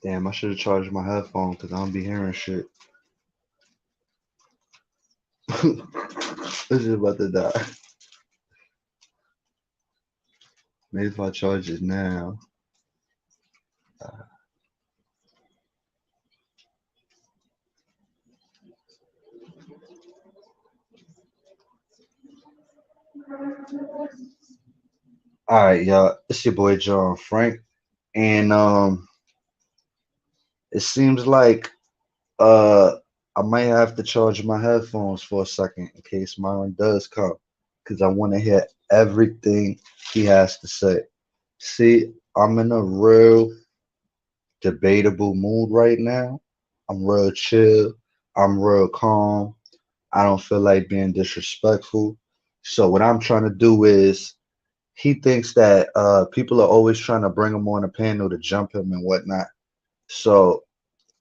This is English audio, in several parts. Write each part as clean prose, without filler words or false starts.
Damn, I should have charged my headphone because I don't be hearing shit. This is about to die. Maybe if I charge it now. All right, y'all. It's your boy John Frank, and it seems like uh, I might have to charge my headphones for a second in case Myron does come, because I want to hear everything he has to say. See, I'm in a real debatable mood right now. I'm real chill. I'm real calm. I don't feel like being disrespectful. So what I'm trying to do is he thinks that people are always trying to bring him on a panel to jump him and whatnot. So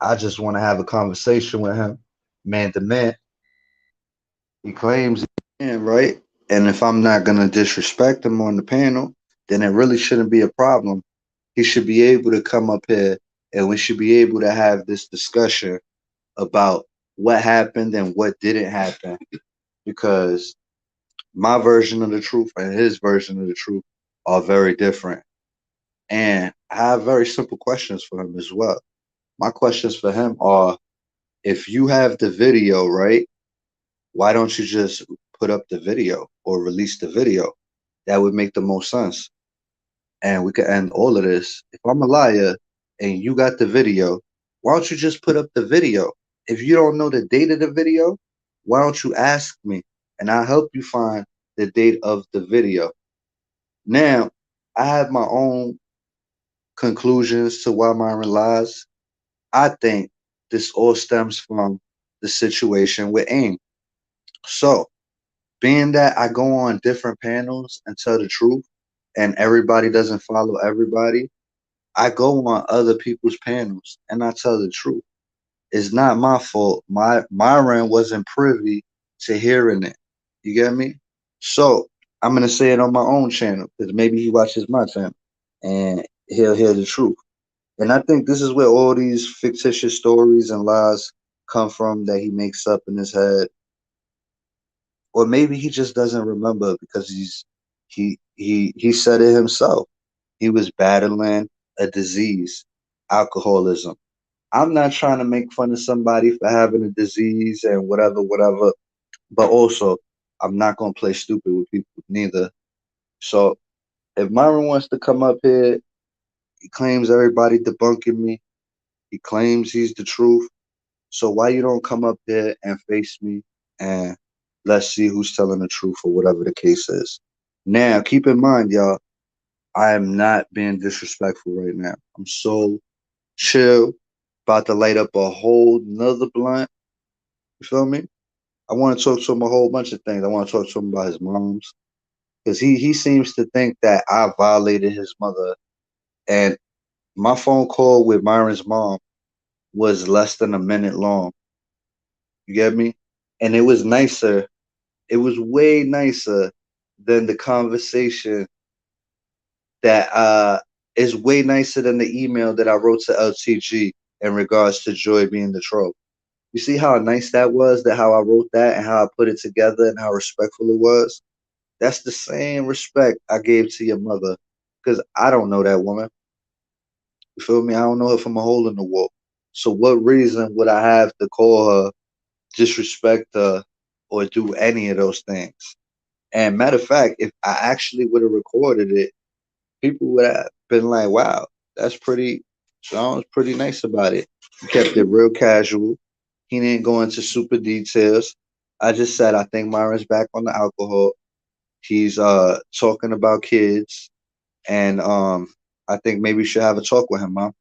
I just want to have a conversation with him, man to man. He claims he can, right? And if I'm not gonna disrespect him on the panel, then it really shouldn't be a problem. He should be able to come up here and we should be able to have this discussion about what happened and what didn't happen because my version of the truth and his version of the truth are very different. And I have very simple questions for him as well. My questions for him are if you have the video, right? Why don't you just put up the video or release the video? That would make the most sense. And we could end all of this. If I'm a liar and you got the video, why don't you just put up the video? If you don't know the date of the video, why don't you ask me and I'll help you find the date of the video? Now, I have my own conclusions to why Myron lies. I think this all stems from the situation with AIM. So, being that I go on different panels and tell the truth, and everybody doesn't follow everybody, I go on other people's panels and I tell the truth. It's not my fault. Myron wasn't privy to hearing it. You get me? So I'm gonna say it on my own channel because maybe he watches my channel and he'll hear the truth. And I think this is where all these fictitious stories and lies come from that he makes up in his head. Or maybe he just doesn't remember because he said it himself. He was battling a disease, alcoholism. I'm not trying to make fun of somebody for having a disease and whatever, whatever. But also, I'm not gonna play stupid with people neither. So if Myron wants to come up here, he claims everybody debunking me. He claims he's the truth. So why you don't come up here and face me and let's see who's telling the truth or whatever the case is. Now, keep in mind, y'all, I am not being disrespectful right now. I'm so chill, about to light up a whole nother blunt. You feel me? I want to talk to him a whole bunch of things. I want to talk to him about his mom's because he seems to think that I violated his mother. And my phone call with Myron's mom was less than a minute long. You get me? And it was nicer. It was way nicer than the conversation that is way nicer than the email that I wrote to LTG in regards to Joy being the troll. You see how nice that was, that how I wrote that and how I put it together and how respectful it was? That's the same respect I gave to your mother because I don't know that woman. You feel me? I don't know her from a hole in the wall. So what reason would I have to call her, disrespect her, or do any of those things? And matter of fact, if I actually would have recorded it, people would have been like, wow, that's pretty, sounds pretty nice about it. He kept it real casual. He didn't go into super details. I just said, I think Myron's back on the alcohol. He's talking about kids. And I think maybe you should have a talk with him, Mom.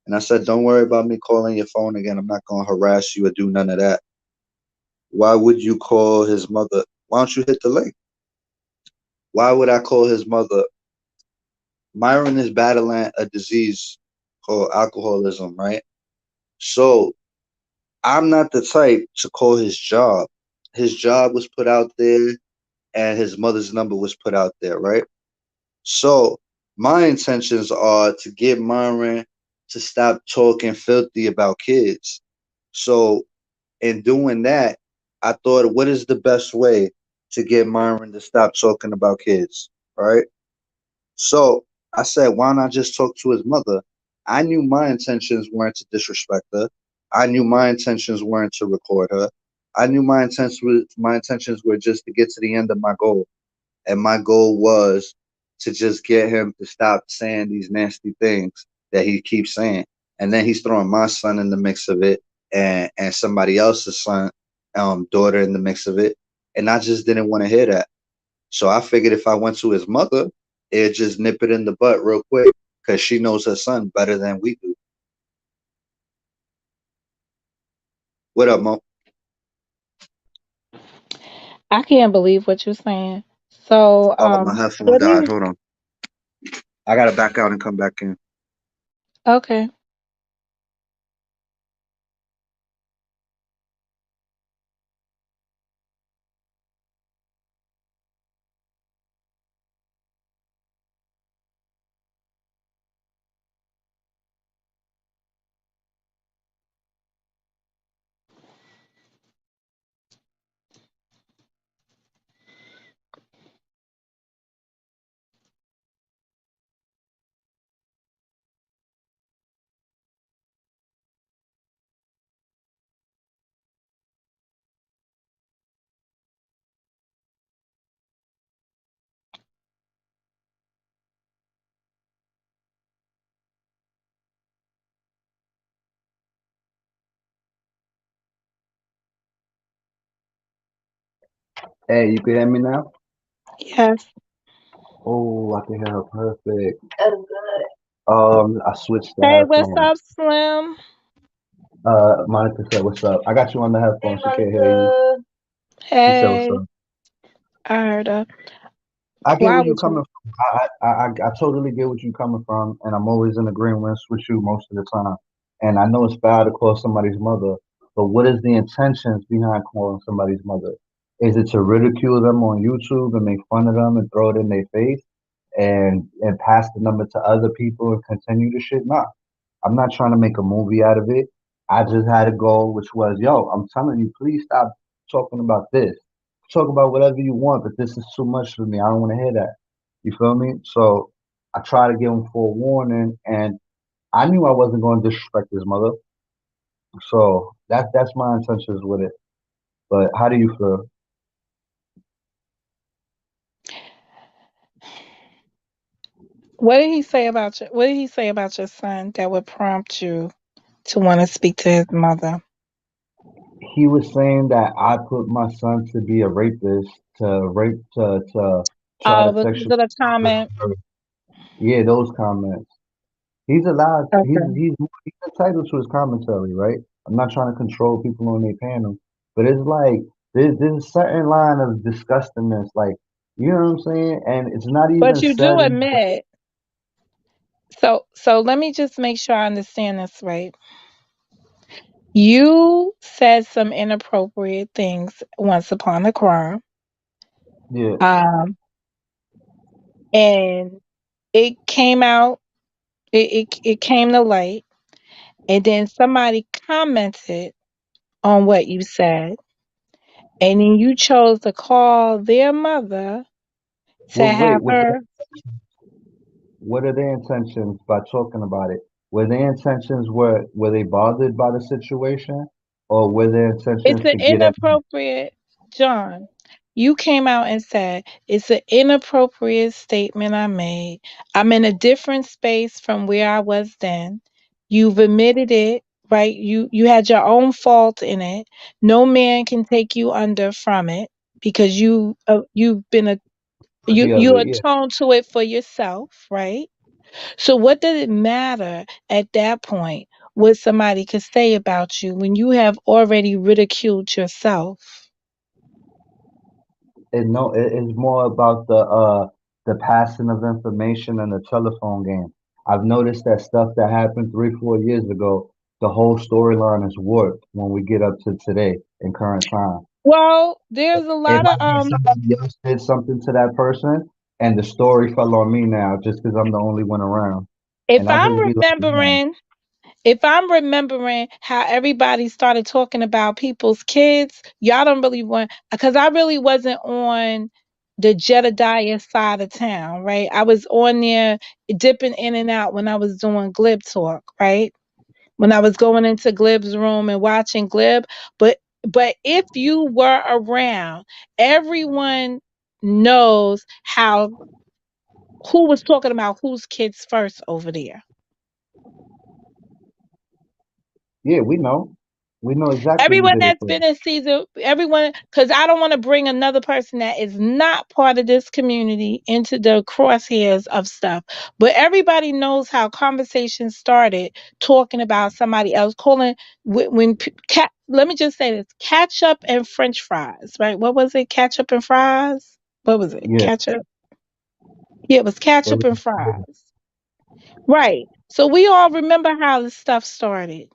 And I said, don't worry about me calling your phone again. I'm not going to harass you or do none of that. Why would you call his mother? Why don't you hit the link? Why would I call his mother? Myron is battling a disease called alcoholism, right? So I'm not the type to call his job. His job was put out there and his mother's number was put out there, right? So my intentions are to get Myron to stop talking filthy about kids. So in doing that, I thought, what is the best way to get Myron to stop talking about kids? Right. So I said, why not just talk to his mother? I knew my intentions weren't to disrespect her. I knew my intentions weren't to record her. I knew my intentions were just to get to the end of my goal. And my goal was to just get him to stop saying these nasty things that he keeps saying. And then he's throwing my son in the mix of it, and somebody else's son, daughter in the mix of it. And I just didn't want to hear that. So I figured if I went to his mother, it'd just nip it in the butt real quick because she knows her son better than we do. What up, Mo? I can't believe what you're saying. So, Oh, my headphone what do died. you? Hold on. I gotta back out and come back in. Okay. Hey, you can hear me now? Yes. Oh, I can hear her perfect. I switched the Hey, what's headphones. up, Slim? Monica said, "What's up?" I got you on the headphones. She can't hear you. She said, "What's Hey, up?" I heard her. I get Why where you would you? coming from. I totally get what you coming from, and I'm always in agreement with you most of the time. And I know it's bad to call somebody's mother, but what is the intentions behind calling somebody's mother? Is it to ridicule them on YouTube and make fun of them and throw it in their face and pass the number to other people and continue the shit? Nah, I'm not trying to make a movie out of it. I just had a goal, which was, yo, I'm telling you, please stop talking about this. Talk about whatever you want, but this is too much for me. I don't want to hear that. You feel me? So I try to give him forewarning, and I knew I wasn't going to disrespect his mother. So that's my intentions with it. But how do you feel? What did he say about you? What did he say about your son that would prompt you to want to speak to his mother? He was saying that I put my son to be a rapist, to try to Was sexually it a assault comment? her. Yeah, those comments. He's allowed. Okay. He's entitled to his commentary, right? I'm not trying to control people on their panel, but it's like there's a certain line of disgustingness, like you know what I'm saying, and it's not But even you do said in. admit. So let me just make sure I understand this right. You said some inappropriate things once upon a crime. Yeah. Um, and it came out, it came to light, and then somebody commented on what you said, and then you chose to call their mother to Well, wait. have her. What are their intentions by talking about it? Were their intentions were they bothered by the situation, or were their It's intentions an to get at me? inappropriate, John. You came out and said it's an inappropriate statement I made. I'm in a different space from where I was then. You've admitted it, right? You had your own fault in it. No man can take you under from it because you've been a Forgive you it. Yeah. atoned to it for yourself, right? So what does it matter at that point what somebody could say about you when you have already ridiculed yourself? And no, it's more about the passing of information and the telephone game. I've noticed that stuff that happened 3, 4 years ago, the whole storyline is warped when we get up to today in current time. Well, there's a It lot of might be somebody else did something to that person, and the story fell on me now just because I'm the only one around. if And I I'm just be like, man, remembering if I'm remembering how everybody started talking about people's kids, y'all don't really want, because I really wasn't on the Jedediah side of town, right? I was on there dipping in and out when I was doing Glib Talk, right? When I was going into Glib's room and watching Glib. But if you were around, everyone knows how who was talking about whose kids first over there. Yeah, we know. We know exactly who Everyone did it that's first. been in season, everyone, because I don't want to bring another person that is not part of this community into the crosshairs of stuff. But everybody knows how conversations started talking about somebody else, calling let me just say this: ketchup and French fries, right? What was it? Ketchup and fries. What was it? Yeah. Ketchup. Yeah, it was It ketchup was, and fries. Right. So we all remember how this stuff started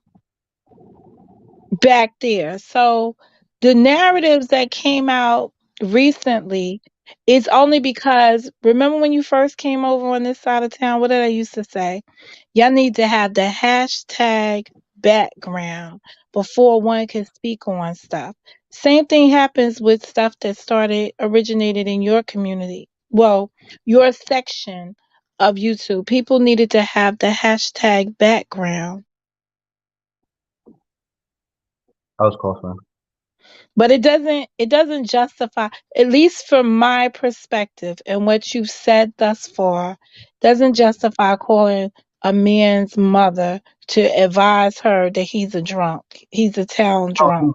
back there. So the narratives that came out recently is only because, remember when you first came over on this side of town, what did I used to say? Y'all need to have the hashtag background before one can speak on stuff. Same thing happens with stuff that originated in your community. Well, your section of YouTube. People needed to have the hashtag background. I was coughing. But it doesn't justify, at least from my perspective and what you've said thus far, doesn't justify calling a man's mother to advise her that he's a drunk. He's a town drunk. Oh,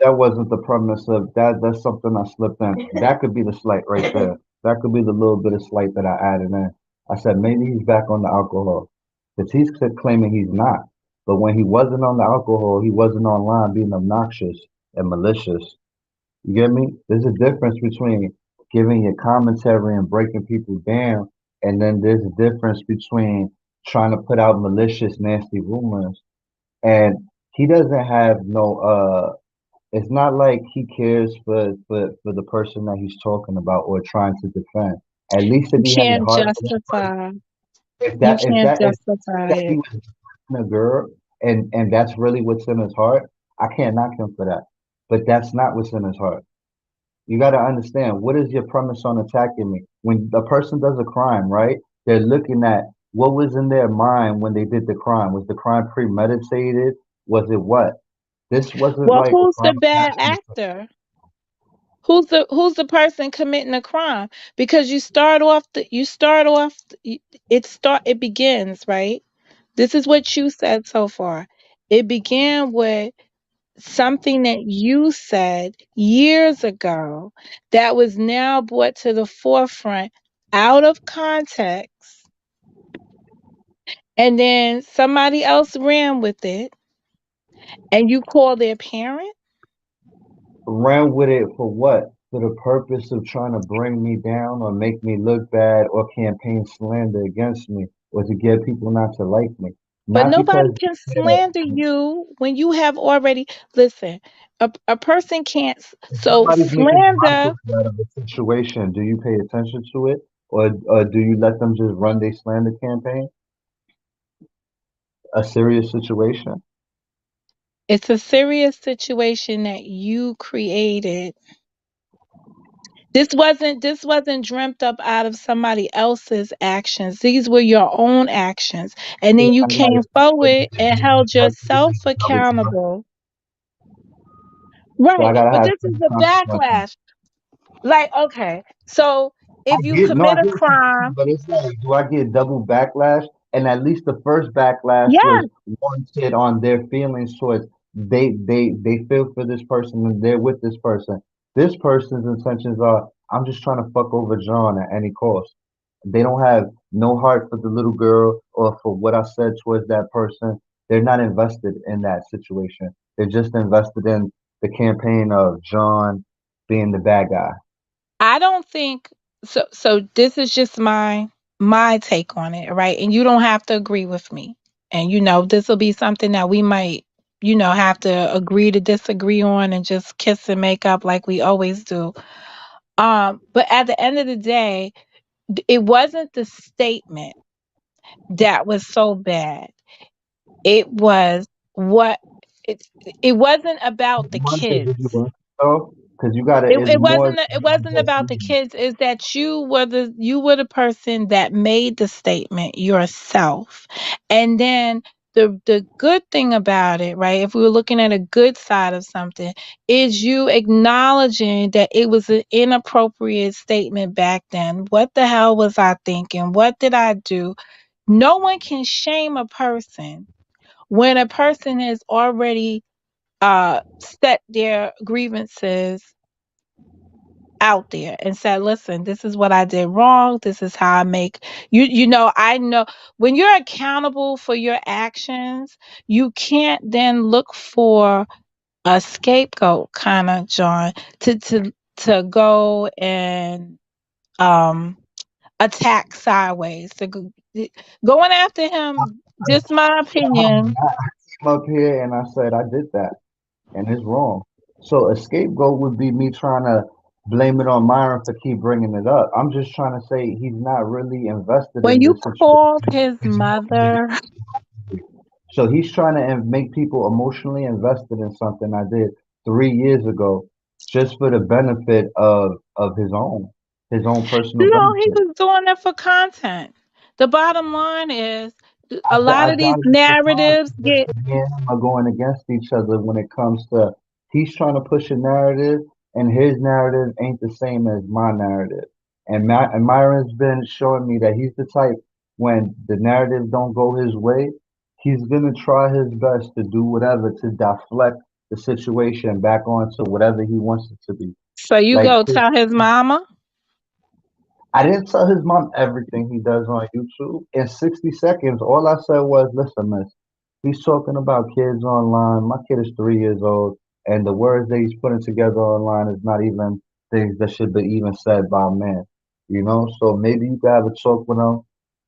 that wasn't the premise of that. That's something I slipped in. That could be the slight right there. That could be the little bit of slight that I added in. I said maybe he's back on the alcohol. Because he's claiming he's not. But when he wasn't on the alcohol, he wasn't online being obnoxious and malicious. You get me? There's a difference between giving your commentary and breaking people down, and then there's a difference between trying to put out malicious, nasty rumors. And he doesn't have no it's not like he cares for the person that he's talking about or trying to defend. At least if You he had can't heart for that person, justify. if You that if can't that if justify that he it. was defending a girl and that's really what's in his heart, I can't knock him for that. But that's not what's in his heart. You got to understand what is your premise on attacking me? When a person does a crime, right? They're looking at what was in their mind when they did the crime. Was the crime premeditated? Was it what? This wasn't Well, like a who's the crime of bad passion. actor? Who's the person committing the crime? Because it begins, right? This is what you said so far. It began with something that you said years ago that was now brought to the forefront out of context, and then somebody else ran with it, and you call their parent. Ran with it for what? For the purpose of trying to bring me down or make me look bad or campaign slander against me or to get people not to like me. But Not nobody because can yeah, slander you when you have already, listen, a person can't, if so somebody's making a slander. mockery out of a situation, do you pay attention to it or do you let them just run their slander campaign? A serious situation. It's a serious situation that you created. This wasn't dreamt up out of somebody else's actions. These were your own actions. And Yeah, then you I got came it. forward and held yourself accountable. So I Right. gotta But have this is some a consequences. backlash. Like, okay, so I if you get no, I commit a get what you're saying, crime, but it's like, do I get double backlash? And at least the first backlash was yeah, warranted on their feelings towards they feel for this person and they're with this person. This person's intentions are, I'm just trying to fuck over John at any cost. They don't have no heart for the little girl or for what I said towards that person. They're not invested in that situation. They're just invested in the campaign of John being the bad guy. I don't think so. So this is just my take on it, right? And you don't have to agree with me. And this will be something that we might, have to agree to disagree on and just kiss and make up like we always do. But at the end of the day, it wasn't the statement that was so bad. It was what it, it wasn't about the One thing did you kids. want though? Because you gotta, It, it's it more wasn't it than wasn't just about the me. kids. Is that you were the person that made the statement yourself. And then the good thing about it, right, if we were looking at a good side of something, is you acknowledging that it was an inappropriate statement back then. What the hell was I thinking? What did I do? No one can shame a person when a person has already set their grievances out there and said, listen, this is what I did wrong. This is how I make I know when you're accountable for your actions, you can't then look for a scapegoat kind of John to go and um attack sideways. Going after him, just my opinion. I came up here and I said I did that, and it's wrong. So a scapegoat would be me trying to blame it on Myron for keep bringing it up. I'm just trying to say he's not really invested When in you this called situation. his mother, So he's trying to make people emotionally invested in something I did 3 years ago, just for the benefit of his own personal no, he benefit. was doing it for content. The bottom line is a I lot of these doubt it at times narratives because get me and him are going against each other when it comes to he's trying to push a narrative and his narrative ain't the same as my narrative. And Myron's been showing me that he's the type when the narrative don't go his way, he's gonna try his best to do whatever to deflect the situation back onto whatever he wants it to be. so you Like go tell his mama. I didn't tell his mom everything he does on YouTube. In 60 seconds, all I said was, listen, miss, he's talking about kids online. My kid is 3 years old, and the words that he's putting together online is not even things that should be even said by a man. You know, so maybe you could have a talk with him,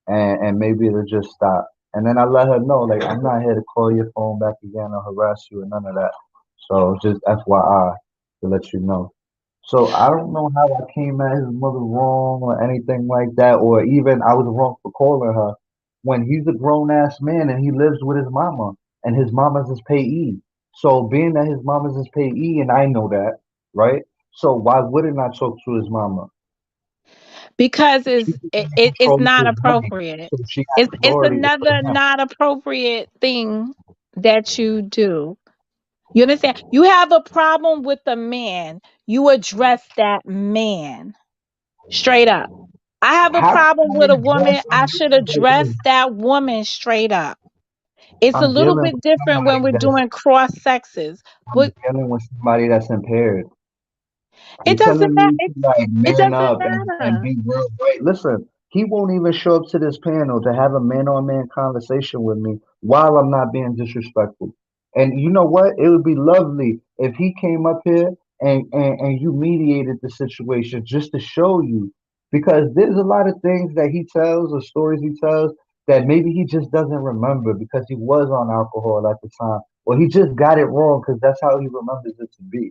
and maybe it'll just stop. And then I let her know, like, I'm not here to call your phone back again or harass you or none of that. So just FYI to let you know. So I don't know how I came at his mother wrong or anything like that, or even I was wrong for calling her when he's a grown ass man and he lives with his mama and his mama's his payee. So being that his mama's his payee and I know that, right? So why wouldn't I talk to his mama? Because She it's the it, one that it, it's controls not his money, appropriate. so she It's has it's authority over another him. not appropriate thing that you do. You understand? You have a problem with a man, you address that man straight up. I have a How can problem I with a woman, address a I should man that address is that woman straight up. It's a I'm little dealing bit with different when somebody we're that's doing cross sexes, I'm but dealing with somebody that's impaired. it You're doesn't telling matter. me to like It man doesn't up and matter. be real right. Listen, he won't even show up to this panel to have a man on man conversation with me while I'm not being disrespectful. And you know what? It would be lovely if he came up here and you mediated the situation just to show you. Because there's a lot of things that he tells or stories he tells that maybe he just doesn't remember because he was on alcohol at the time. Or he just got it wrong because that's how he remembers it to be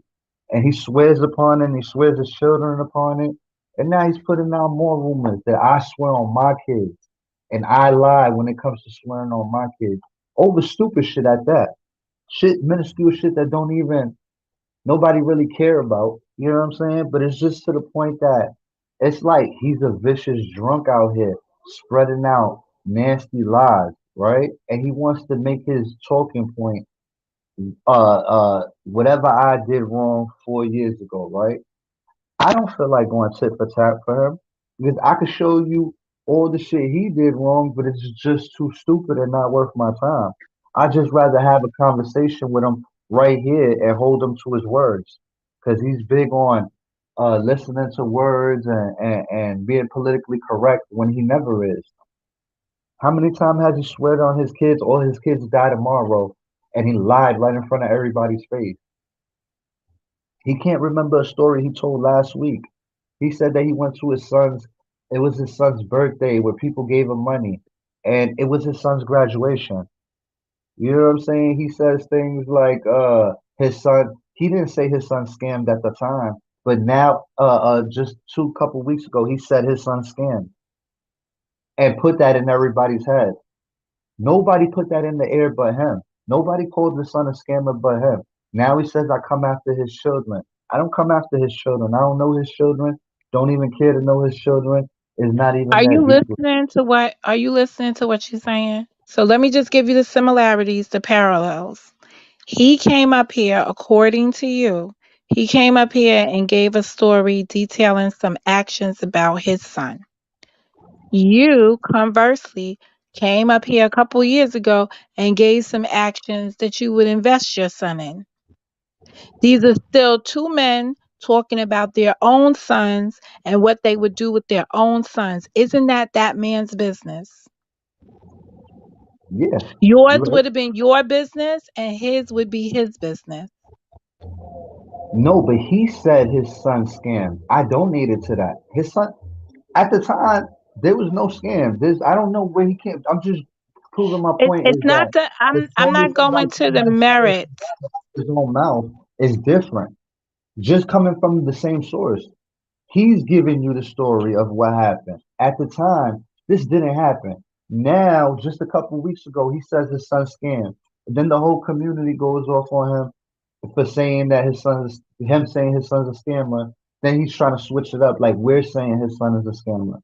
and he swears upon it, and he swears his children upon it. And now he's putting out more rumors that I swear on my kids, and I lie when it comes to swearing on my kids over stupid shit at that. Shit, minuscule shit that don't even nobody really care about. You know what I'm saying? But it's just to the point that it's like he's a vicious drunk out here spreading out nasty lies, right? And he wants to make his talking point whatever I did wrong 4 years ago, right? I don't feel like going tit for tat for him because I could show you all the shit he did wrong, but it's just too stupid and not worth my time. I just rather have a conversation with him right here and hold him to his words because he's big on listening to words and being politically correct when he never is. How many times has he sweared on his kids? All his kids die tomorrow, and he lied right in front of everybody's face. He can't remember a story he told last week. He said that he went to his son's, it was his son's birthday where people gave him money, and it was his son's graduation. You know what I'm saying? He says things like, his son, he didn't say his son scammed at the time, but now, just two couple weeks ago, he said his son scammed and put that in everybody's head. Nobody put that in the air but him. Nobody called the son a scammer but him. Now he says I come after his children. I don't come after his children. I don't know his children. Don't even care to know his children. It's not even Are that you deep. listening to what she's saying? So let me just give you the similarities, the parallels. He came up here, according to you, he came up here and gave a story detailing some actions about his son. You, conversely, came up here a couple years ago and gave some actions that you would invest your son in. These are still two men talking about their own sons and what they would do with their own sons. Isn't that man's business? Yeah, Yours you're right. would have been your business and his would be his business. No, but he said his son scammed. I donated to that. His son, at the time, there was no scam. There's, I don't know where he came. I'm just proving my point It's is that not that the I'm story not somebody going to the has said merits. his own mouth is different. Just coming from the same source. He's giving you the story of what happened. At the time, this didn't happen. Now, just a couple weeks ago, he says his son scammed. Then the whole community goes off on him for saying that his son is him saying his son's a scammer. Then he's trying to switch it up like we're saying his son is a scammer.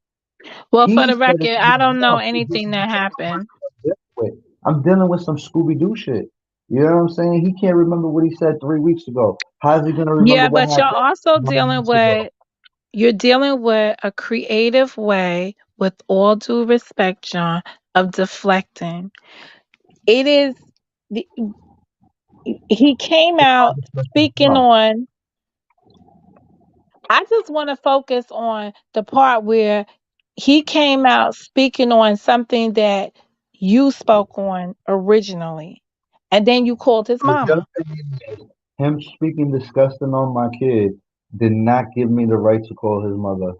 Well, for He the said it record, to I don't know himself. So this anything is that what happened. I'm dealing with. I'm dealing with some Scooby Doo shit. You know what I'm saying? He can't remember what he said 3 weeks ago. How's he gonna remember Yeah, what but you're happened also 9 months ago? dealing with a creative way, with all due respect, John, of deflecting. It is the, he came out speaking on. I just want to focus on the part where he came out speaking on something that you spoke on originally, and then you called his The other mama. thing is, him speaking disgusting on my kid did not give me the right to call his mother.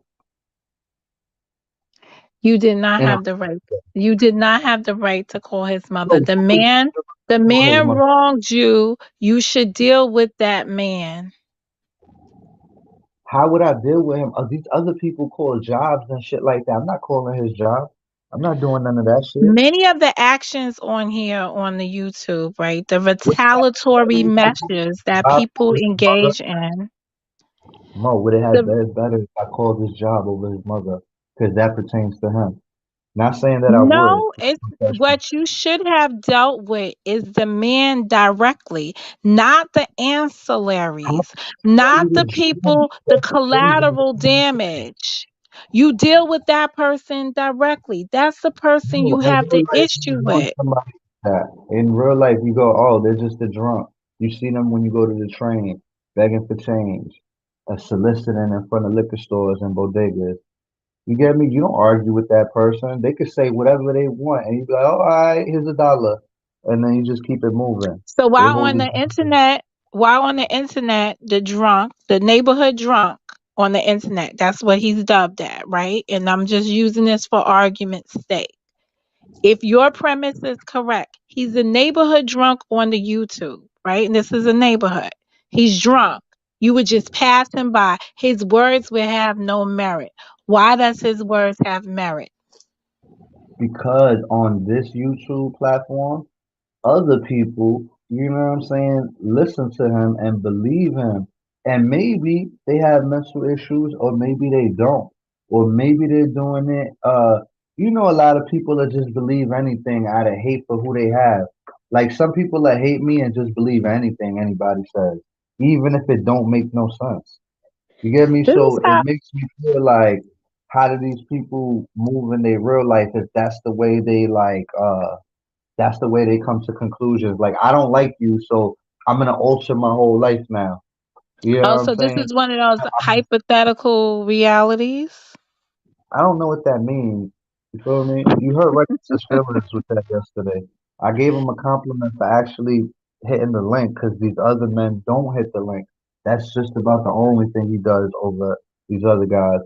You did not And have the right. You did not have the right to call his mother. no, nobody The called his man mother. wronged you. You should deal with that man. How would I deal with him? These other people call jobs and shit like that. I'm not calling his job. I'm not doing none of that shit. Many of the actions on here on the YouTube, right? The Would it have retaliatory better if I called messages that his job people over his mother? engage in. Mo, would it have The been better if I called his job over his mother? Because that pertains to him. Not saying that I would. No, it's what you should have dealt with is the man directly, not the How ancillaries, tell you not the the job people, the that pertains to collateral the damage. You deal with that person directly. That's the person no, you in have real the life, issue you want with. somebody like that. In real life, you go, oh, they're just a drunk. You see them when you go to the train, begging for change, soliciting in front of liquor stores and bodegas. You get me? You don't argue with that person. They could say whatever they want, and you be like, oh, all right, here's $1, and then you just keep it moving. So They hold it. while on the internet, the drunk, the neighborhood drunk on the internet, that's what he's dubbed at, right? And I'm just using this for argument's sake. If your premise is correct, he's a neighborhood drunk on the YouTube, right? And this is a neighborhood. He's drunk. You would just pass him by. His words would have no merit. Why does his words have merit? Because on this YouTube platform, other people, you know what I'm saying, listen to him and believe him. And maybe they have mental issues or maybe they don't. Or maybe they're doing it you know, a lot of people that just believe anything out of hate for who they have. Like some people that hate me and just believe anything anybody says, even if it don't make no sense. You get me? This is So it how makes me feel like how do these people move in their real life if that's the way they that's the way they come to conclusions. Like, I don't like you, so I'm gonna alter my whole life now. You know Oh, what I'm so this saying? is one of those hypothetical realities. I don't know what that means. You feel me? You hurt Righteous's feelings with that yesterday. I gave him a compliment for actually hitting the link because these other men don't hit the link. That's just about the only thing he does over these other guys.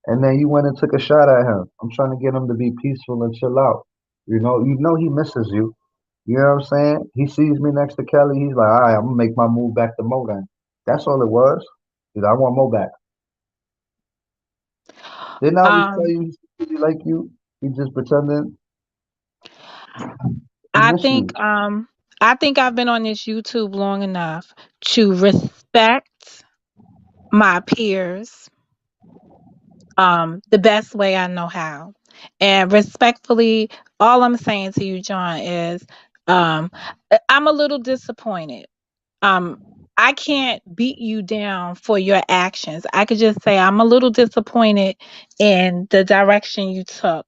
And then you went and took a shot at him. I'm trying to get him to be peaceful and chill out. You know he misses you. You know what I'm saying? He sees me next to Kelly. He's like, all right, I'm gonna make my move back to Mo then. That's all it was. He's like, I want Mo back. Didn't I always tell Um, you he's really like you? He's just pretending. I position. think um I think I've been on this YouTube long enough to respect my peers the best way I know how. And respectfully, all I'm saying to you, John, is um I'm a little disappointed. Um I can't beat you down for your actions. I could just say I'm a little disappointed in the direction you took.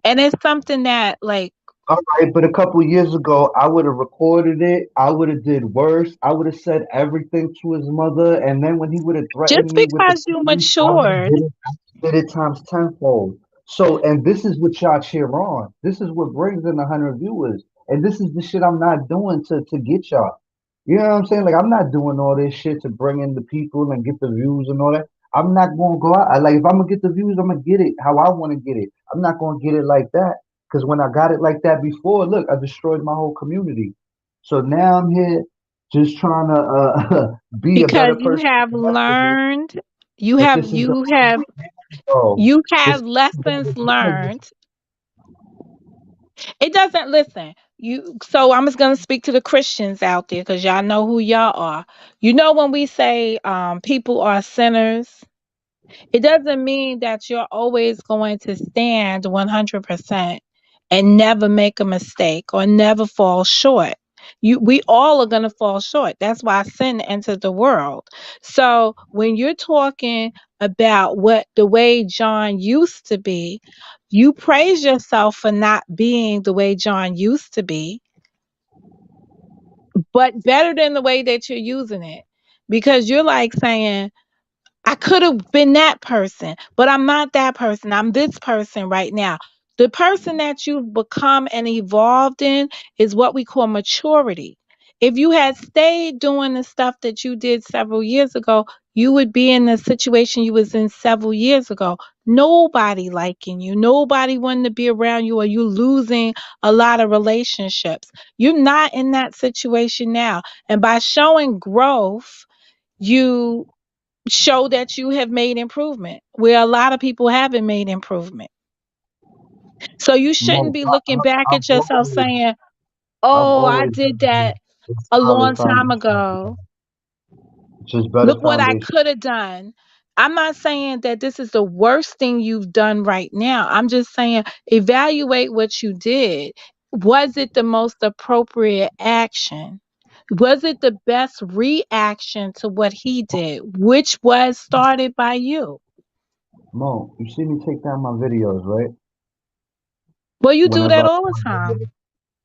And it's something that like All right, but a couple years ago, I would have recorded it. I would have did worse. I would have said everything to his mother, and then when he would have threatened just me with the because you police, I would have matured. did it times tenfold. So, and this is what y'all cheer on. This is what brings in 100 viewers, and this is the shit I'm not doing to get y'all. You know what I'm saying? Like I'm not doing all this shit to bring in the people and get the views and all that. I'm not gonna go out. Like if I'm gonna get the views, I'm gonna get it how I want to get it. I'm not gonna get it like that. Because when I got it like that before, look, I destroyed my whole community. So now I'm here just trying to be a Because better person you but have this is the you have oh, you this have lessons learned. It doesn't listen. You so I'm just gonna speak to the Christians out there because y'all know who y'all are. You know when we say people are sinners, it doesn't mean that you're always going to stand 100% and never make a mistake or never fall short. We all are going to fall short. That's why sin entered the world. So when you're talking about what the way John used to be, you praise yourself for not being the way John used to be, but better than the way that you're using it. Because you're like saying, I could have been that person, but I'm not that person. I'm this person right now. The person that you've become and evolved in is what we call maturity. If you had stayed doing the stuff that you did several years ago, you would be in the situation you was in several years ago. Nobody liking you, nobody wanting to be around you, or you losing a lot of relationships. You're not in that situation now. And by showing growth, you show that you have made improvement where a lot of people haven't made improvement. So you shouldn't no, be looking back I've at yourself always saying, I've "Oh, I always did that a a solid long time foundation. ago. Just better Look what I foundation. could have done." I'm not saying that this is the worst thing you've done right now. I'm just saying evaluate what you did. Was it the most appropriate action? Was it the best reaction to what he did, which was started by you? Mo, you see me take down my videos, right? Well, you do Whenever that I all the time.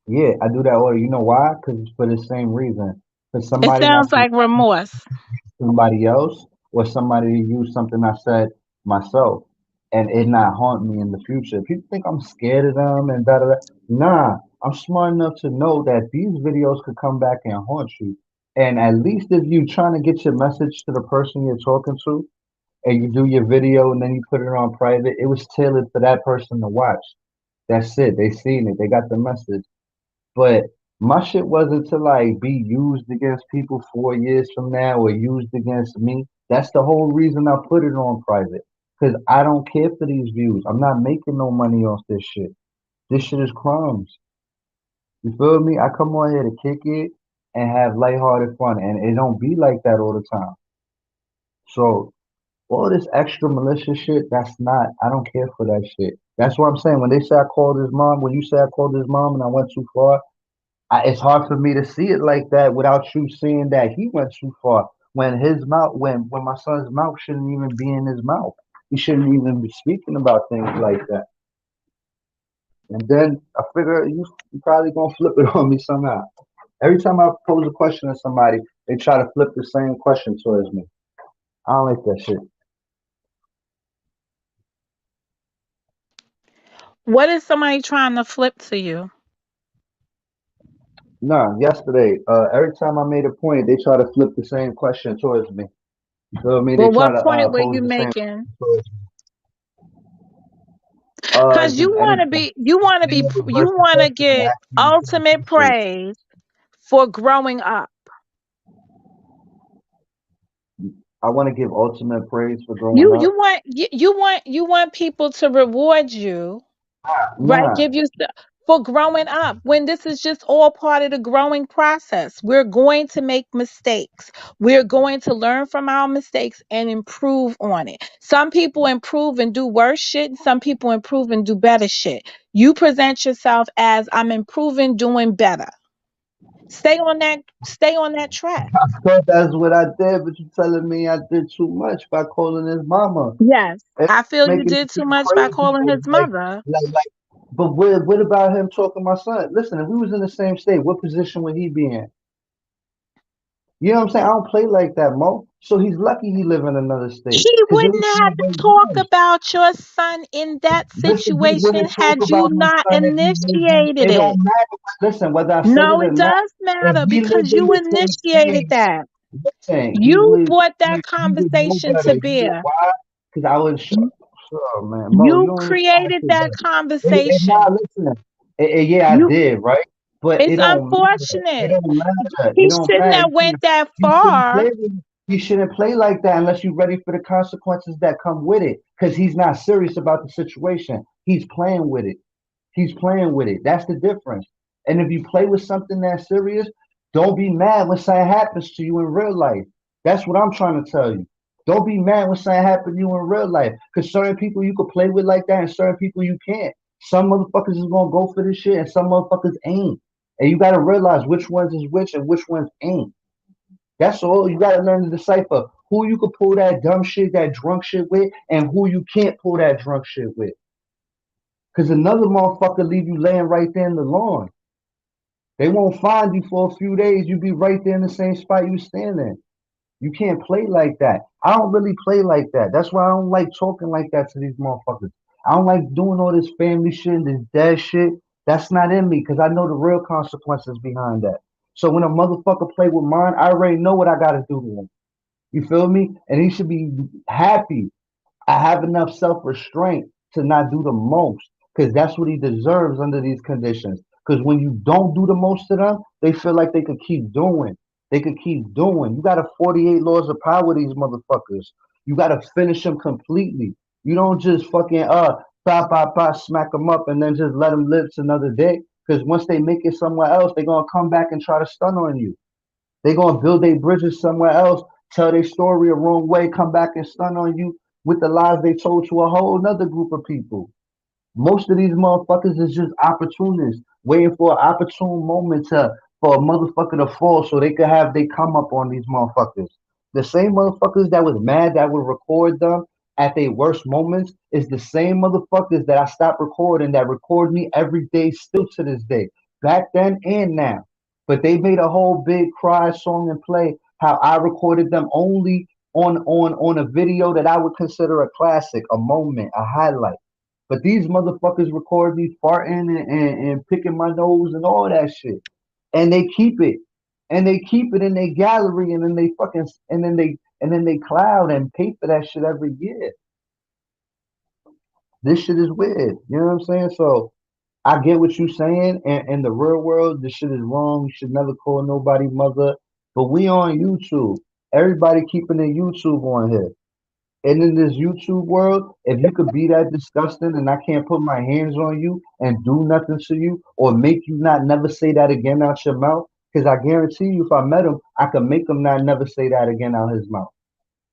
yeah, I do that order. You know why? Because it's for the same reason. For It somebody not sounds to like remorse. somebody else or somebody to use something I said myself and it not haunt me in the future. People think I'm scared of them and da da da. Nah, I'm smart enough to know that these videos could come back and haunt you. And at least if you trying to get your message to the person you're talking to and you do your video and then you put it on private, it was tailored for that person to watch. That's it. They seen it. They got the message. But my shit wasn't to like be used against people 4 years from now or used against me. That's the whole reason I put it on private. Cause I don't care for these views. I'm not making no money off this shit. This shit is crumbs. You feel me? I come on here to kick it and have lighthearted fun, and it don't be like that all the time. So all this extra malicious shit, that's not. I don't care for that shit. That's what I'm saying. When they say I called his mom, when you say I called his mom and I went too far, it's hard for me to see it like that without you seeing that he went too far. When his mouth, when my son's mouth shouldn't even be in his mouth. He shouldn't even be speaking about things like that. And then I figure you probably gonna flip it on me somehow. Every time I pose a question to somebody, they try to flip the same question towards me. I don't like that shit. What is somebody trying to flip to you? Nah, yesterday, every time I made a point, they try to flip the same question towards me. You feel me? They Well, try what to point were pose you the same making? towards me. Because Just any any other you person want to question and get ask me the same ultimate question. praise for growing up. I want to give ultimate praise for growing up. You want people to reward you, right? Nah, Give you for growing up when this is just all part of the growing process. We're going to make mistakes. We're going to learn from our mistakes and improve on it. Some people improve and do worse shit, and some people improve and do better shit. You present yourself as I'm improving, doing better. Stay on that track. I thought that's what I did, but you telling me I did too much by calling his mama. Yes. It's I feel you making me did too feel much by crazy. calling 'Cause his mother. but what about him talking my son? Listen, if we was in the same state, what position would he be in? You know what I'm saying? I don't play like that, Mo. So he's lucky he live in another state. He Cause it wouldn't would be have a to way talk worse. about your son in that Listen, he situation wouldn't talk had you about my not son if he lived in. initiated It it. don't matter. Listen, whether I said No, it or it not, does if matter we because lived in you the same initiated city, that. listen, You brought that he would know conversation better. to You know bear. why? Because I was You sure, man. Mo, you you don't understand created shit, that but nah, conversation. listen. Yeah, I You did, right? But It's it don't matter. It unfortunate. don't matter. It He don't shouldn't matter. have went that You shouldn't far. play with, you shouldn't play like that unless you're ready for the consequences that come with it. Because he's not serious about the situation. He's playing with it. He's playing with it. That's the difference. And if you play with something that's serious, don't be mad when something happens to you in real life. That's what I'm trying to tell you. Don't be mad when something happens to you in real life. Because certain people you could play with like that and certain people you can't. Some motherfuckers is gonna go for this shit and some motherfuckers ain't. And you gotta realize which ones is which and which ones ain't. That's all. You gotta learn to decipher who you could pull that dumb shit, that drunk shit with, and who you can't pull that drunk shit with. Cause another motherfucker leave you laying right there in the lawn. They won't find you for a few days. You be right there in the same spot you stand in. You can't play like that. I don't really play like that. That's why I don't like talking like that to these motherfuckers. I don't like doing all this family shit and this dead shit. That's not in me because I know the real consequences behind that. So when a motherfucker play with mine, I already know what I gotta do to him. You feel me? And he should be happy I have enough self restraint to not do the most because that's what he deserves under these conditions. Because when you don't do the most to them, they feel like they could keep doing. They could keep doing. You got to 48 laws of power, these motherfuckers. You got to finish them completely. You don't just fucking, smack them up and then just let them live to another day. Because once they make it somewhere else, they're going to come back and try to stun on you. They're gonna build their bridges somewhere else, tell their story a wrong way, come back and stun on you with the lies they told to a whole other group of people. Most of these motherfuckers is just opportunists, waiting for an opportune moment to for a motherfucker to fall so they could have they come up on these motherfuckers. The same motherfuckers that was mad that would record them at their worst moments is the same motherfuckers that I stopped recording that record me every day still to this day. Back then and now. But they made a whole big cry song and play how I recorded them only on a video that I would consider a classic, a moment, a highlight. But these motherfuckers record me farting and picking my nose and all that shit. And they keep it. And they keep it in their gallery and then they fucking and then they cloud and pay for that shit every year. This shit is weird. You know what I'm saying? So I get what you're saying. And in the real world, this shit is wrong. You should never call nobody mother. But we on YouTube. Everybody keeping their YouTube on here. And in this YouTube world, if you could be that disgusting and I can't put my hands on you and do nothing to you or make you not never say that again out your mouth, because I guarantee you, if I met him, I could make him not never say that again out his mouth.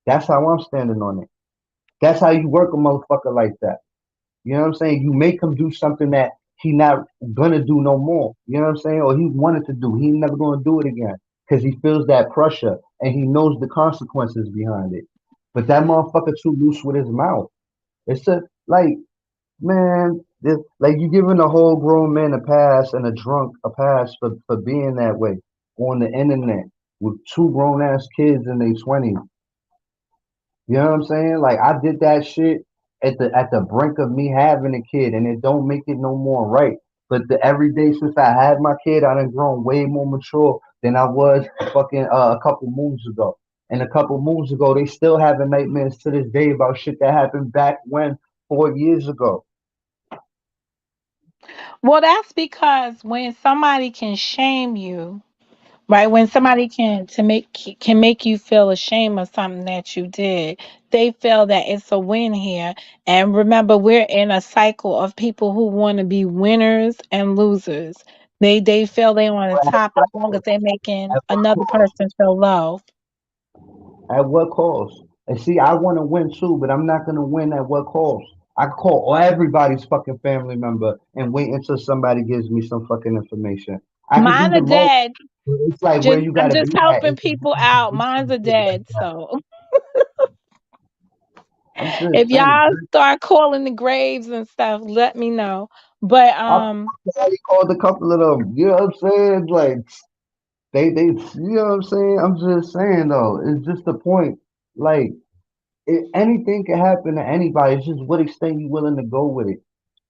That's how I'm standing on it. That's how you work a motherfucker like that. You know what I'm saying? You make him do something that he not gonna do no more. You know what I'm saying? Or he wanted to do. He never gonna do it again because he feels that pressure and he knows the consequences behind it. But that motherfucker too loose with his mouth. It's a like, man, like you giving a whole grown man a pass and a drunk a pass for being that way on the internet with two grown ass kids in their 20s. You know what I'm saying? Like I did that shit at the brink of me having a kid, and it don't make it no more right. But the every day since I had my kid, I done grown way more mature than I was fucking a couple moons ago. And a couple moons ago, they still having nightmares to this day about shit that happened back when 4 years ago. Well, that's because when somebody can shame you right? When somebody can make you feel ashamed of something that you did, they feel that it's a win here. And remember, we're in a cycle of people who want to be winners and losers. They feel they on the top as long as they're making At what another cost? person feel low. At what cost? And see, I want to win too, but I'm not gonna win at what cost. I call everybody's fucking family member and wait until somebody gives me some fucking information. I could do Mine the are most. dead. But it's like where Just you I'm gotta just be at. helping It's just people not out. do Mine's some are shit like dead. that. So I'm just if saying. y'all start calling the graves and stuff, let me know. But I already called a couple of them. You know what I'm saying? Like they, you know what I'm saying? I'm just saying though. It's just the point. Like anything can happen to anybody. It's just what extent you willing to go with it.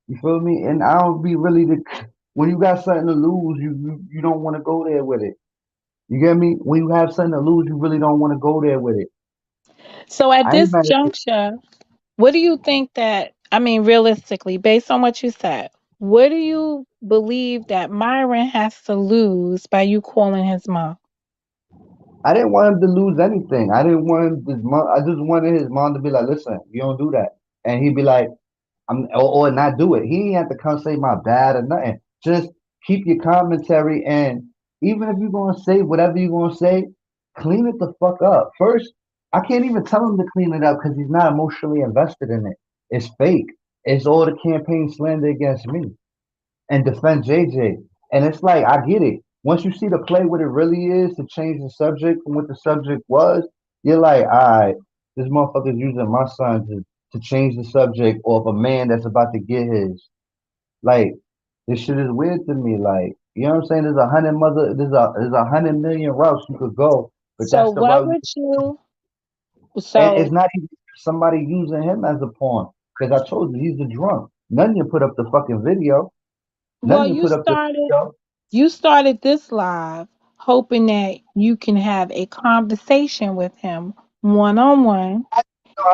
You feel me? And I don't be really the when you got something to lose, you don't want to go there with it. You get me? When you have something to lose, you really don't want to go there with it. so at I ain't this mad at juncture, what do you think that, I mean, realistically, based on what you said, what do you believe that Myron has to lose by you calling his mom? I didn't want him to lose anything. I didn't want him his mom. I just wanted his mom to be like, listen, you don't do that, and he'd be like, or not do it. He ain't have to come say my bad or nothing. Just keep your commentary, and even if you're gonna say whatever you're gonna say, clean it the fuck up. First, I can't even tell him to clean it up because he's not emotionally invested in it. It's fake. It's all the campaign slander against me and defend JJ. And it's like I get it. Once you see the play what it really is to change the subject from what the subject was, you're like, all right, this motherfucker's using my son to change the subject of a man that's about to get his. Like, this shit is weird to me. Like, you know what I'm saying? There's a 100 million routes you could go, but So that's the what route. would you And it's so not even somebody using him as a pawn. Because I told you he's a drunk. None of you put up the fucking video. None well of you put up the video. you started this live hoping that you can have a conversation with him one on one.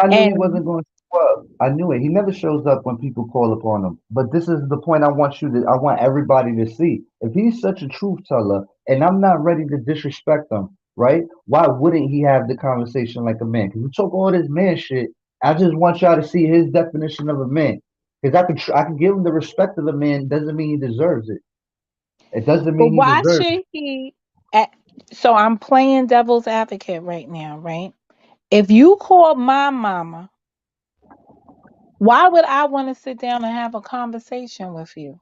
I knew he And wasn't going to show up. I knew it. He never shows up when people call upon him. But this is the point I want everybody to see. If he's such a truth teller and I'm not ready to disrespect him, right? Why wouldn't he have the conversation like a man? Because we talk all this man shit. I just want y'all to see his definition of a man. Because I can give him the respect of a man. Doesn't mean he deserves it. It doesn't but mean he why deserves should he a- so I'm playing devil's advocate right now, right? If you called my mama, why would I want to sit down and have a conversation with you?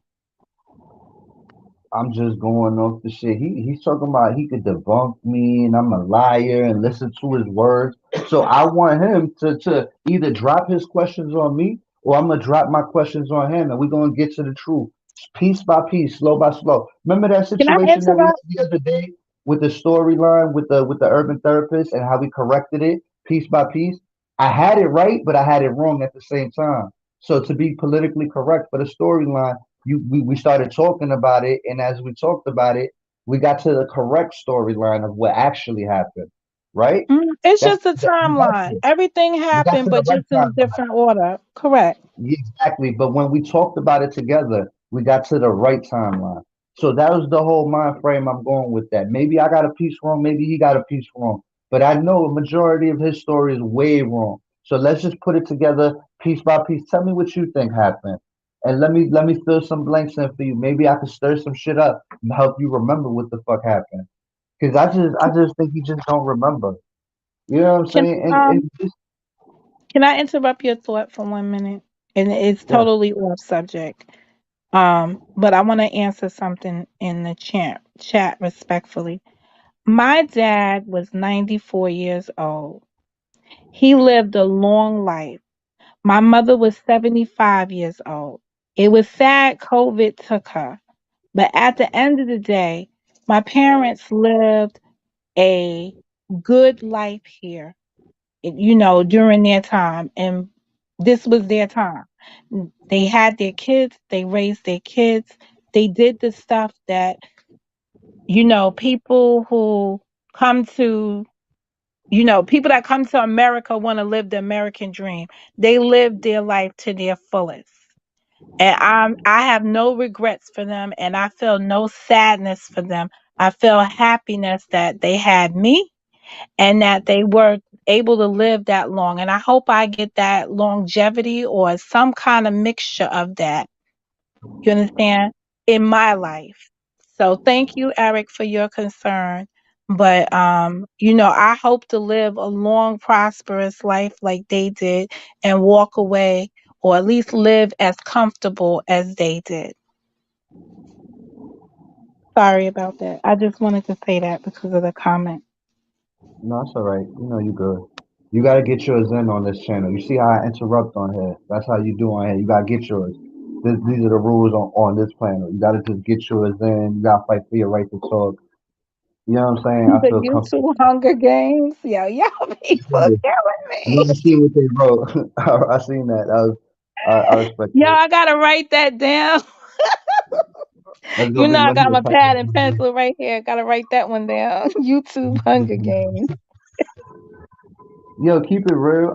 I'm just going off the shit. He's talking about he could debunk me and I'm a liar and listen to his words. So I want him to either drop his questions on me or I'm gonna drop my questions on him and we're gonna get to the truth. Piece by piece, slow by slow. Remember that Can I situation that we had interrupt? the other day with the storyline with the urban therapist and how we corrected it piece by piece? I had it right, but I had it wrong at the same time. So to be politically correct for the storyline, we started talking about it, and as we talked about it, we got to the correct storyline of what actually happened, right? It's That's just a we got timeline. to Everything we got happened, to the but right just in a timeline. different order. Correct. Yeah, exactly. But when we talked about it together, we got to the right timeline. So that was the whole mind frame I'm going with that. Maybe I got a piece wrong, maybe he got a piece wrong. But I know a majority of his story is way wrong. So let's just put it together piece by piece. Tell me what you think happened. And let me fill some blanks in for you. Maybe I can stir some shit up and help you remember what the fuck happened. Cause I just think you just don't remember. You know what I'm Can saying? um And just can I interrupt your thought for 1 minute? And it's yeah, totally off subject. But I want to answer something in the chat respectfully. My dad was 94 years old. He lived a long life. My mother was 75 years old. It was sad COVID took her. But at the end of the day, my parents lived a good life here, during their time. And this was their time. They had their kids, they raised their kids, they did the stuff that, people who come to, people that come to America want to live the American dream. They lived their life to their fullest. And I have no regrets for them and I feel no sadness for them. I feel happiness that they had me and that they were able to live that long. And I hope I get that longevity or some kind of mixture of that. You understand? In my life. So thank you, Eric, for your concern. But I hope to live a long, prosperous life like they did and walk away or at least live as comfortable as they did. Sorry about that. I just wanted to say that because of the comment. No, that's all right. You know you good. You gotta get yours in on this channel. You see how I interrupt on here? That's how you do on here. You gotta get yours. These are the rules on this panel. You gotta just get yours in. You gotta fight for your right to talk. You know what I'm saying? I The feel comfortable. YouTube Hunger Games. Yo, y'all people Yeah. killing You me. ever see what they wrote? I seen that. I respect Yo, it. I gotta write that down. That's gonna be I one of got your my titles. pad and pencil right here. Gotta write that one down. YouTube Hunger Games. Yo, keep it real.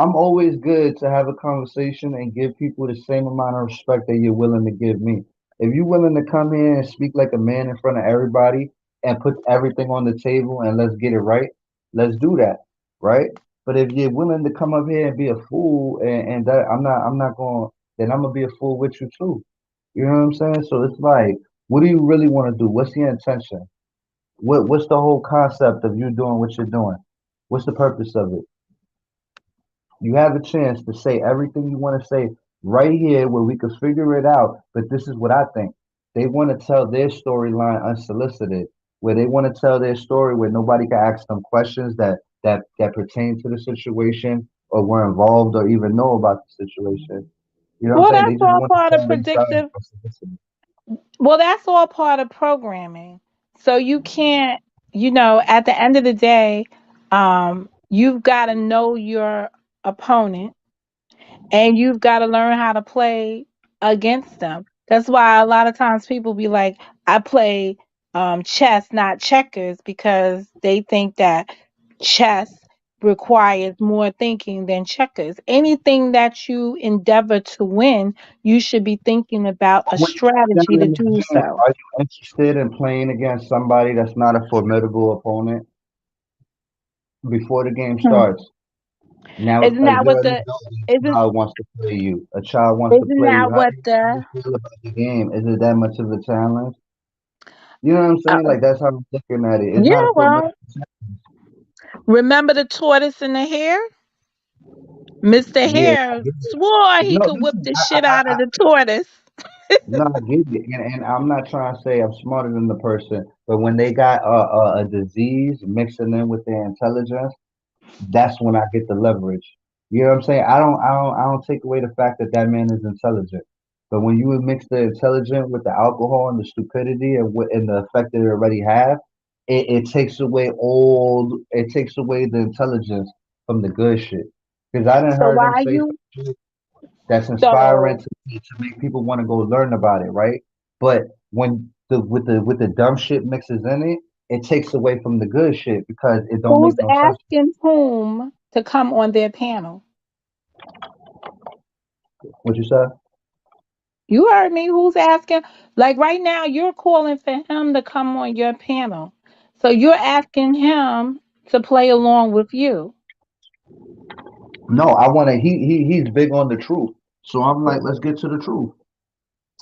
I'm always good to have a conversation and give people the same amount of respect that you're willing to give me. If you're willing to come here and speak like a man in front of everybody and put everything on the table and let's get it right, let's do that, right? But if you're willing to come up here and be a fool and that I'm not going, then I'm gonna be a fool with you too. You know what I'm saying? So it's like, what do you really want to do? What's your intention? What's the whole concept of you doing what you're doing? What's the purpose of it? You have a chance to say everything you want to say right here where we could figure it out. But this is what I think. They want to tell their storyline unsolicited, where they want to tell their story where nobody can ask them questions that pertain to the situation or were involved or even know about the situation. You know what I'm Well, saying? They that's just all want to part of tell their side predictive. unsolicited. Well, that's all part of programming. So you can't, at the end of the day, you've got to know your opponent and you've got to learn how to play against them. That's why a lot of times people be like, I play chess, not checkers, because they think that chess requires more thinking than checkers. Anything that you endeavor to win, you should be thinking about a When you sit strategy down to in the do game, so. are you interested in playing against somebody that's not a formidable opponent before the game Hmm. starts? Now, Isn't that what you're an the adult and a isn't child wants to play you. A child wants to isn't play that you. How what do you the really feel about the game? Is it that much of a challenge? You know what I'm saying? uh, Like that's how I'm looking at it. It's yeah, not a formidable well, remember the tortoise and the hare? Mr. yeah, I Hare get it. swore he No, could whip listen, the shit out of the tortoise. no, I get it, and I'm not trying to say I'm smarter than the person, but when they got a disease mixing in with their intelligence, that's when I get the leverage. You know what I'm saying? I don't take away the fact that that man is intelligent. But when you mix the intelligent with the alcohol and the stupidity and the effect that it already have, it takes away it takes away the intelligence from the good shit. Because I didn't So heard them why say some you shit that's inspiring so to make people want to go learn about it, right? But when the dumb shit mixes in it, it takes away from the good shit because it don't who's make no sense. asking whom to come on their panel? What you said? You heard me. Who's asking? Like right now, you're calling for him to come on your panel. So you're asking him to play along with you. No, I want to. He's big on the truth, so I'm like, let's get to the truth.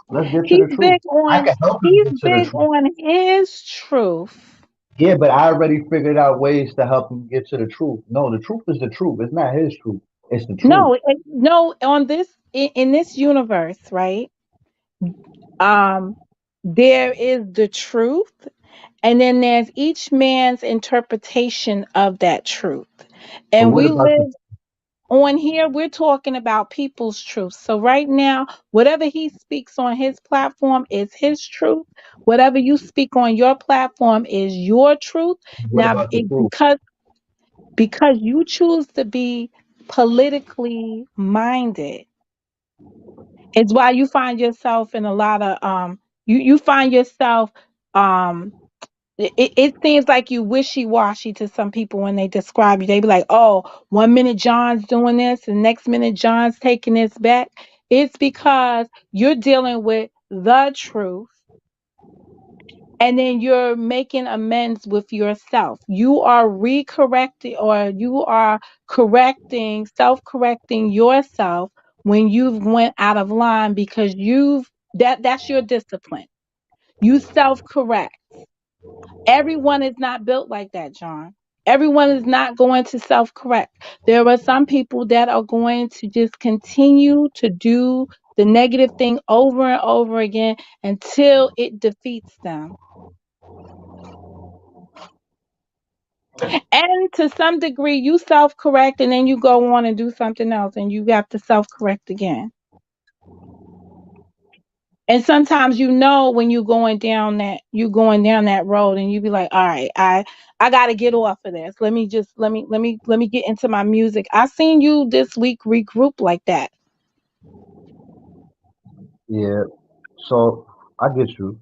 Let's get to He's the truth. big I on can help him he's get to the big truth. on his truth. Yeah, but I already figured out ways to help him get to the truth. No, the truth is the truth. It's not his truth. It's the truth. No, on this in this universe, right? Um, there is the truth, and then there's each man's interpretation of that truth. But And what we about the live on here, we're talking about people's truth. So right now, whatever he speaks on his platform is his truth. Whatever you speak on your platform is your truth. what Now, about the truth? because you choose to be politically minded, it's why you find yourself in a lot of you find yourself um it seems like you wishy-washy to some people when they describe you. They be like, oh, 1 minute John's doing this, and next minute John's taking this back. It's because you're dealing with the truth and then you're making amends with yourself. You are recorrecting, or you are correcting, self-correcting yourself when you've went out of line, because that's your discipline. You self-correct. Everyone is not built like that, John. Everyone is not going to self correct. There are some people that are going to just continue to do the negative thing over and over again until it defeats them. And to some degree, you self correct and then you go on and do something else and you have to self correct again. And sometimes when you're going down that road, and you be like, all right, I gotta get off of this. Let me get into my music. I seen you this week regroup like that. Yeah. So I get you.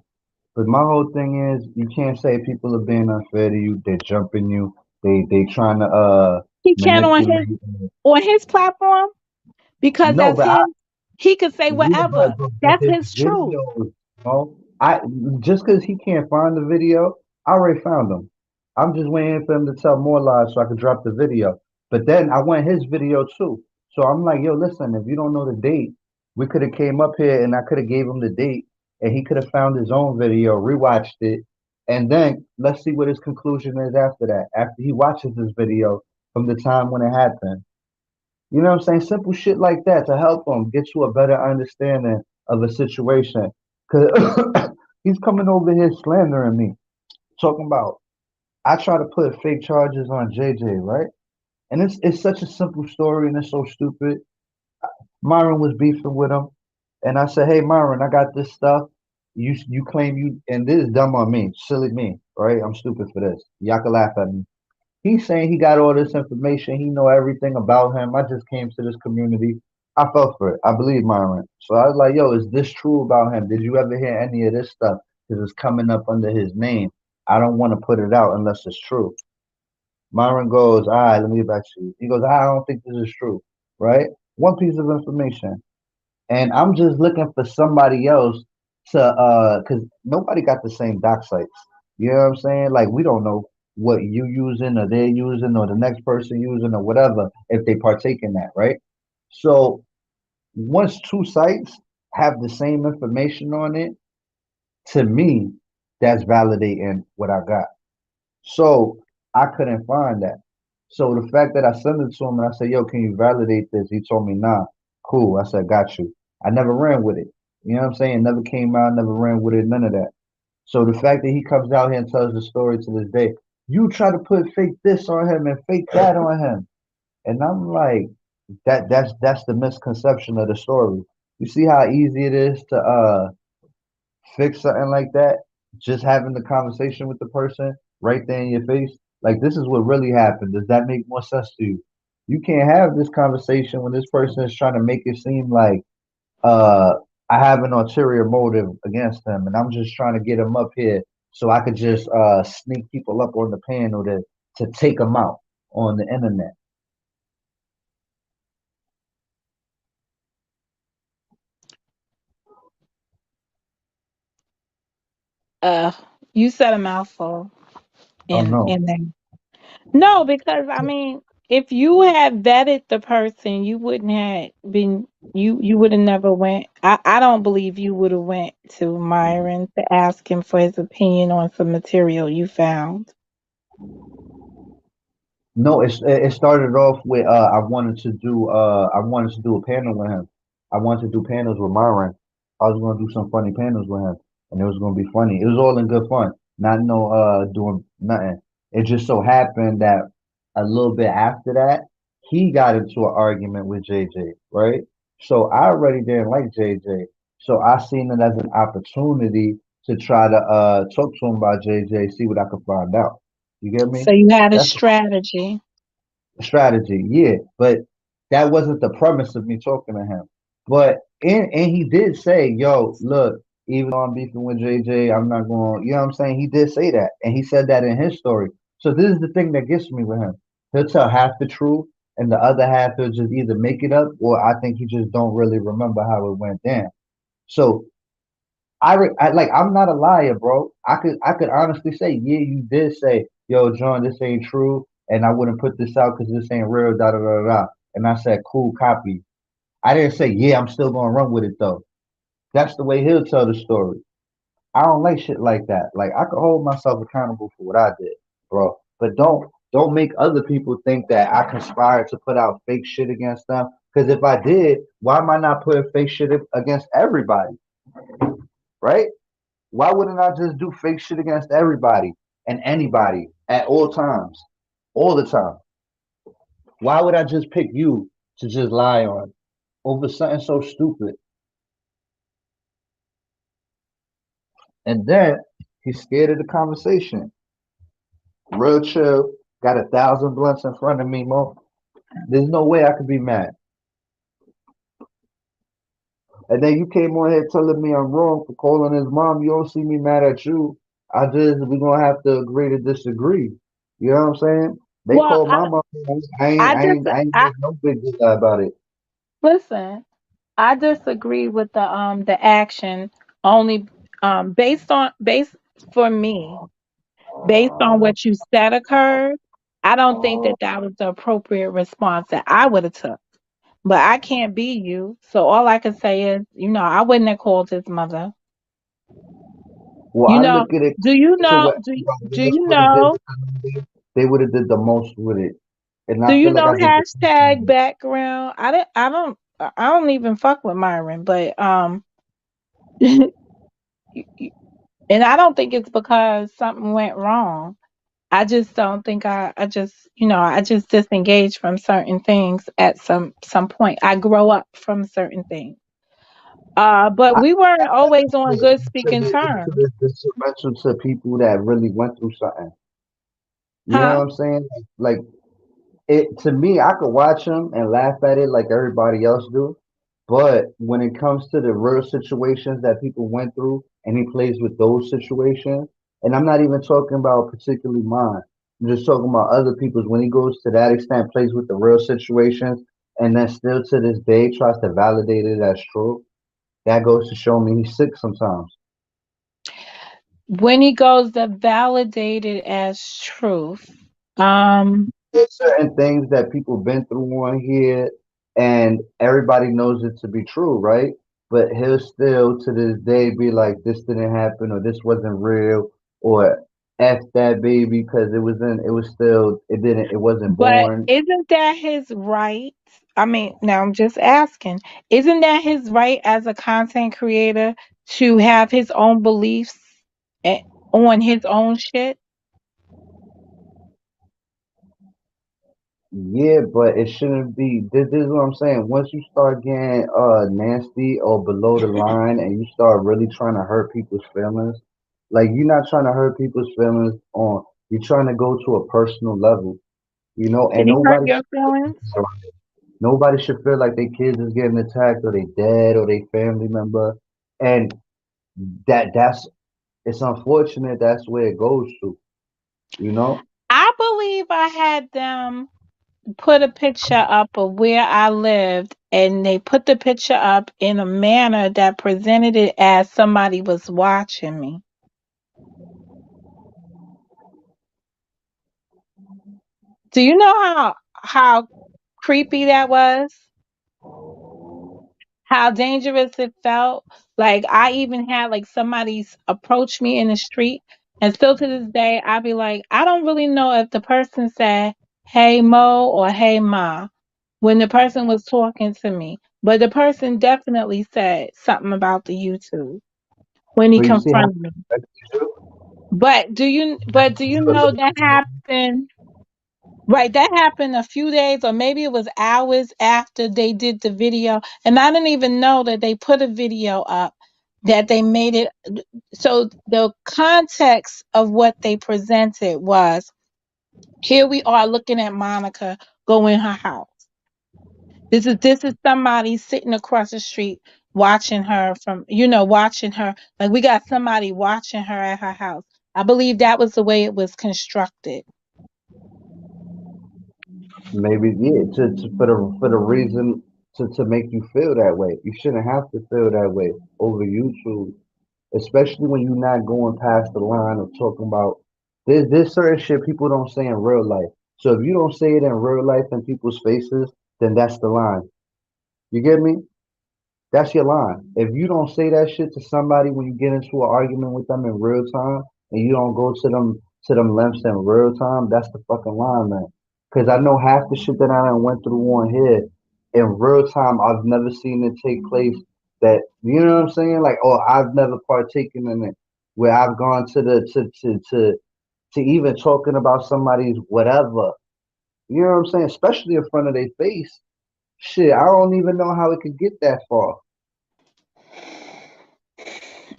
But my whole thing is, you can't say people are being unfair to you. They're jumping you. They trying to He can manipulate. on his platform, because No, that's but his. He could say yeah, whatever. but That's his his truth. videos, I just because he can't find the video, I already found him. I'm just waiting for him to tell more lies so I could drop the video. But then I want his video too. So I'm like, yo, listen, if you don't know the date, we could have came up here and I could have gave him the date and he could have found his own video, rewatched it, and then let's see what his conclusion is after that. After he watches this video from the time when it happened. You know what I'm saying? Simple shit like that to help him get to a better understanding of a situation. Cause he's coming over here slandering me, talking about I try to put fake charges on JJ, right? And it's such a simple story and it's so stupid. Myron was beefing with him, and I said, "Hey, Myron, I got this stuff. You claim you, and this is dumb on me, silly me, right? I'm stupid for this. Y'all can laugh at me. He's saying he got all this information. He know everything about him. I just came to this community. I fell for it. I believe Myron. So I was like, yo, is this true about him? Did you ever hear any of this stuff? Because it's coming up under his name. I don't want to put it out unless it's true. Myron goes, all right, let me get back to you. He goes, I don't think this is true, right? One piece of information. And I'm just looking for somebody else to because nobody got the same doc sites. You know what I'm saying? Like we don't know what you using or they're using or the next person using or whatever if they partake in that, right? So once two sites have the same information on it, to me, that's validating what I got. So I couldn't find that. So the fact that I sent it to him and I said, yo, can you validate this? He told me, nah, cool. I said, got you. I never ran with it. You know what I'm saying? Never came out, never ran with it, none of that. So the fact that he comes out here and tells the story to this day, you try to put fake this on him and fake that on him. And I'm like, that's the misconception of the story. You see how easy it is to fix something like that, just having the conversation with the person right there in your face. Like this is what really happened. Does that make more sense to you? You can't have this conversation when this person is trying to make it seem like uh I have an ulterior motive against them and I'm just trying to get them up here so I could just sneak people up on the panel to take them out on the internet. Uh, you said a mouthful Oh no. in there. No, because I mean, if you had vetted the person, you wouldn't have been you would have never went. I don't believe you would have went to Myron to ask him for his opinion on some material you found. No, it started off with I wanted to do a panel with him. I wanted to do panels with Myron. I was gonna do some funny panels with him, and it was gonna be funny. It was all in good fun, not no doing nothing. It just so happened that a little bit after that, he got into an argument with JJ, right? So I already didn't like JJ, so I seen it as an opportunity to try to talk to him about JJ, see what I could find out. You get me? So you had a That's strategy. strategy, yeah, but that wasn't the premise of me talking to him. But and he did say, "Yo, look, even though I'm beefing with JJ, I'm not going." You know what I'm saying? He did say that, and he said that in his story. So this is the thing that gets me with him. He'll tell half the truth, and the other half he'll just either make it up, or I think he just don't really remember how it went down. So Like I'm not a liar, bro. I could honestly say, yeah, you did say, yo, John, this ain't true, and I wouldn't put this out because this ain't real, da da da da. And I said, cool, copy. I didn't say, yeah, I'm still gonna run with it though. That's the way he'll tell the story. I don't like shit like that. Like I could hold myself accountable for what I did, bro. But don't make other people think that I conspired to put out fake shit against them. Because if I did, why am I not putting fake shit against everybody, right? Why wouldn't I just do fake shit against everybody and anybody at all times, all the time? Why would I just pick you to just lie on over something so stupid? And then he's scared of the conversation. Real chill. Got 1,000 blunts in front of me, Mo. There's no way I could be mad. And then you came on here telling me I'm wrong for calling his mom. You don't see me mad at you. We're gonna have to agree to disagree. You know what I'm saying? They Well, called my mom. I ain't, I I just ain't, I ain't I make no big deal about it. listen. I disagree with the action only based for me based on what you said occurred. I don't think that that was the appropriate response that I would have took. But I can't be you, so all I can say is, I wouldn't have called his mother. Well, You I know, look at it do you to know? what Do everybody else you would have did know? with the they would have did the most with it, and Do I you feel like know I did the least hashtag with it. background? I don't even fuck with Myron, but and I don't think it's because something went wrong. I just don't think I just disengage from certain things at some point. I grow up from certain things. But I we weren't always on good speaking terms. it's detrimental to people that really went through something. You know Huh? what I'm saying? Like it to me, I could watch him and laugh at it like everybody else do. But when it comes to the real situations that people went through, and he plays with those situations, and I'm not even talking about particularly mine. I'm just talking about other people's. When he goes to that extent, plays with the real situations, and then still to this day tries to validate it as true. That goes to show me he's sick sometimes. When he goes to validate it as truth. Um, There's certain things that people been through on here, and everybody knows it to be true, right? But he'll still to this day be like, "This didn't happen," or "This wasn't real," or "F that baby," because it was still, it didn't, it wasn't but born. isn't that his right? I mean, now I'm just asking, isn't that his right as a content creator to have his own beliefs a- on his own shit? Yeah, but it shouldn't be. This is what I'm saying. Once you start getting nasty or below the line, and you start really trying to hurt people's feelings, like you're not trying to hurt people's feelings on. You're trying to go to a personal level, Did and he hurt your feelings? nobody should feel like their kids is getting attacked or they dead or their family member, and that's it's unfortunate. That's where it goes to, you know. I believe I had them put a picture up of where I lived, and they put the picture up in a manner that presented it as somebody was watching me. Do you know how creepy that was? How dangerous it felt? Like I even had like somebody's approach me in the street, and still to this day I be like, I don't really know if the person said "Hey Mo" or "Hey Ma" when the person was talking to me, but the person definitely said something about the YouTube when he So you see how confronted me. But do you know that happened? Right, that happened a few days or maybe it was hours after they did the video. And I didn't even know that they put a video up, that they made it. So the context of what they presented was, here we are looking at Monica go in her house. This is somebody sitting across the street watching her watching her. Like we got somebody watching her at her house. I believe that was the way it was constructed. maybe, yeah, for the reason to make you feel that way. You shouldn't have to feel that way over YouTube especially when you're not going past the line of talking about there's certain shit people don't say in real life. So if you don't say it in real life in people's faces, then that's the line. You get me? That's your line. If you don't say that shit to somebody when you get into an argument with them in real time, and you don't go to them lengths in real time, that's the fucking line, man. Because I know half the shit that I done went through on here in real time, I've never seen it take place. That you know what I'm saying? Like, oh, I've never partaken in it. Where I've gone to the to even talking about somebody's whatever. You know what I'm saying? Especially in front of their face. Shit, I don't even know how it could get that far.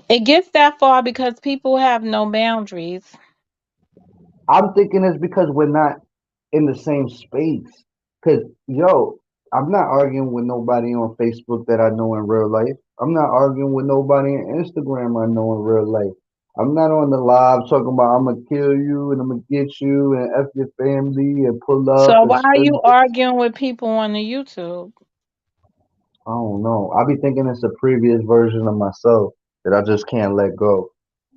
It gets that far because people have no boundaries. I'm thinking it's because we're not in the same space. Cause yo, I'm not arguing with nobody on Facebook that I know in real life. I'm not arguing with nobody on Instagram I know in real life. I'm not on the live talking about I'm gonna kill you and I'm gonna get you and F your family and pull up So and why are spend you this. arguing with people on the YouTube? I don't know. I be thinking it's a previous version of myself that I just can't let go.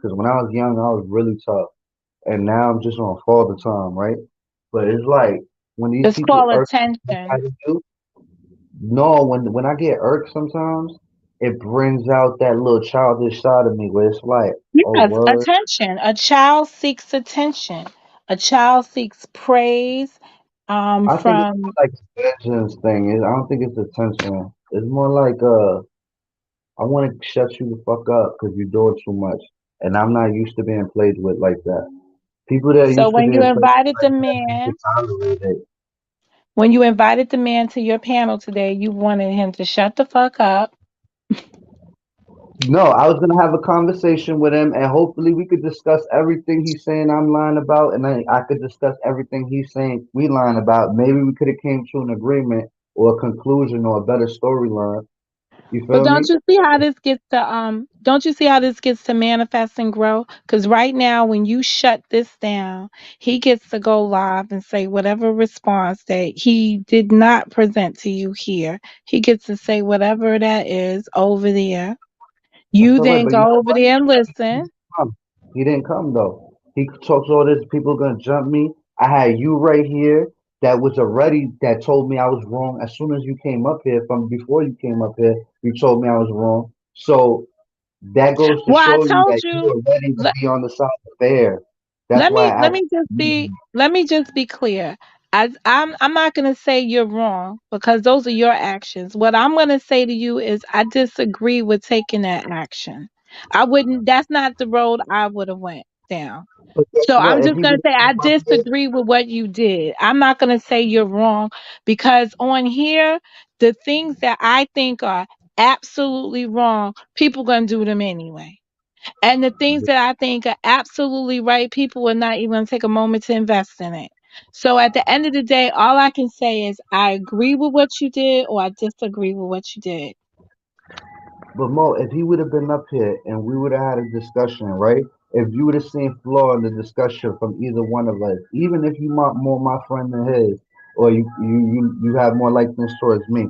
Cause when I was young, I was really tough. And now I'm just on father time, right? But it's like when these It's people called irk the shit attention. out of you. No, when I get irked sometimes, it brings out that little childish side of me where it's like, oh Yes, word. attention. A child seeks attention. A child seeks praise I think it's from. more like a vengeance thing. I don't think it's attention. It's more like I want to shut you the fuck up because you're doing too much, and I'm not used to being played with like that. People that are So used to when you being played with invited the like that, they man, can tolerate it. when you invited the man to your panel today, you wanted him to shut the fuck up. No, I was gonna have a conversation with him, and hopefully we could discuss everything he's saying I'm lying about, and I could discuss everything he's saying we lying about. Maybe we could have came to an agreement or a conclusion or a better storyline. You But feel me? don't you see how this gets to manifest and grow? Because right now, when you shut this down, he gets to go live and say whatever response that he did not present to you here. He gets to say whatever that is over there. That's You all right, then but you go know over what? there and He listen. didn't come. He didn't come though. He talks all this. People gonna jump me. I had you right here that was already that told me I was wrong as soon as you came up here. From before you came up here, you told me I was wrong. So that goes to Well, I show you told that you you. are ready to be on the side of fair. That's Let why me I let asked me just be you. let me just be clear. I'm not going to say you're wrong because those are your actions. What I'm going to say to you is I disagree with taking that action. I wouldn't That's not the road I would have went down. But guess So what? I'm If just he going would to say have I came up here, disagree with what you did. I'm not going to say you're wrong because on here the things that I think are absolutely wrong, people going to do them anyway. And the things that I think are absolutely right, people will not even take a moment to invest in it. So at the end of the day, all I can say is I agree with what you did or I disagree with what you did. but Mo, if he would have been up here and we would have had a discussion, right? If you would have seen flaw in the discussion from either one of us, even if you more my friend than his, or you have more likeness towards me,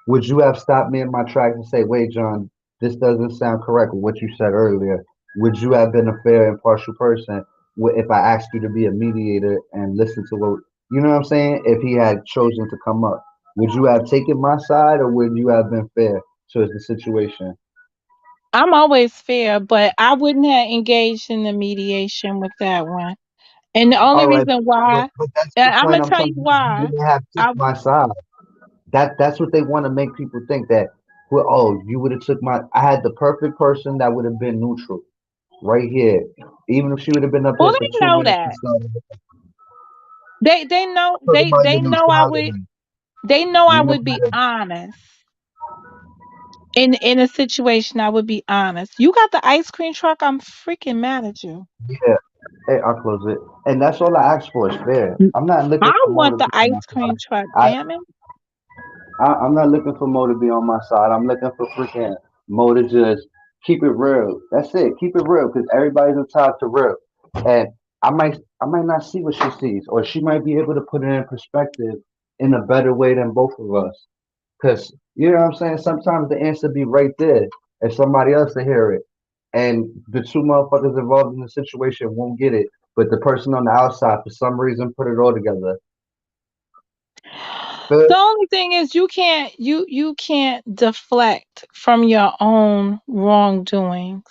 would you have stopped me in my tracks and say, "Wait, John, this doesn't sound correct with what you said earlier"? Would you have been a fair, impartial person if I asked you to be a mediator and listen to what you know what I'm saying? If he had chosen to come up, would you have taken my side or would you have been fair towards the situation? I'm always fair, but I wouldn't have engaged in the mediation with that one. And the only All right, reason why, but that's the and I'm point gonna I'm tell trying you to make. You why. wouldn't have took I my side. That's what they want to make people think that. Well, oh, you would have took my. I had the perfect person that would have been neutral right here. Even if she would have been up well, here for they two know minutes that. or so, They know talking about they your know neutrality. I You know would be that. honest. In a situation, I would be honest. You got the ice cream truck. I'm freaking mad at you. Yeah, hey, I'll close it. And that's all I ask for is fair. I'm not looking I for Mo want to the be on my ice cream side. truck. Damn it! I'm not looking for Mo to be on my side. I'm looking for freaking Mo to just keep it real. That's it. Keep it real because everybody's entitled to real. And I might not see what she sees, or she might be able to put it in perspective in a better way than both of us. Because you know what I'm saying. Sometimes the answer be right there, and somebody else to hear it. and the two motherfuckers involved in the situation won't get it, but the person on the outside for some reason put it all together. Feel The it? only thing is you can't deflect from your own wrongdoings.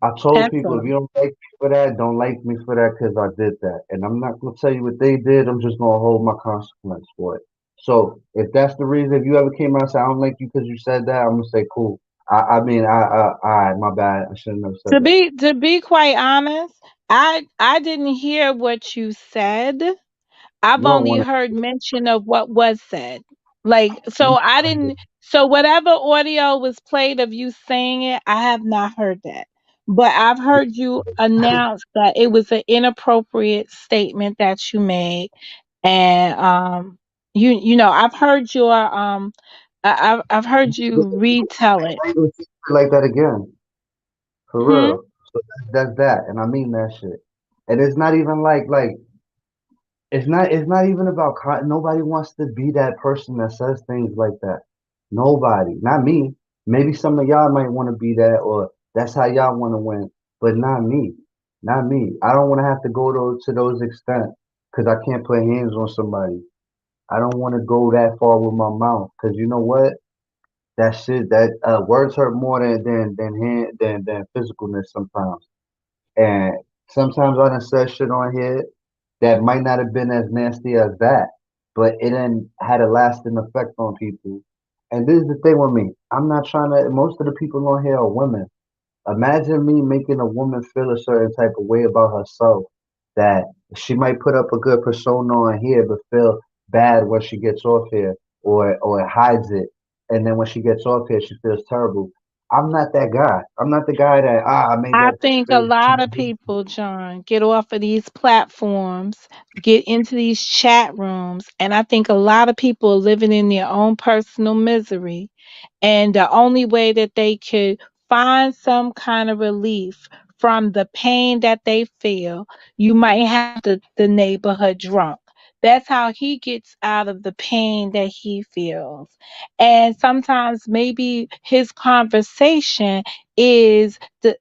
I told That's people if all. you don't like me for that, don't like me for that because I did that. And I'm not gonna tell you what they did. I'm just gonna hold my consequence for it. So if that's the reason, if you ever came out and said I don't like you because you said that, I'm gonna say cool. My bad. I shouldn't have said that. To be quite honest, I didn't hear what you said. I've You don't only want heard mention of what was said. Like, so to. I didn't, so whatever audio was played of you saying it, I have not heard that. But I've heard you announce that it was an inappropriate statement that you made. And I've heard your I've heard you retell it. Like that again, for Hmm? real. So that's that, and I mean that shit. And it's not even like it's not even about nobody wants to be that person that says things like that. Nobody, not me. Maybe some of y'all might want to be that, or that's how y'all want to win, but not me. Not me. I don't want to have to go to those extent because I can't put hands on somebody. I don't want to go that far with my mouth because you know what? That shit, that words hurt more than physicalness sometimes. And sometimes I done said shit on here that might not have been as nasty as that, but it then had a lasting effect on people. And this is the thing with me. I'm not trying to. Most of the people on here are women. Imagine me making a woman feel a certain type of way about herself that she might put up a good persona on here, but feel bad when she gets off here, or hides it, and then when she gets off here, she feels terrible. I'm not that guy. I'm not the guy that I made I that chick think a feel. lot of people, John, get off of these platforms, get into these chat rooms, and I think a lot of people are living in their own personal misery. And the only way that they could find some kind of relief from the pain that they feel, you might have the neighborhood drunk. That's how he gets out of the pain that he feels. And sometimes maybe his conversation is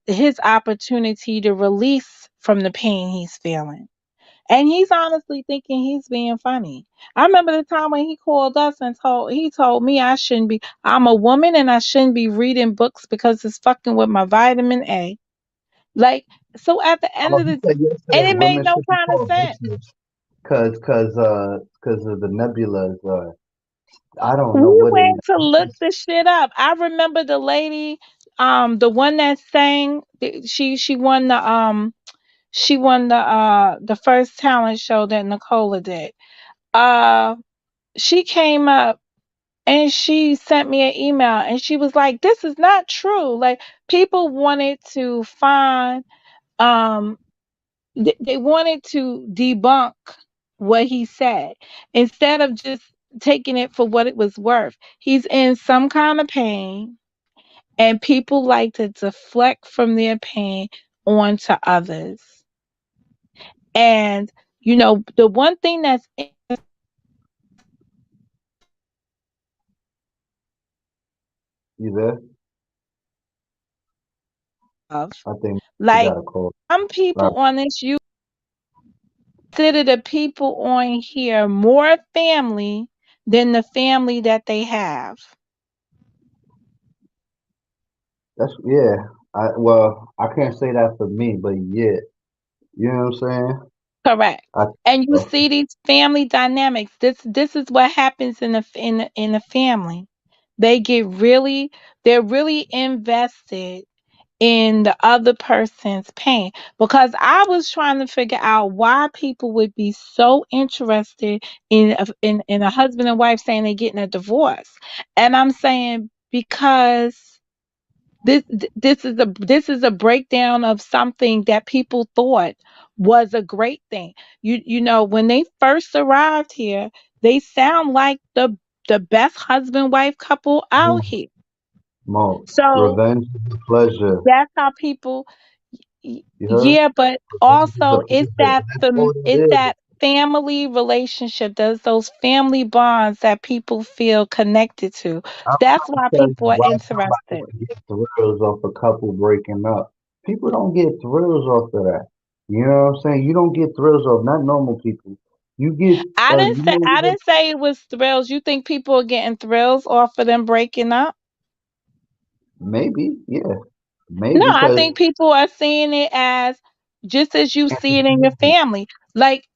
his opportunity to release from the pain he's feeling. And he's honestly thinking he's being funny. I remember the time when he called us and told me I'm a woman and I shouldn't be reading books because it's fucking with my vitamin A. Like, so at the end Oh, of he the, said and yesterday it made women no should be kind of called sense. bitches because of the nebulas. I don't know We what it went to look is. the shit up. I remember the lady, the one that sang, she won the first talent show that Nicola did. Uh she came up and she sent me an email and she was like, this is not true. Like, people wanted to find um they wanted to debunk what he said instead of just taking it for what it was worth. He's in some kind of pain, and people like to deflect from their pain onto others. And the one thing that's You there? of, I think we like, got a call. some Right. people on this, you consider the people on here more family than the family that they have. That's yeah. I can't say that for me, but yeah, you know what I'm saying? Correct. I And you so. see these family dynamics. This is what happens in a family. They get really they're really invested in the other person's pain, because I was trying to figure out why people would be so interested in a husband and wife saying they're getting a divorce. And I'm saying, because this is a breakdown of something that people thought was a great thing. When they first arrived here, they sound like the best husband wife couple out Mo, here. Mo, So revenge is a pleasure. that's how people. You heard? Yeah, but Revenge is a also pleasure. That's all it it's is. that family relationship, those family bonds that people feel connected to. I'm That's trying to why tell you people are why somebody interested. would get thrills off a couple breaking up. People don't get thrills off of that. You know what I'm saying? You don't get thrills off, not normal people. You get, you know I what? didn't say it was thrills. You think people are getting thrills off of them breaking up? Maybe, yeah, No, maybe I because think people are seeing it as just as you see it in your family. Like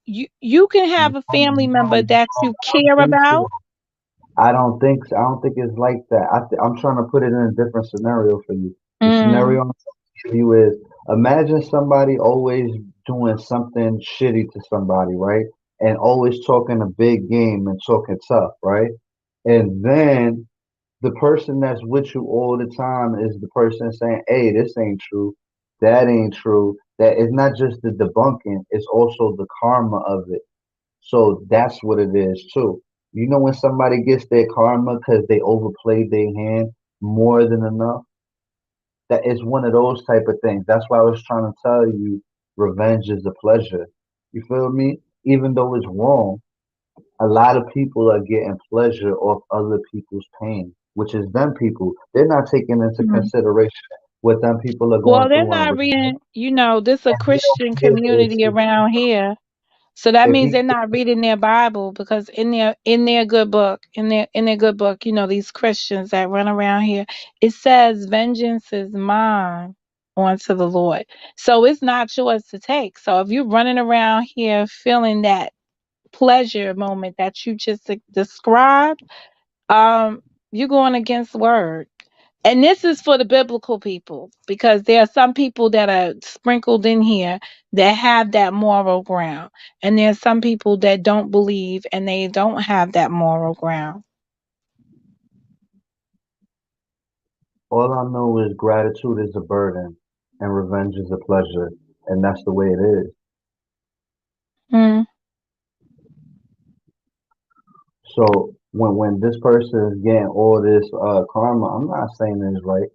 you can have a family member that you I don't care think so. about. I don't think so. I don't think it's like that. I'm trying to put it in a different scenario for you. The Mm, scenario I'm trying to give you is imagine somebody always doing something shitty to somebody, right? And always talking a big game and talking tough, right? And then the person that's with you all the time is the person saying, "Hey, this ain't true. That ain't true." That is not just the debunking, it's also the karma of it. So that's what it is too. You know when somebody gets their karma because they overplayed their hand more than enough? That is one of those type of things. That's why I was trying to tell you revenge is a pleasure. You feel me? Even though it's wrong, a lot of people are getting pleasure off other people's pain, which is them people. They're not taking into mm. consideration what them people are Well, going they're through in not real. reading, this a And they don't Christian care community around here. So that if means you they're not reading their Bible because in their good book, in their good book, these Christians that run around here, it says vengeance is mine unto the Lord. So it's not yours to take. So if you're running around here feeling that pleasure moment that you just described, um, you're going against the word. And this is for the biblical people because there are some people that are sprinkled in here that have that moral ground. And there are some people that don't believe and they don't have that moral ground. all I know is gratitude is a burden and revenge is a pleasure, and that's the way it is. Mm, So when this person is getting all this karma, I'm not saying it's right.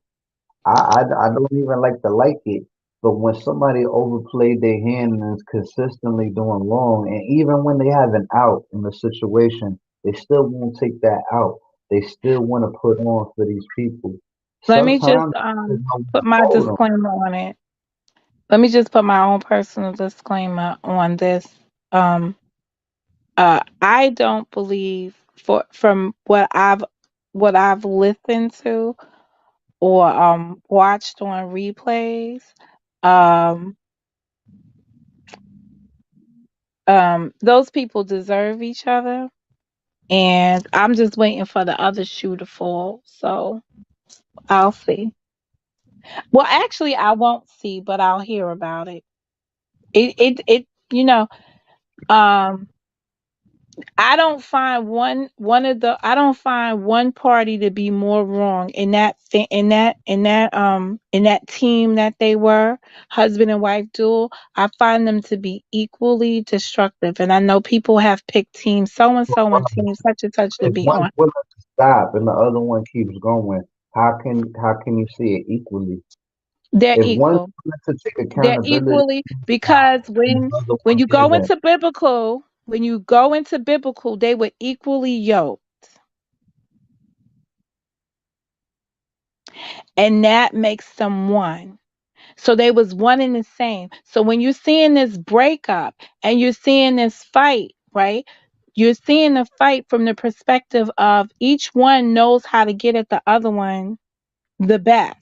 I don't even like to like it. But when somebody overplayed their hand and is consistently doing wrong, and even when they have an out in the situation, they still won't take that out. They still want to put on for these people. let me just Sometimes there's no way put to my hold them. disclaimer on it. Let me just put my own personal disclaimer on this. Um, I don't believe from what I've listened to or watched on replays. Um, those people deserve each other, and I'm just waiting for the other shoe to fall. So I'll see. Well, actually, I won't see, but I'll hear about it. It. Um, I don't find one party to be more wrong in that team that they were husband and wife duel. I find them to be equally destructive, and I know people have picked team so and so and team such and such to If be one's on. willing to stop and the other one keeps going, how can you see it equally? They're If one's equal. willing to take They're accountability equally stop, because and when the other when one you go isn't. into biblical, they were equally yoked, and that makes them one. So they was one and the same. So when you're seeing this breakup and you're seeing this fight, right? You're seeing the fight from the perspective of each one knows how to get at the other one the best.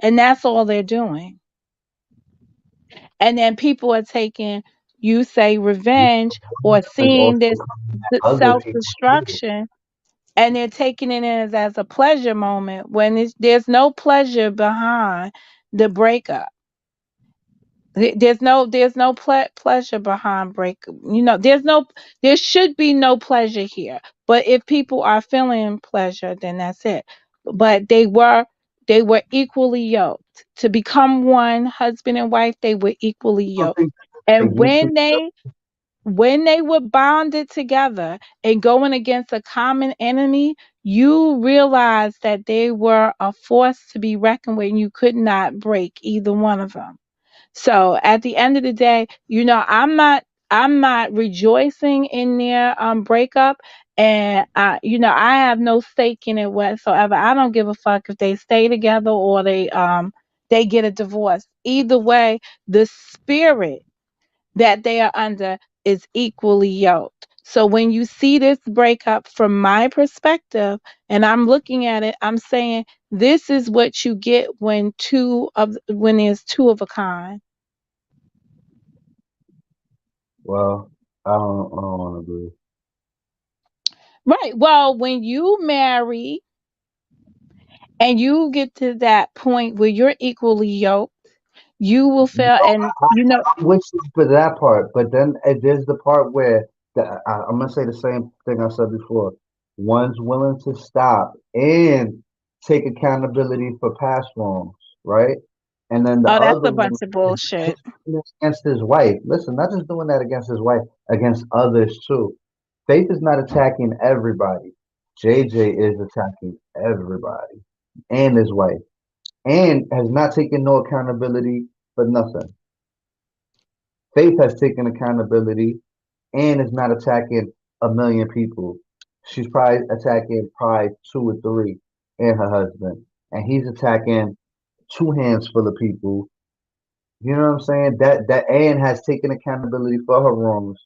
And that's all they're doing. And then people are taking, you say, revenge or Is seeing also this coming at other self people too. destruction, and they're taking it as a pleasure moment when there's no pleasure behind the breakup. There's no pleasure behind break. There should be no pleasure here. But if people are feeling pleasure, then that's it. But they were equally yoked to become one husband and wife. They were equally I don't yoked, think they and mutually when they were bonded together and going against a common enemy, you realize that they were a force to be reckoned with. And you could not break either one of them. So at the end of the day, I'm not. I'm not rejoicing in their breakup, and I have no stake in it whatsoever. I don't give a fuck if they stay together or they get a divorce. Either way, the spirit that they are under is equally yoked. So when you see this breakup from my perspective, and I'm looking at it, I'm saying this is what you get when there's two of a kind. Well, I don't want to agree. Right. Well, when you marry and you get to that point where you're equally yoked, you will feel, and I'm with you for that part, but then there's the part where I'm gonna say the same thing I said before. One's willing to stop and take accountability for past wrongs, right? And then the oh, that's other a one bunch of is bullshit. just doing it against his wife. Listen, not just doing that against his wife, against others too. Faith is not attacking everybody. JJ is attacking everybody and his wife, and has not taken no accountability for nothing. Faith has taken accountability and is not attacking a million people. She's probably attacking probably two or three and her husband. And he's attacking two hands full of people. You know what I'm saying? That Anne has taken accountability for her wrongs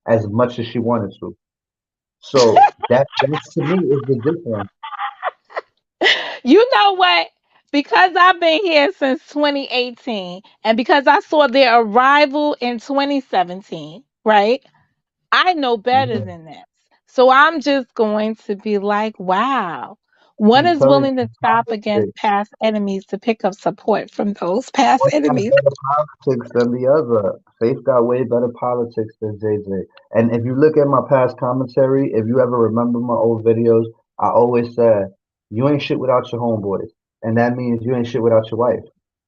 as much as she wanted to. So that's to me is the difference. You know what? Because I've been here since 2018 and because I saw their arrival in 2017, right? I know better Mhm. than this. So I'm just going to be like, wow. One I'm is telling willing to stop you. against past enemies to pick up support from those past One got enemies. better politics than the other. Faith got way better politics than JJ. And if you look at my past commentary, if you ever remember my old videos, I always said, you ain't shit without your homeboys. And that means you ain't shit without your wife.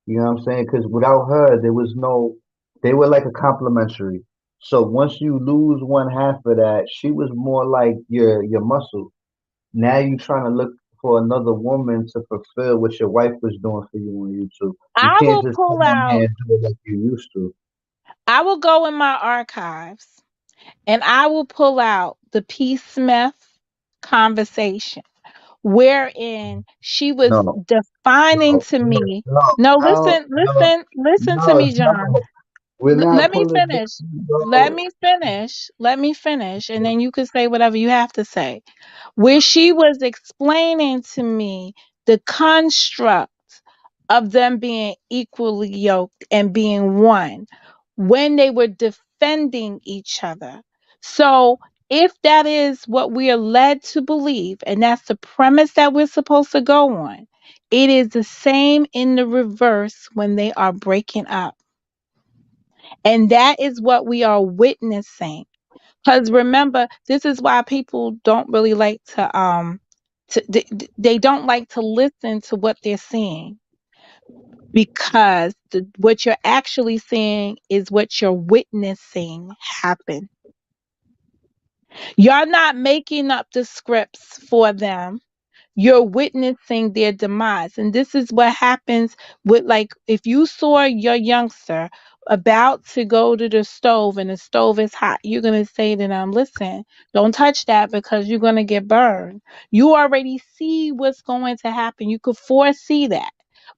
You know what I'm saying? Because without her, there was no, they were like a complementary. So once you lose one half of that, she was more like your muscle. Now you trying to look for another woman to fulfill what your wife was doing for you on YouTube. You I can't will just pull come on here out, and do it like you used to. I will go in my archives and I will pull out the P. Smith conversation wherein she was No, defining no, to no, me. no, No, no, no, listen to no, me, John. no. We're not Let me pulling this, finish. Let bro. me finish. Let me finish. And then you can say whatever you have to say. Where she was explaining to me the construct of them being equally yoked and being one when they were defending each other. So, if that is what we are led to believe, and that's the premise that we're supposed to go on, it is the same in the reverse when they are breaking up. And that is what we are witnessing. Because remember, this is why people don't really like they don't like to listen to what they're seeing because what you're actually seeing is what you're witnessing happen. You're not making up the scripts for them. You're witnessing their demise. And this is what happens with, like, if you saw your youngster about to go to the stove and the stove is hot, you're going to say to them, listen, don't touch that because you're going to get burned. You already see what's going to happen. You could foresee that.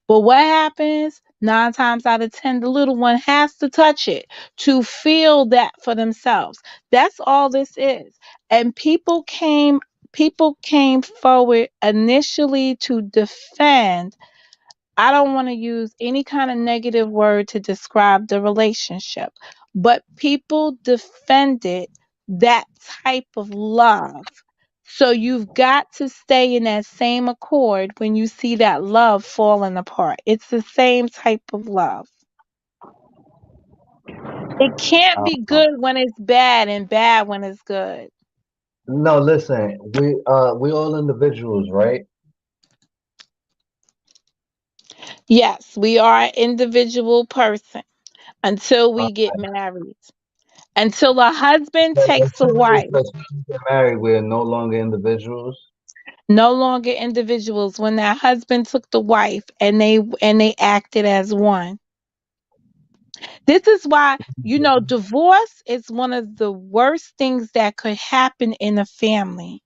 But what happens? 9 times out of 10, the little one has to touch it to feel that for themselves. That's all this is. And people came forward initially to defend. I don't want to use any kind of negative word to describe the relationship, but people defended that type of love. So you've got to stay in that same accord when you see that love falling apart. It's the same type of love. It can't be Uh, good when it's bad and bad when it's good. no, listen, we all individuals, right? Yes, we are an individual person until Uh, we get married. Until a husband but takes a wife, as soon as we get married, we're no longer individuals. no longer individuals. When that husband took the wife and they acted as one. This is why, divorce is one of the worst things that could happen in a family.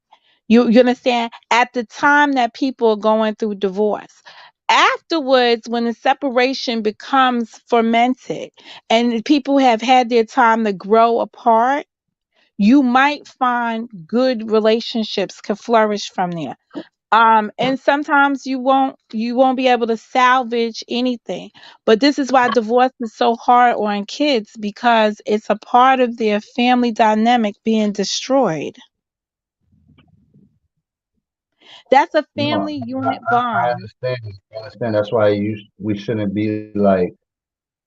You understand? At the time that people are going through divorce. Afterwards, when the separation becomes fermented and people have had their time to grow apart, you might find good relationships can flourish from there. And sometimes you won't be able to salvage anything. But this is why divorce is so hard on kids, because it's a part of their family dynamic being destroyed. That's a No, family I, unit I bond. understand. I understand. That's why we shouldn't be like,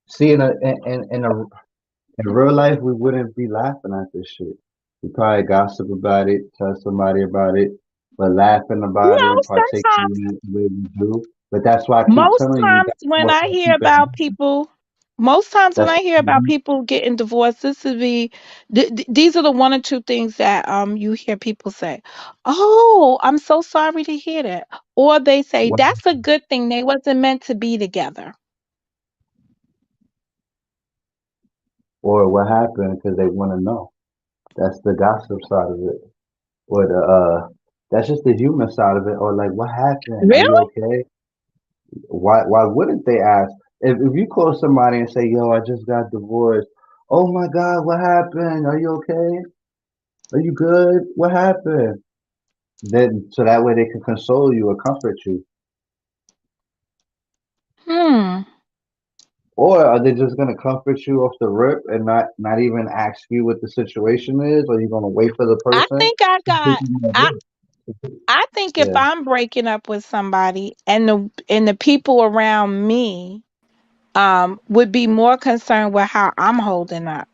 see, in real life, we wouldn't be laughing at this shit. We probably gossip about it, tell somebody about it, but laughing about it and partaking Sometimes, in it the way we do. But that's why I keep most telling you times that when what I some hear people about people most times when that's I hear about people getting divorced, this would be these are the one or two things that you hear people say. Oh, I'm so sorry to hear that. Or they say what that's a good thing. They wasn't meant to be together. or what happened because they want to know. That's the gossip side of it, or the that's just the human side of it. Or like, what happened? Are you Really? okay? Why wouldn't they ask? If you call somebody and say, "Yo, I just got divorced," oh my God, what happened? Are you okay? Are you good? What happened? Then so that way they can console you or comfort you. Hmm. Or are they just gonna comfort you off the rip and not even ask you what the situation is? Or you gonna wait for the I person think I to pick got you up? I I think if Yeah. I'm breaking up with somebody and the people around me would be more concerned with how I'm holding up.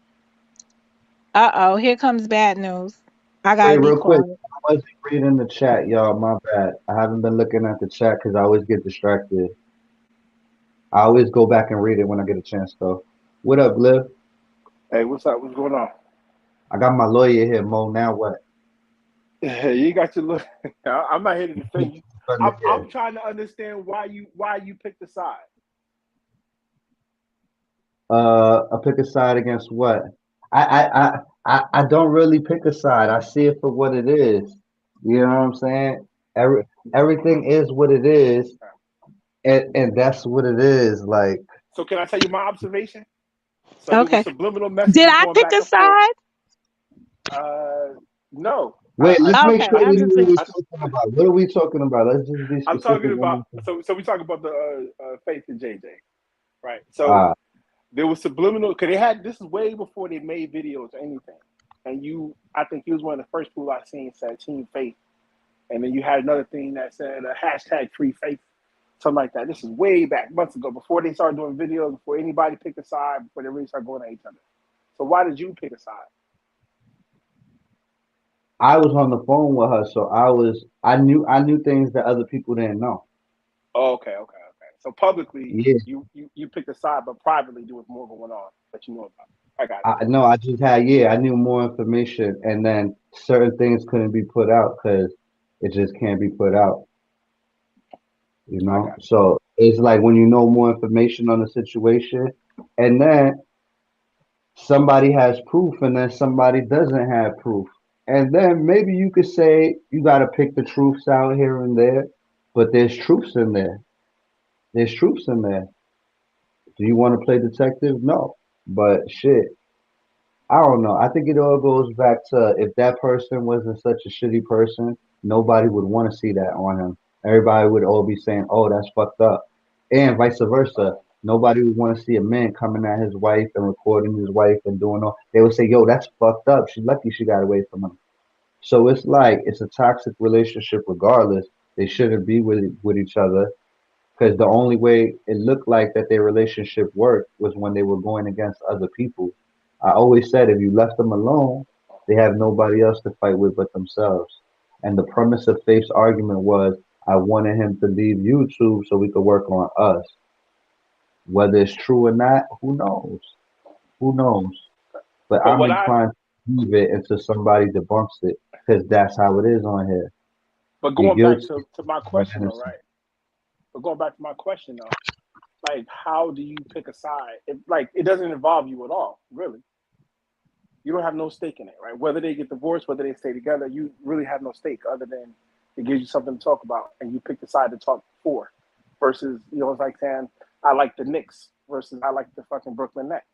Uh-oh, here comes bad news. I got Wait, to be real quick. quiet. I wasn't reading the chat, y'all. My bad. I haven't been looking at the chat because I always get distracted. I always go back and read it when I get a chance, though. What up, Liv? Hey, what's up? What's going on? I got my lawyer here, Mo. Now what? You got your look. I'm not here to defend you. Yeah. I'm trying to understand why you picked a side. I pick a side against what? I don't really pick a side. I see it for what it is. You know what I'm saying? Every everything is what it is, and that's what it is. Like, So can I tell you my observation? So there was Okay. subliminal Did messages I going pick back a and forth. side? No, wait, let's make Okay, sure I'm we know just what making we're I, sure. talking about. What are we talking about? Let's just be I'm talking specific one about. more time. So we talk about the Faith and JJ, right? So Ah, there was subliminal because they had this is way before they made videos or anything. And I think he was one of the first people I seen said Team Faith. And then you had another thing that said hashtag free faith, something like that. This is way back months ago, before they started doing videos, before anybody picked a side, before they really started going at each other. So why did you pick a side? I was on the phone with her, so I knew things that other people didn't know. Oh, okay. So publicly, Yeah. you picked a side, but privately there was more going on that you know about. I got I no, I just had yeah, I knew more information, and then certain things couldn't be put out because it just can't be put out, you I know. got So it's like when you know more information on the situation, and then somebody has proof, and then somebody doesn't have proof, and then maybe you could say you got to pick the truths out here and there, but there's truths in there. There's truths in there. Do you want to play detective? No, but shit. I don't know. I think it all goes back to if that person wasn't such a shitty person, nobody would want to see that on him. Everybody would all be saying, "Oh, that's fucked up," and vice versa. you. Nobody would want to see a man coming at his wife and recording his wife and doing all. They would say, "Yo, that's fucked up. She's lucky she got away from him." So it's like it's a toxic relationship, regardless. They shouldn't be with each other because the only way it looked like that their relationship worked was when they were going against other people. I always said if you left them alone, they have nobody else to fight with but themselves. And the premise of Faith's argument was I wanted him to leave YouTube so we could work on us. Whether it's true or not, who knows? Who knows? But But I'm what I inclined to believe it until somebody debunks it because that's how it is on here. but You're going back guilty to my but question though, innocent. right? But going back to my question though, like, how do you pick a side? Like, it doesn't involve you at all, really. You don't have no stake in it, right? Whether they get divorced, whether they stay together, you really have no stake other than it gives you something to talk about, and you pick the side to talk for. Versus, it's like saying, I like the Knicks versus I like the fucking Brooklyn Nets.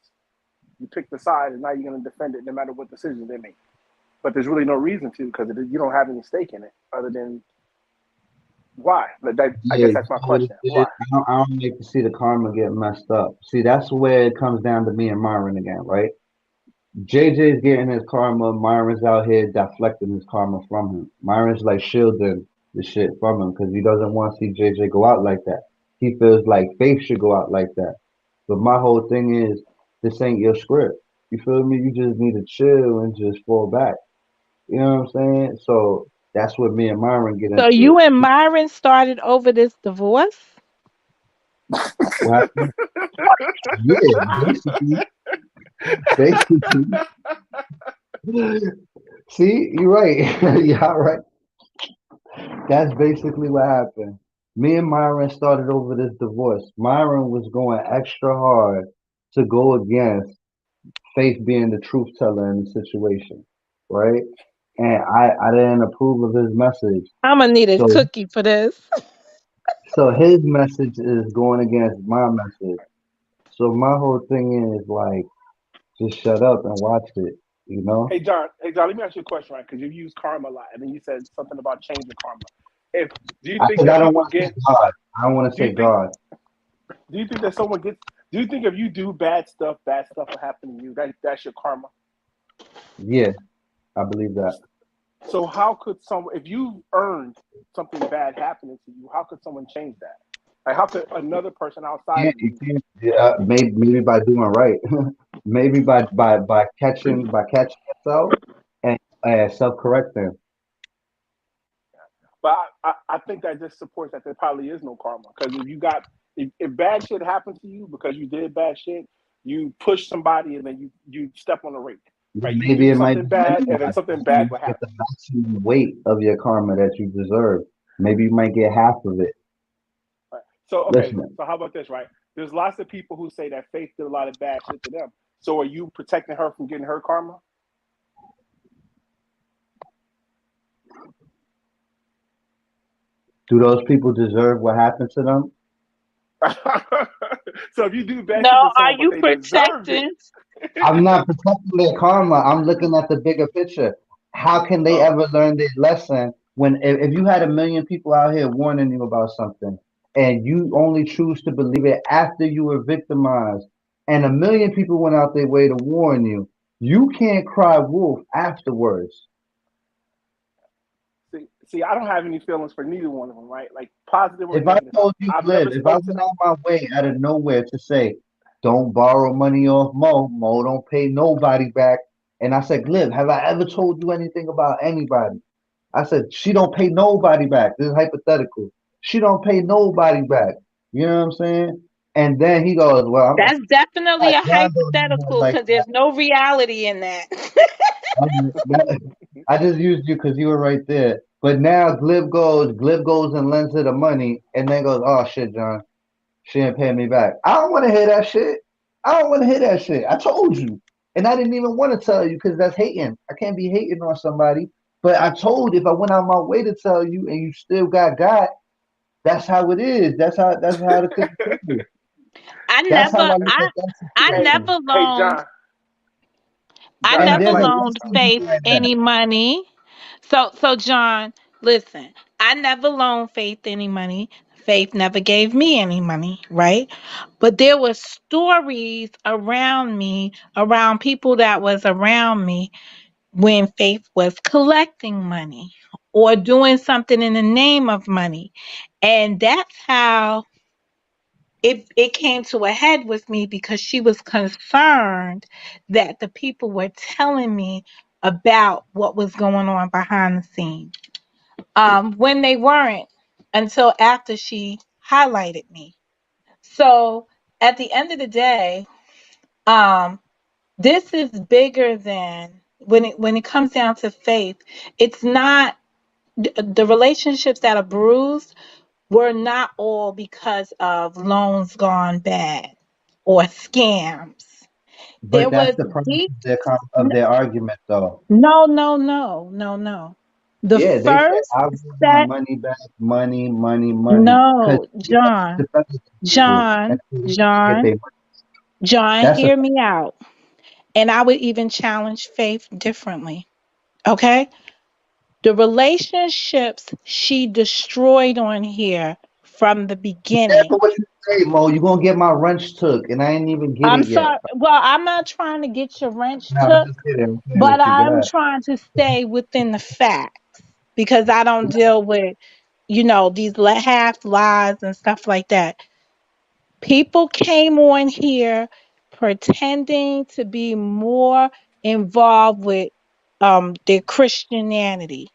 You pick the side, and now you're going to defend it no matter what decision they make. But there's really no reason to, because you don't have any stake in it other than why? I Yeah, guess that's my question. Why? I don't like to see the karma get messed up. See, that's where it comes down to me and Myron again, right? JJ's getting his karma. Myron's out here deflecting his karma from him. Myron's like shielding the shit from him because he doesn't want to see JJ go out like that. He feels like Faith should go out like that. But my whole thing is, this ain't your script. You feel me? You just need to chill and just fall back. You know what I'm saying? So that's what me and Myron get So into. you and Myron started over this divorce? What happened? Yeah, basically. See, you're right. Yeah, right. That's basically what happened. Me and Myron started over this divorce. Myron was going extra hard to go against Faith being the truth teller in the situation, right? And I didn't approve of his message. I'm gonna need a So cookie for this. so his message is going against my message. So my whole thing is like, just shut up and watch it, you know? Hey John, let me ask you a question, right? Because you use karma a lot, and then you said something about changing karma. If do you think Because that I don't people want to say get? God. I don't want to Do you say think? God. Do you think that someone gets? Do you think if you do bad stuff will happen to you? That's your karma. Yeah, I believe that. So how could someone, if you earned something bad happening to you, how could someone change that? Like, how could another person outside Can't of you you? can't yeah, maybe by doing right. Maybe by catching yourself and self correcting. But I think that just supports that there probably is no karma. Because if bad shit happened to you because you did bad shit, you push somebody and then you step on the rake. Right? You Maybe do it might something be bad and then otherwise. something You bad will get happen. the maximum weight of your karma that you deserve. Maybe you might get half of it. Right? So, okay, Listen, so how about this, right? There's lots of people who say that Faith did a lot of bad shit to them. So are you protecting her from getting her karma? do those people deserve what happened to them? So if you do bad No, shit to are someone but you they deserved it, protecting? I'm not protecting their karma. I'm looking at the bigger picture. How can they oh, ever learn their lesson when if you had a million people out here warning you about something and you only choose to believe it after you were victimized and a million people went out their way to warn you, you can't cry wolf afterwards. see, I don't have any feelings for neither one of them, right? Like positive or If I negative. told you, I've Liv, never if I spoke to went them. out my way out of nowhere to say, don't borrow money off Mo don't pay nobody back. And I said, Liv, have I ever told you anything about anybody? I said, she don't pay nobody back. This is hypothetical. She don't pay nobody back. You know what I'm saying? And then he goes, well, That's I'm definitely a John don't do that hypothetical like because there's no reality in that. that. I just used you because you were right there. But now Glib goes and lends her the money and then goes, oh shit, John. She ain't paying me back. I don't want to hear that shit. I don't want to hear that shit. I told you. And I didn't even want to tell you because that's hating. I can't be hating on somebody. But I told if I went out my way to tell you and you still got, that's how it is. That's how the cookie crumbles. I That's how never I look I at that I Hey, situation. never hey, loaned John, I John, And that's never there's a like lot loaned of people Faith like that. any money. So John, listen, I never loaned Faith any money. Faith never gave me any money, right? But there were stories around me, around people that was around me when Faith was collecting money or doing something in the name of money. And that's how it came to a head with me because she was concerned that the people were telling me about what was going on behind the scenes. When they weren't until after she highlighted me. So at the end of the day, um, this is bigger than when it comes down to Faith. It's not the relationships that are bruised were not all because of loans gone bad or scams. There But that's was the premise deep. of their argument, though. No, no, no, no, no. The Yeah, they say first I want my set, money back, money, money, money. Because no, that's John, the premise of people, John, and they get John, their money. John, That's a hear me out. And I would even challenge faith differently. Okay? The relationships she destroyed on here from the careful beginning. what you say, Mo. You gonna get my wrench took, and I ain't even get I'm it yet. sorry. Well, I'm not trying to get your wrench No, I'm took, just kidding. I'm playing but with you. Go I'm ahead. trying to stay within the facts because I don't deal with, these half lies and stuff like that. People came on here pretending to be more involved with their Christianity,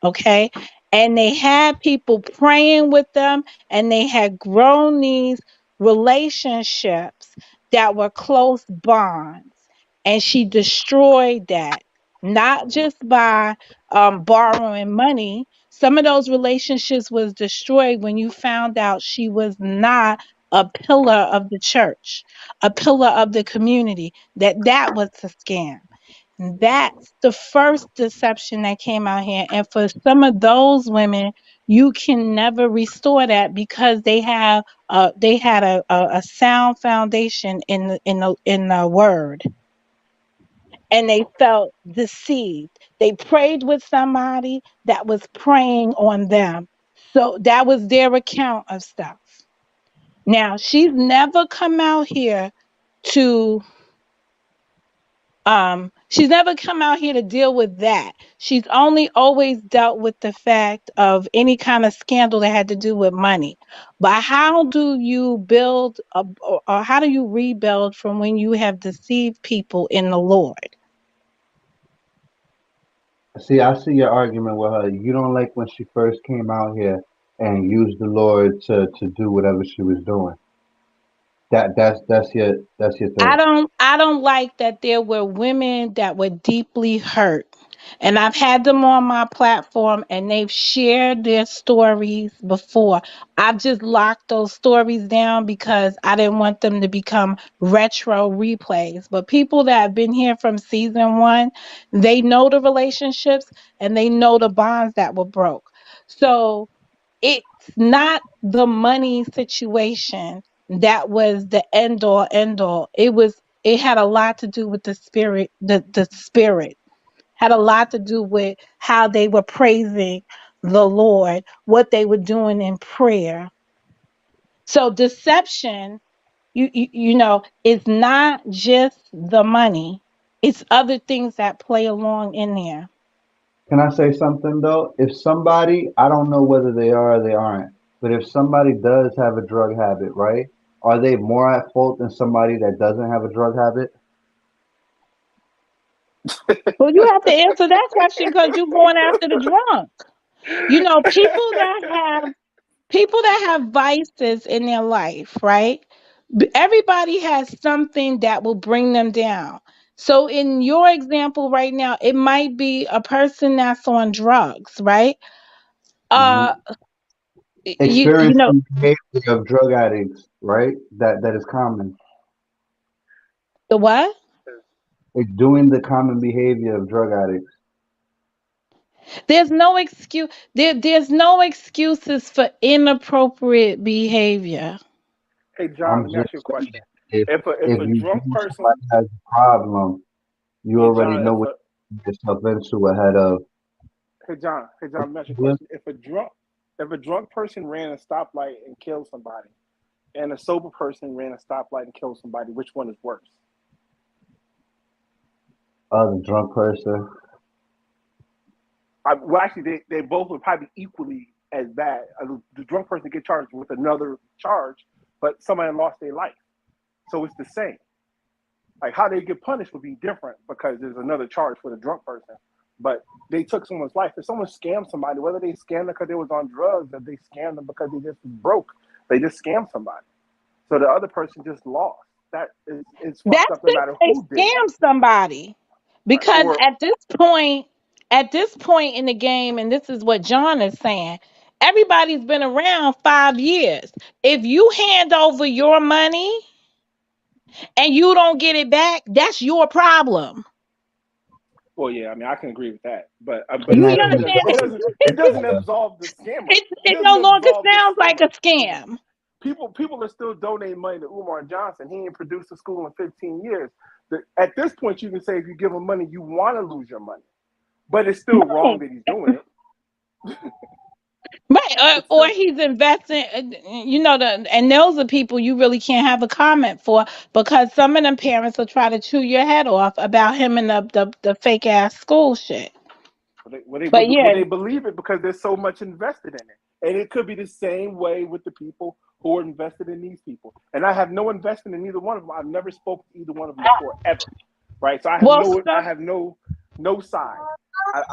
okay? And they had people praying with them, and they had grown these relationships that were close bonds. And she destroyed that, not just by borrowing money. Some of those relationships was destroyed when you found out she was not a pillar of the church, a pillar of the community, that was a scam. That's the first deception that came out here. And for some of those women, you can never restore that because they had a sound foundation in the word, and they felt deceived. They prayed with somebody that was preying on them. So that was their account of stuff. Now, she's never come out here to deal with that. She's only always dealt with the fact of any kind of scandal that had to do with money. But how do you or how do you rebuild from when you have deceived people in the Lord? See, I see your argument with her. You don't like when she first came out here and used the Lord to do whatever she was doing. That's your I thing. don't I don't like that there were women that were deeply hurt. And I've had them on my platform and they've shared their stories before. I've just locked those stories down because I didn't want them to become retro replays. But people that have been here from season 1, they know the relationships and they know the bonds that were broke. So it's not the money situation that was the end all. It had a lot to do with the spirit, the spirit had a lot to do with how they were praising the Lord, what they were doing in prayer. So deception, is not just the money. It's other things that play along in there. Can I say something though? If somebody, I don't know whether they are or they aren't, but if somebody does have a drug habit, right? Are they more at fault than somebody that doesn't have a drug habit? Well, you have to answer that question because you're going after the drunk. You know, people that have vices in their life, right? Everybody has something that will bring them down. So in your example right now, it might be a person that's on drugs, right? Hmm. Uh you know Experiencing behavior of drug addicts, right? That is common. the what? It's doing the common behavior of drug addicts. There's no excuse there's no excuses for inappropriate behavior. Hey John, I'm let me just ask you a saying, question. if If if a you drunk know person, somebody has a problem, you hey already John, know what you get yourself into ahead of. Let me ask you a question. If a drunk person ran a stoplight and killed somebody, and a sober person ran a stoplight and killed somebody, which one is worse? The drunk person. Well, actually, they both would probably be equally as bad. The drunk person get charged with another charge, but somebody lost their life, so it's the same. Like how they get punished would be different because there's another charge for the drunk person. But they took someone's life. If someone scammed somebody, whether they scammed them because they was on drugs or they scammed them because they just was broke, they just scammed somebody. So the other person just lost. That is fucked That's up no if matter they who did it. scam somebody. Right. Because Or at this point in the game, and this is what John is saying, Everybody's been around 5 years. If you hand over your money and you don't get it back, that's your problem. Well, yeah, I mean, I can agree with that, but And You it that's still the understand? it doesn't absolve the scammer. It It doesn't no longer absolve the sounds like scammer. a scam. People are still donating money to Umar Johnson. He ain't produced a school in 15 years. At this point, you can say if you give him money, you want to lose your money, but it's still wrong Right. that he's doing it. Right. It's Or still he's investing, and those are people you really can't have a comment for because some of them parents will try to chew your head off about him and the fake ass school shit. But well, yeah, they believe it because there's so much invested in it, and it could be the same way with the people who are invested in these people. And I have no investment in either one of them. I've never spoken to either one of them before ever, right? So well, I have no side.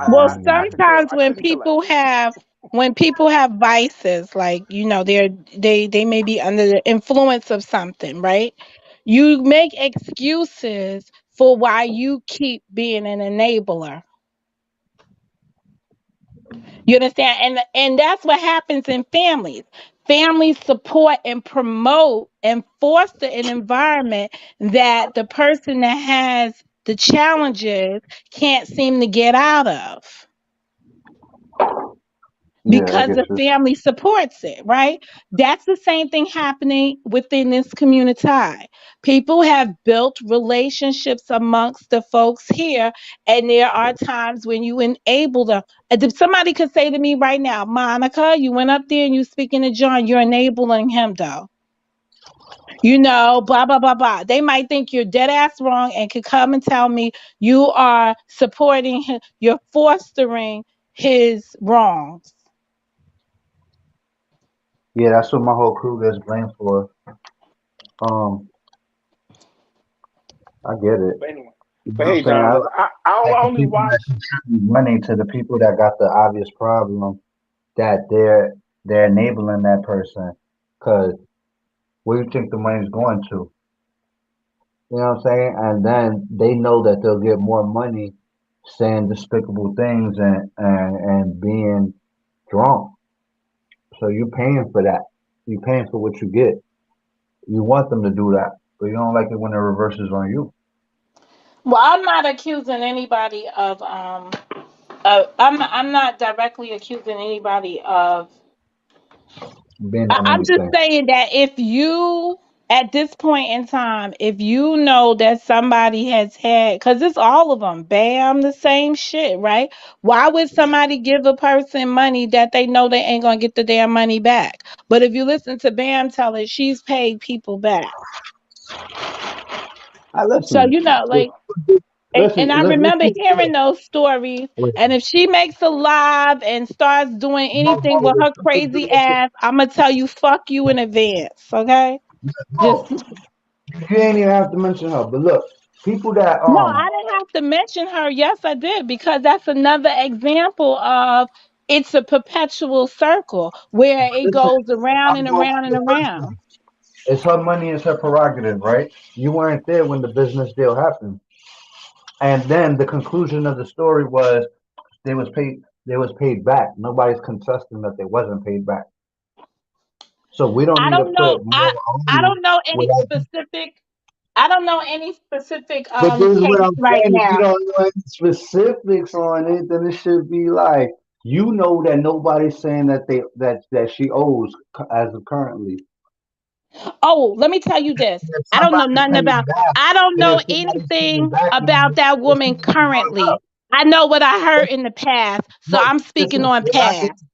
well, I can tell sometimes I couldn't care less. when people have vices, like they may be under the influence of something, right? You make excuses for why you keep being an enabler. You understand? And that's what happens in families. Families support and promote and foster an environment that the person that has the challenges can't seem to get out of yeah, I because get the you. family supports it, right? That's the same thing happening within this community. People have built relationships amongst the folks here, and there are times when you enable them. If somebody could say to me right now, Monica, you went up there and you speaking to John, you're enabling him though. Blah blah blah blah. They might think you're dead ass wrong and could come and tell me you are supporting him, you're fostering his wrongs. Yeah, that's what my whole crew gets blamed for. Um, I get it. But anyway, You know but what I'm hey, saying? John, I listen, like I the only people that watch. contribute money to the people that got the obvious problem that they're enabling that person. Cause where you think the money's going to? You know what I'm saying? And then they know that they'll get more money saying despicable things and being drunk. So you're paying for that. You're paying for what you get. You want them to do that, but you don't like it when it reverses on you. Well, I'm not accusing anybody of I'm not directly accusing anybody of Being on I'm just anything. saying that if you at this point in time, if you know that somebody has had, because it's all of them, bam, the same shit, right? Why would somebody give a person money that they know they ain't gonna get the damn money back? But if you listen to Bam tell it, she's paid people back. I So listen. like, Listen. and I remember hearing those stories. And Listen. if she makes a live and starts doing anything with her crazy ass, I'm gonna tell you, fuck you in advance. Okay? Just No, you ain't even have to mention her. But look, people that no, I didn't have to mention her. Yes, I did because that's another example of it's a perpetual circle where it listen, goes around I'm and going around from and the first around. one. It's her money, it's her prerogative, right? You weren't there when the business deal happened. And then the conclusion of the story was they was paid back. Nobody's contesting that they wasn't paid back. So we don't I need to don't know. put more on I you don't know any without. specific. I don't know any specific But this is what case I'm right saying. If you now. don't know any specifics on it, then it should be like you know that nobody's saying that that she owes as of currently. Oh, let me tell you this. And if I don't know somebody's nothing paying about back, I don't and know if somebody's paying anything back on about you, that it's woman because you brought it currently. up. I know what I heard But in the past, so look, I'm speaking listen. on past.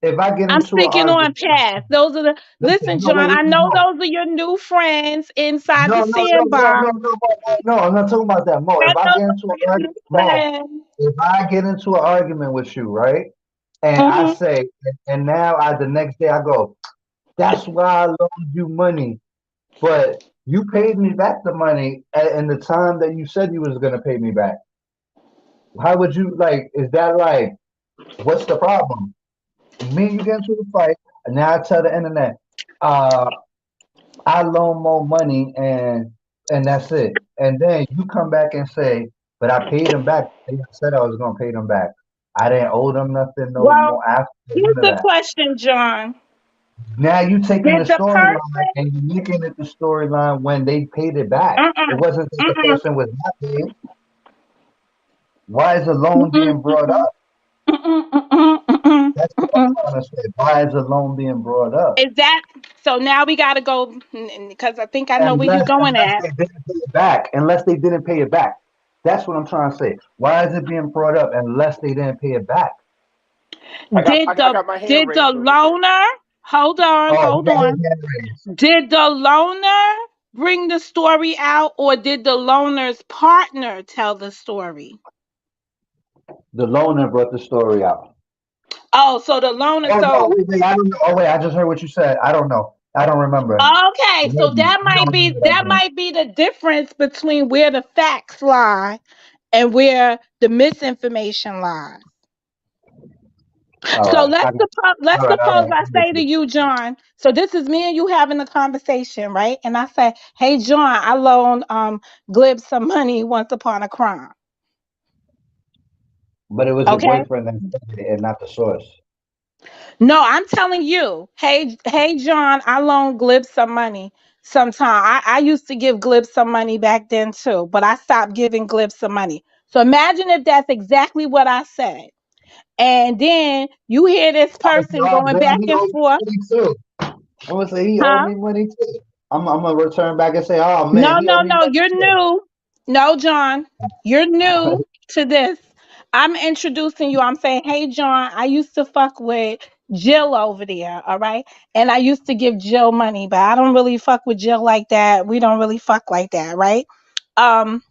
If I get I'm into an speaking on argument, past. Those are the listen. listen, No, John. wait, I wait, know no. those are your new friends inside No, the no, no, no, no, sandbox. no, no, I'm not talking about that. Mo, I if I know get those into are an your argument, new Mo, friends. if I get into an argument with you, right, and I Hmm. say, and now the next day I go, that's why I loaned you money, but you paid me back the money in the time that you said you was gonna pay me back. How would you like? Is that like, what's the problem? Me and you get into the fight, and now I tell the internet, uh, I loan more money and that's it. And then you come back and say, but I paid him back. I said I was gonna pay them back. I didn't owe them nothing no Well, more after here's none of the that. question, John. Now you taking the Did the storyline person and you making it the storyline when they paid it back. It uh-uh, wasn't that the uh-uh, person was not paying. Why is a loan mm-mm, being brought up? mm-mm, mm-mm, mm-mm, That's what mm-mm. I'm trying to say. Why is a loan being brought up? Is that so? Now we got to go because I think I know where you're going Unless at. they didn't pay it back. Unless they didn't pay it back. That's what I'm trying to say. Why is it being brought up unless they didn't pay it back? Did I the got my hand did the raised over here. loaner? Hold on, Oh, he hold got his on. hand raised. Did the loaner bring the story out, or did the loaner's partner tell the story? The loaner brought the story out. Oh, so the loaner. Oh no, So wait, I don't know. Oh wait, I just heard what you said. I don't know. I don't remember. okay, so Maybe. I don't remember that that then. might be the difference between where the facts lie and where the misinformation lies. All So right. let's All suppose right. I I'm with say to you. you, John. So this is me and you having a conversation, right? And I say, "Hey, John, I loaned Glib some money once upon a crime." But it was your Okay. boyfriend that said it and not the source. No, I'm telling you, hey, John, I loaned Glib some money sometime. I used to give Glib some money back then too, but I stopped giving Glib some money. So imagine if that's exactly what I said. And then you hear this I'm person gonna going damn, back he and owed me forth, money too. I'm gonna say he owed huh? me money too. I'm gonna return back and say, oh man, No, he no, owed me no, money you're too. new. No, John, you're new to this. I'm introducing you. I'm saying, hey, John, I used to fuck with Jill over there, all right? And I used to give Jill money, but I don't really fuck with Jill like that. We don't really fuck like that, right? Um,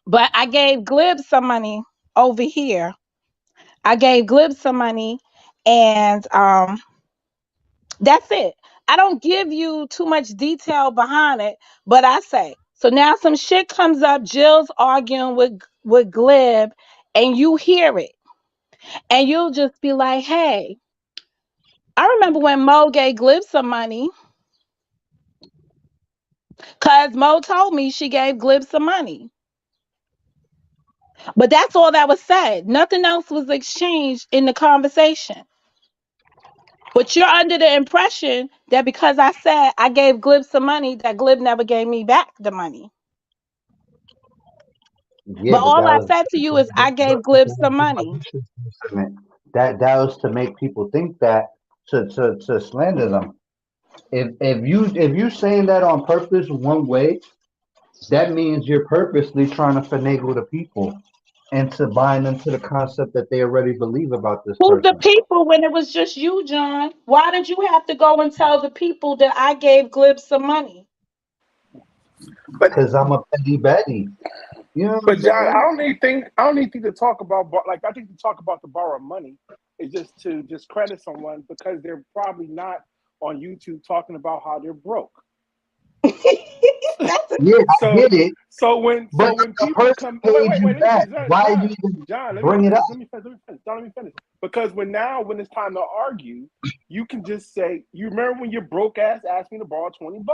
but I gave Glib some money over here. I gave Glib some money, and that's it. I don't give you too much detail behind it, but I say, so now some shit comes up, Jill's arguing with Glib, and you hear it. And you'll just be like, hey, I remember when Mo gave Glib some money, because Mo told me she gave Glib some money. But that's all that was said. Nothing else was exchanged in the conversation. But you're under the impression that because I said I gave Glib some money, that Glib never gave me back the money. Yeah, But but all that I was said to you is I gave Glib some money. that was to make people think that to slander them. If you saying that on purpose one way, that means you're purposely trying to finagle the people into buying into the concept that they already believe about this Who's the person. people when it was just you, John? Why did you have to go and tell the people that I gave Glib some money? But Cause I'm a petty Betty. You know what I'm but John, saying? I don't even think to talk about like I think to talk about the borrow money is just to discredit someone because they're probably not on YouTube talking about how they're broke. That's a Yeah, I So get it. But when if a people person come paid wait, you let me back, finish, why you even John, let me bring it up? finish, John, let me finish. Because when it's time to argue, you can just say, you remember when your broke ass asked me to borrow $20?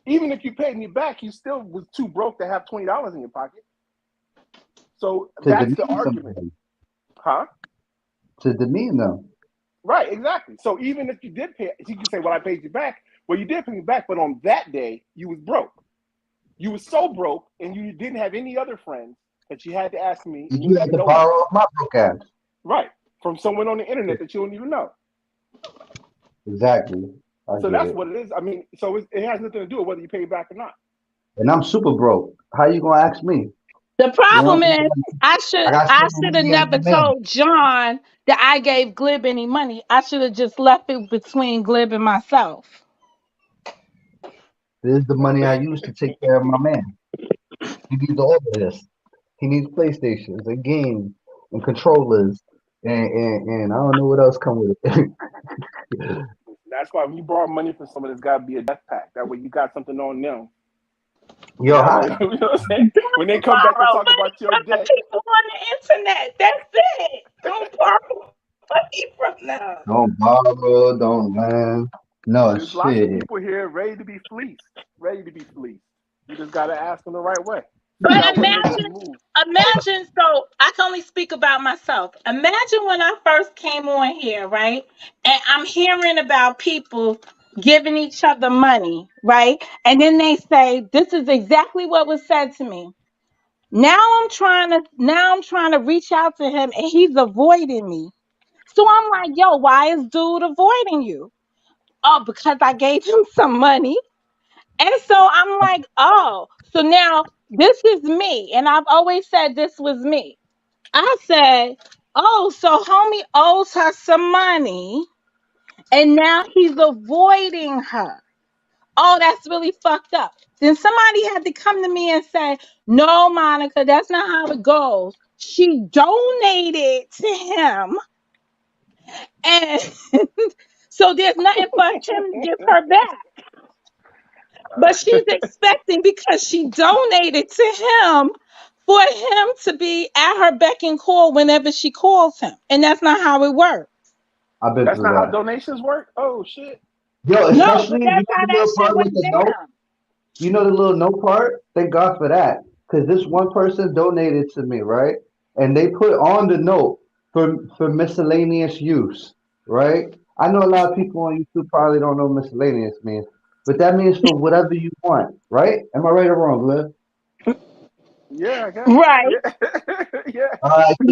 Even if you paid me back, you still was too broke to have $20 in your pocket. So To that's the demean argument. somebody. Huh? To demean them. Right, exactly. So even if you did pay, you can say, well, I paid you back. Well, you did pay me back, but on that day, you was broke. You were so broke and you didn't have any other friends that you had to ask me and you You didn't had even to know me. borrow my broke ass. Right. From someone on the internet that you don't even know. Exactly. I So get that's it. what it is. I mean, so it has nothing to do with whether you pay back or not. And I'm super broke. How you gonna ask me? The You know problem what I'm is saying? I got I so should have money as never a man. told John that I gave Glib any money. I should have just left it between Glib and myself. This is the money I use to take care of my man. He needs all of this. He needs PlayStations and games and controllers and I don't know what else come with it. That's why when you borrow money from someone, it's got to be a death pact. That way you got something on them. Yo, That hi. way, you know what I'm saying? When they Don't come back to borrow talk money about your from the debt, people on the internet. That's it. Don't borrow money from them. Don't borrow, don't lend. No there's lots of shit. people here ready to be fleeced. Ready to be fleeced. You just got to ask them the right way. But That was Nix's move. imagine, so I can only speak about myself. Imagine when I first came on here, right? And I'm hearing about people giving each other money, right? And then they say, this is exactly what was said to me. Now I'm trying to reach out to him and he's avoiding me. So I'm like, yo, why is dude avoiding you? Oh, because I gave him some money. And so I'm like, oh, so now this is me. And I've always said this was me. I said, oh, so homie owes her some money and now he's avoiding her. Oh, that's really fucked up. Then somebody had to come to me and say, no, Monica, that's not how it goes. She donated to him. And so there's nothing for him to give her back. But she's expecting because she donated to him for him to be at her beck and call whenever she calls him. And that's not how it works. I've been That's through not how that. donations work. Oh shit. Yo, No, but especially you that's know how the that little shit part with went the note. down. You know the little note part. Thank God for that, because this one person donated to me, right? And they put on the note for miscellaneous use, right? I know a lot of people on YouTube probably don't know miscellaneous means, but that means for whatever you want, right? Am I right or wrong, Liv? Yeah, I guess. Right, Yeah. Yeah.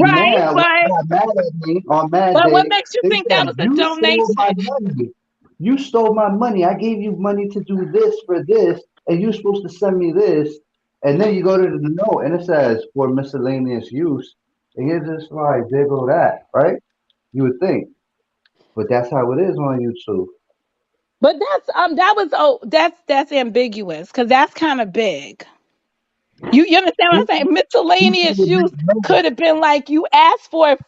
So right. now, when they got mad at me on Mad But what Day, makes you they think that said, was a "You stole my donation? money. You stole my money. I gave you money to do this for this, and you're supposed to send me this." And then you go to the note, and it says for miscellaneous use, and you're just like, "There go that," right? You would think, but that's how it is on YouTube. But that's ambiguous because that's kind of big. You understand what I'm saying? People Miscellaneous would use make notes. could have been like you asked for it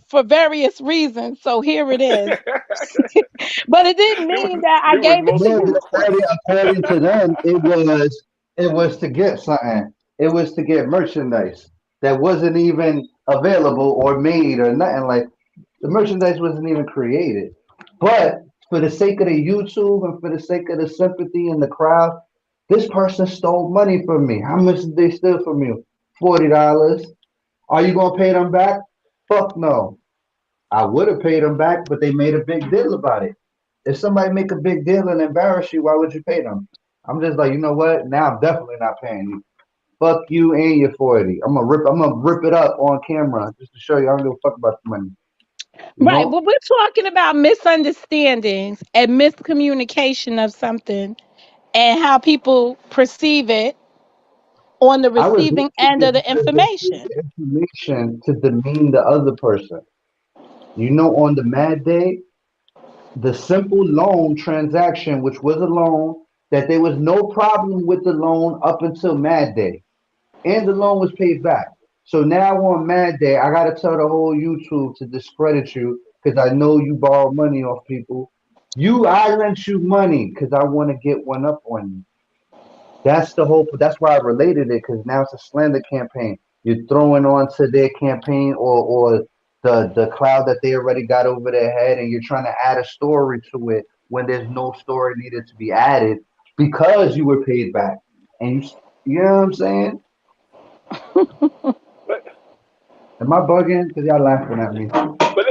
for various reasons. So here it is. But it didn't there was mean that I there was gave it to No, multiple you. requests. according to them, it was to get something. It was to get merchandise that wasn't even available or made or nothing. Like the merchandise wasn't even created. But for the sake of the YouTube and for the sake of the sympathy in the crowd, this person stole money from me. How much did they steal from you? $40. Are you gonna pay them back? Fuck no. I would have paid them back, but they made a big deal about it. If somebody make a big deal and embarrass you, why would you pay them? I'm just like, you know what? Now I'm definitely not paying you. Fuck you and your 40. I'm gonna rip it up on camera just to show you I don't give a fuck about the money. You Right. know? But we're talking about misunderstandings and miscommunication of something and how people perceive it on the I was receiving hoping end that of the because they use information. the information to demean the other person. You know, on the mad day, the simple loan transaction, which was a loan, that there was no problem with the loan up until mad day. And the loan was paid back. So now on Mad Day, I gotta tell the whole YouTube to discredit you because I know you borrow money off people. I lent you money because I want to get one up on you. That's the whole. That's why I related it because now it's a slander campaign. You're throwing onto their campaign or the cloud that they already got over their head, and you're trying to add a story to it when there's no story needed to be added because you were paid back. And you know what I'm saying? But Am I bugging? Because y'all laughing at me. but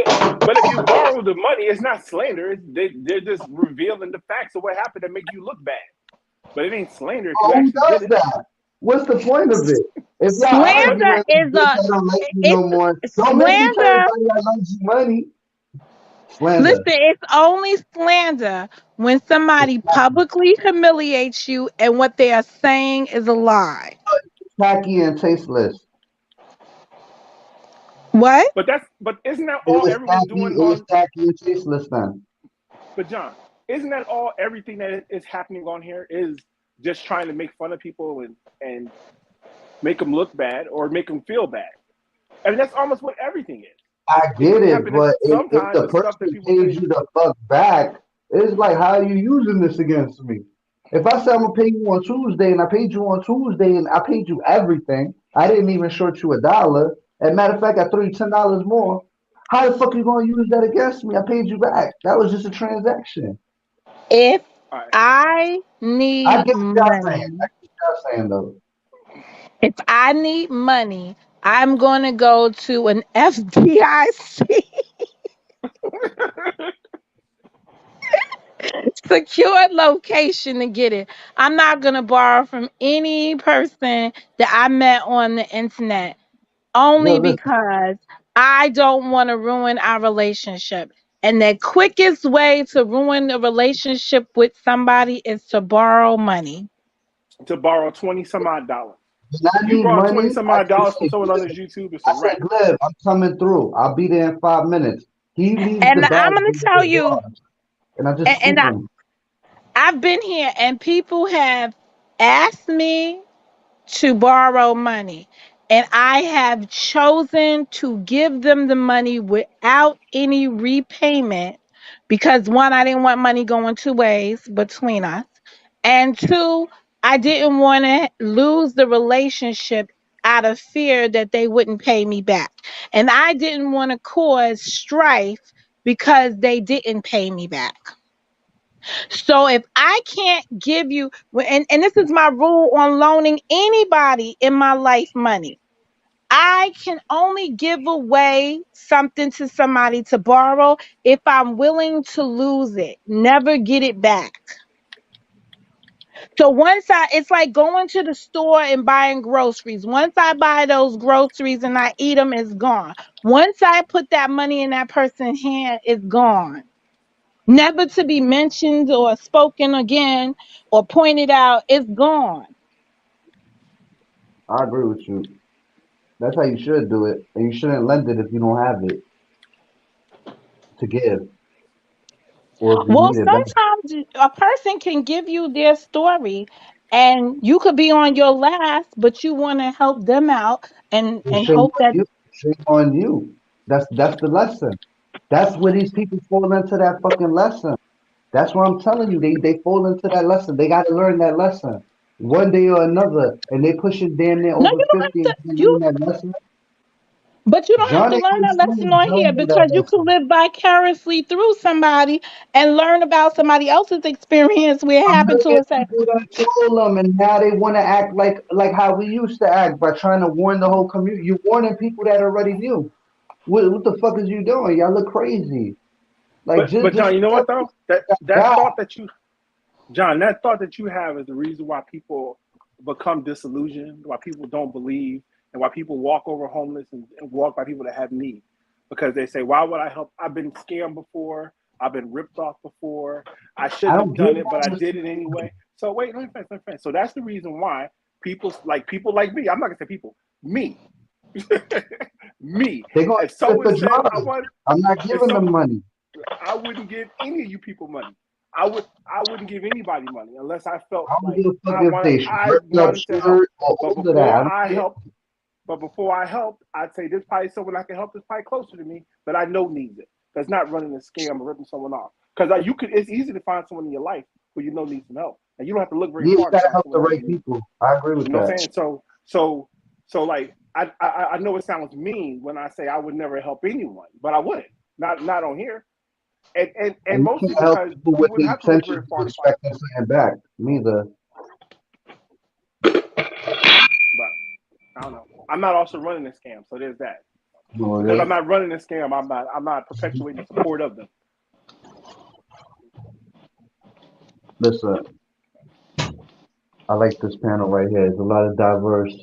but if you borrow the money, it's not slander. They're just revealing the facts of what happened to make you look bad. But it ain't slander if you Oh, who actually did does it. that? What's the point of it? If y'all Slander arguing, is bitch, a I don't like you no it's more. Don't make me tell slander. everybody I lent you money. Listen, Slander. it's only slander when It's somebody tacky, publicly humiliates you and what they are saying is a lie. tacky and tasteless. What? But isn't that It all was everyone's tacky. doing It was on? tacky and tasteless then. But John, isn't that all everything that is happening on here is just trying to make fun of people and make them look bad or make them feel bad? I mean, that's almost what everything is. I It get just it, happened that but if sometimes the the stuff that person people pays say. you the fuck back, it's like, how are you using this against me? If I say I'm gonna pay you on Tuesday and I paid you on Tuesday and I paid you everything, I didn't even short you $1. As matter of fact, I threw you $10 more. How the fuck you gonna use that against me? I paid you back. That was just a transaction. If All right. I I need get what y'all saying. I money, get what y'all saying though. If I need money, I'm going to go to an FDIC secured location to get it. I'm not going to borrow from any person that I met on the internet Yo, only listen, because I don't want to ruin our relationship. And the quickest way to ruin a relationship with somebody is to borrow money. To borrow 20 some odd dollars. when I You need borrow 20 money, some I odd just dollars from say, someone on this Glib. YouTube, it's I a say, wrap. Glib, I'm coming through. I'll be there in 5 minutes. He leaves And the bag I'm going to in tell the you, bar, and I just and scoop him. I've been here and people have asked me to borrow money. And I have chosen to give them the money without any repayment because one, I didn't want money going two ways between us. And two, I didn't want to lose the relationship out of fear that they wouldn't pay me back. And I didn't want to cause strife because they didn't pay me back. So if I can't give you, and this is my rule on loaning anybody in my life money, I can only give away something to somebody to borrow if I'm willing to lose it, never get it back. So it's like going to the store and buying groceries. Once I buy those groceries and I eat them, it's gone. Once I put that money in that person's hand, it's gone, never to be mentioned or spoken again or pointed out. It's gone. I agree with you. That's how you should do it, and you shouldn't lend it if you don't have it to give, or if you Well, need it back. sometimes a person can give you their story and you could be on your last, but you want to help them out and Shame hope on that. you. Shame on you. That's the lesson. That's where these people fall into that fucking lesson. That's what I'm telling you. They fall into that lesson. They got to learn that lesson one day or another, and they pushing damn near No, over you don't 50 have and to. can't You learn that lesson. But you don't have John to ain't learn even that lesson 20. on John here know that because you could lesson. live vicariously through somebody and learn about somebody else's experience where it A happened to million us. people done told them, and now they want to act like how we used to act by trying to warn the whole community. You warning people that already knew. What the fuck is you doing? Y'all look crazy. Like But just John, you know tell what though? That people that God. thought that you John, that thought that you have is the reason why people become disillusioned, why people don't believe, and why people walk over homeless and walk by people that have need. Because they say, why would I help? I've been scammed before. I've been ripped off before. I I shouldn't don't have give done it, but I a did it anyway. So wait, let me finish. So that's the reason why people like me, I'm not gonna say people, me, me. They're gonna If use it someone for said I drugs. want, I'm not if giving them some money. I wouldn't give any of you people money. I wouldn't give anybody money unless I felt I don't like give a fuck if they I ripped up wanted to help. shirt or But all of that. before I don't I care. helped, I'd say this probably someone I can help that's probably closer to me that I know needs it. That's not running a scam or ripping someone off. Because it's easy to find someone in your life who you know needs some help, and you don't have to look very Yeah, you far to gotta find help the someone that has right need. people. I agree You with know what that. I'm saying? So like I know it sounds mean when I say I would never help anyone, but I wouldn't. Not on here. And And you mostly can't help because people you with the wouldn't have to look very intentions of far to find expecting something back. Neither. it. But I don't know. I'm not also running a scam, so there's that. No, Because it I'm is. not running a scam, I'm not perpetuating support of them. Listen, I like this panel right here. There's a lot of diverse,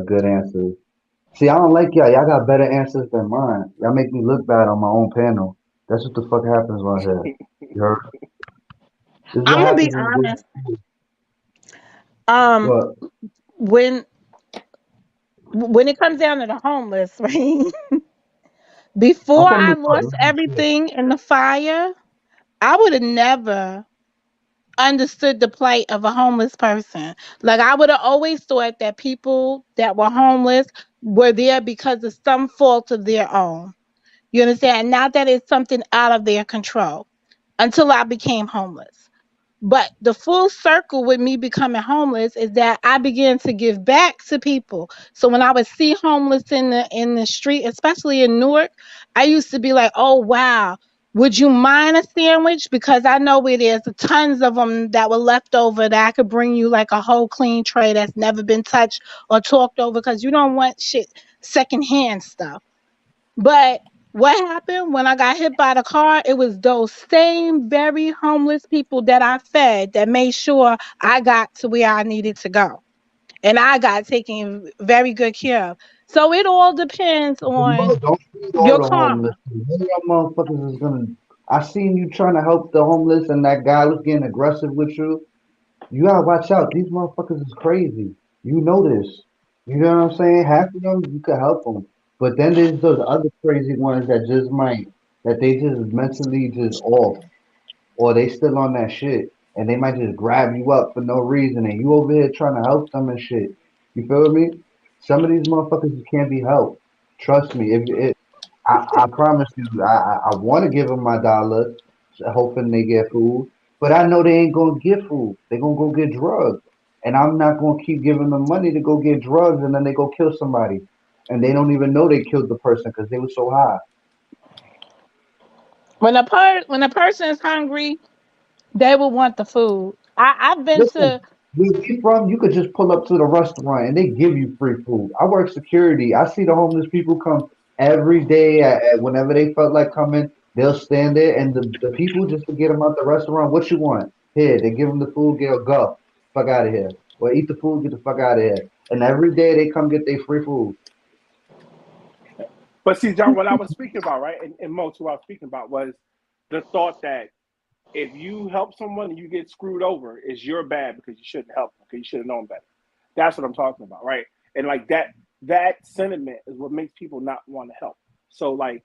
good answers. See, I don't like y'all. Y'all got better answers than mine. Y'all make me look bad on my own panel. That's what the fuck happens right here. You heard? This is I'm what gonna be happens in this. honest. Um, What? when when it comes down to the homeless, right? I'm Before from I New York. lost Real shit. everything in the fire, I would have never understood the plight of a homeless person. Like I would have always thought that people that were homeless were there because of some fault of their own. You understand? Not that it's something out of their control until I became homeless. But the full circle with me becoming homeless is that I began to give back to people. So when I would see homeless in the street, especially in Newark, I used to be like, "Oh wow, Would you mind a sandwich? Because I know where there's tons of them that were left over that I could bring you like a whole clean tray that's never been touched or talked over because you don't want shit secondhand stuff. But what happened when I got hit by the car? It was those same very homeless people that I fed that made sure I got to where I needed to go. And I got taken very good care of. So it all depends on Don't feed all your the homeless. karma. None of y'all motherfuckers is gonna. I seen you trying to help the homeless, and that guy was getting aggressive with you. You gotta watch out. These motherfuckers is crazy. You know this. You know what I'm saying? Half of them you could help them, but then there's those other crazy ones that just might that they just mentally just off, or they still on that shit, and they might just grab you up for no reason, and you over here trying to help them and shit. You feel me? Some of these motherfuckers can't be helped. Trust me. If it, I promise you, I want to give them my dollar, hoping they get food, but I know they ain't gonna get food. They gonna go get drugs, and I'm not gonna keep giving them money to go get drugs, and then they go kill somebody, and they don't even know they killed the person because they were so high. When a person is hungry, they will want the food. I've been Listen, to where we from, you could just pull up to the restaurant and they give you free food. I work security. I see the homeless people come every day whenever they felt like coming. They'll stand there and the people just to get them out the restaurant. What you want? Here, they give them the food. Go, fuck out of here. Or eat the food. Get the fuck out of here. And every day they come get their free food. But see, John, what I was speaking about, right, and most who I was speaking about was the thought that if you help someone and you get screwed over, it's your bad because you shouldn't help them, because you should have known better. That's what I'm talking about, right? And like that sentiment is what makes people not want to help. So like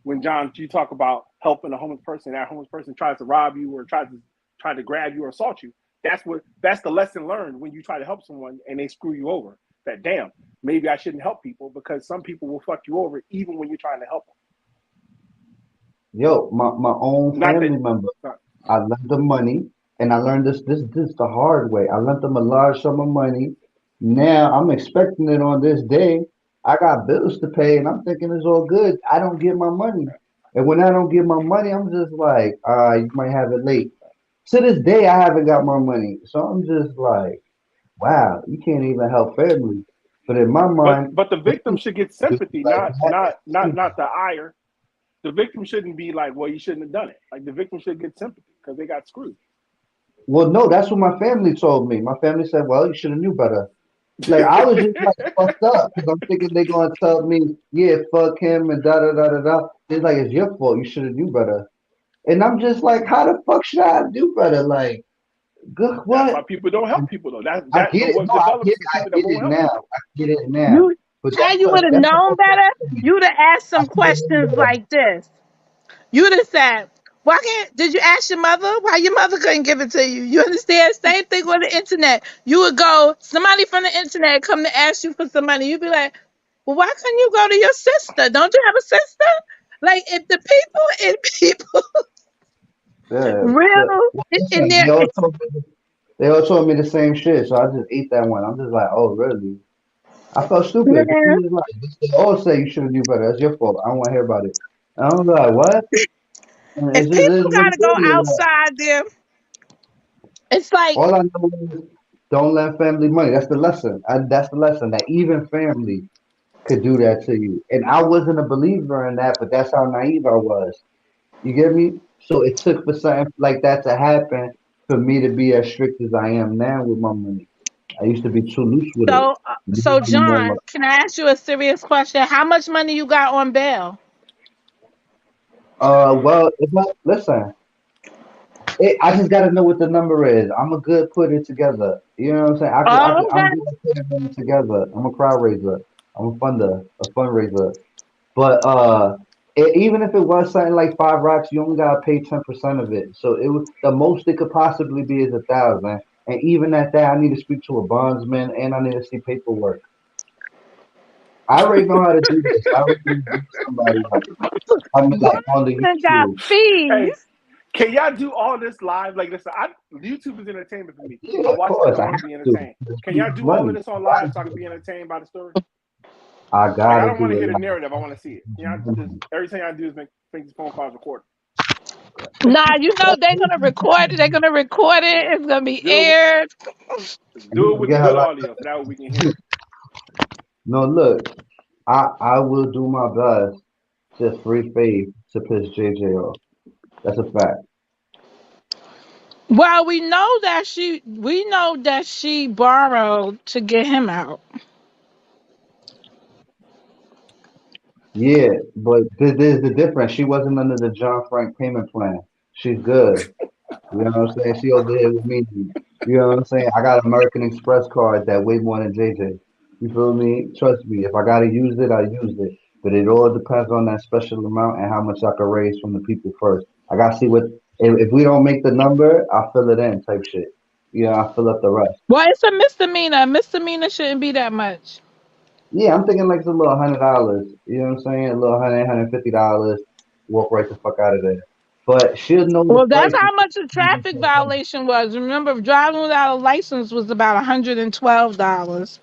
when John, you talk about helping a homeless person, that homeless person tries to rob you or try to grab you or assault you. That's the lesson learned when you try to help someone and they screw you over. That damn, maybe I shouldn't help people because some people will fuck you over even when you're trying to help them. Yo, my own Not family that. member. I lent them money, and I learned this the hard way. I lent them a large sum of money. Now I'm expecting it on this day. I got bills to pay, and I'm thinking it's all good. I don't get my money, and when I don't get my money, I'm just like, you might have it late. To this day, I haven't got my money, so I'm just like, wow, you can't even help family. But in my mind, But the victim should get sympathy, like not the ire. The victim shouldn't be like, well, you shouldn't have done it. Like the victim should get sympathy because they got screwed. well, no, that's what my family told me. My family said, well, you should have knew better. Like I was just like fucked up because I'm thinking they're gonna tell me, yeah, fuck him and da da da da da. It's like it's your fault. You should have knew better. And I'm just like, how the fuck should I do better? Like, good That's why what? people don't help people though. I That get but it. what No, I develops get is I people that get won't it help now. people. I get it now. you, But how you would have that's what known better, fucked me. you'd have asked I some should have known questions better. like this. You'd have said, why can't did you ask your mother why your mother couldn't give it to you? You understand? Same thing on the internet. You would go, somebody from the internet come to ask you for some money. You'd be like, well, why couldn't you go to your sister? Don't you have a sister? Like if the people and people Yeah. So, real well, in listen, their they all told me the same shit. So I just ate that one. I'm just like, oh really? I felt stupid. man, People was like, they all say you should have knew better. That's your fault. I don't want to hear about it. And I was like, what? And if it's just people it's what it gotta go is. Like, outside there, it's like all I know is don't lend family money. That's the lesson. That's the lesson that even family could do that to you. And I wasn't a believer in that, but that's how naive I was. You get me? So it took for something like that to happen for me to be as strict as I am now with my money. I used to be too loose with it. so Now I'm John, can I ask you a serious question? How much money you got on bail? well, listen. I just gotta know what the number is. I'm a good put it together. You know what I'm saying? I'm Okay. good at putting money together. I'm a crowd raiser. I'm a fundraiser. But even if it was something like 5 racks, you only gotta pay 10% of it. So it was the most it could possibly be is 1,000. And even at that, I need to speak to a bondsman and I need to see paperwork. I already know how to do this. I already know somebody like I'm like on the Boston got YouTube. Hey, fees. can y'all do all this live? Like, listen, YouTube is entertainment for me. Yeah, I of watch it because course I I want to have be to. entertained. It's Can y'all people's do all of money. this on live so I can be entertained by the story? I Like I gotta don't want to do hear it. the narrative. I want to see it. You know, just everything I do is make this phone calls recorded. Nah, you know they're gonna record it. They're gonna record it. It's gonna be Do it. aired. Do it with the Get her good like, audio, so that way we can hear it. no, look, I will do my best to free faith to piss JJ off. That's a fact. Well, we know that she borrowed to get him out. Yeah, but there's the difference. She wasn't under the John Frank payment plan. She's good. You know what I'm saying? She over here with me. You know what I'm saying? I got American Express card that way more than JJ. You feel me? Trust me. If I gotta use it, I use it. But it all depends on that special amount and how much I can raise from the people first. I gotta see what if we don't make the number, I fill it in type shit. You know, I fill up the rest. Well, it's a misdemeanor. A misdemeanor shouldn't be that much. Yeah, I'm thinking like it's a little $100. You know what I'm saying? A little $150. Walk right the fuck out of there. But she'll know the Well, that's price. how much the traffic violation was. Remember, driving without a license was about $112.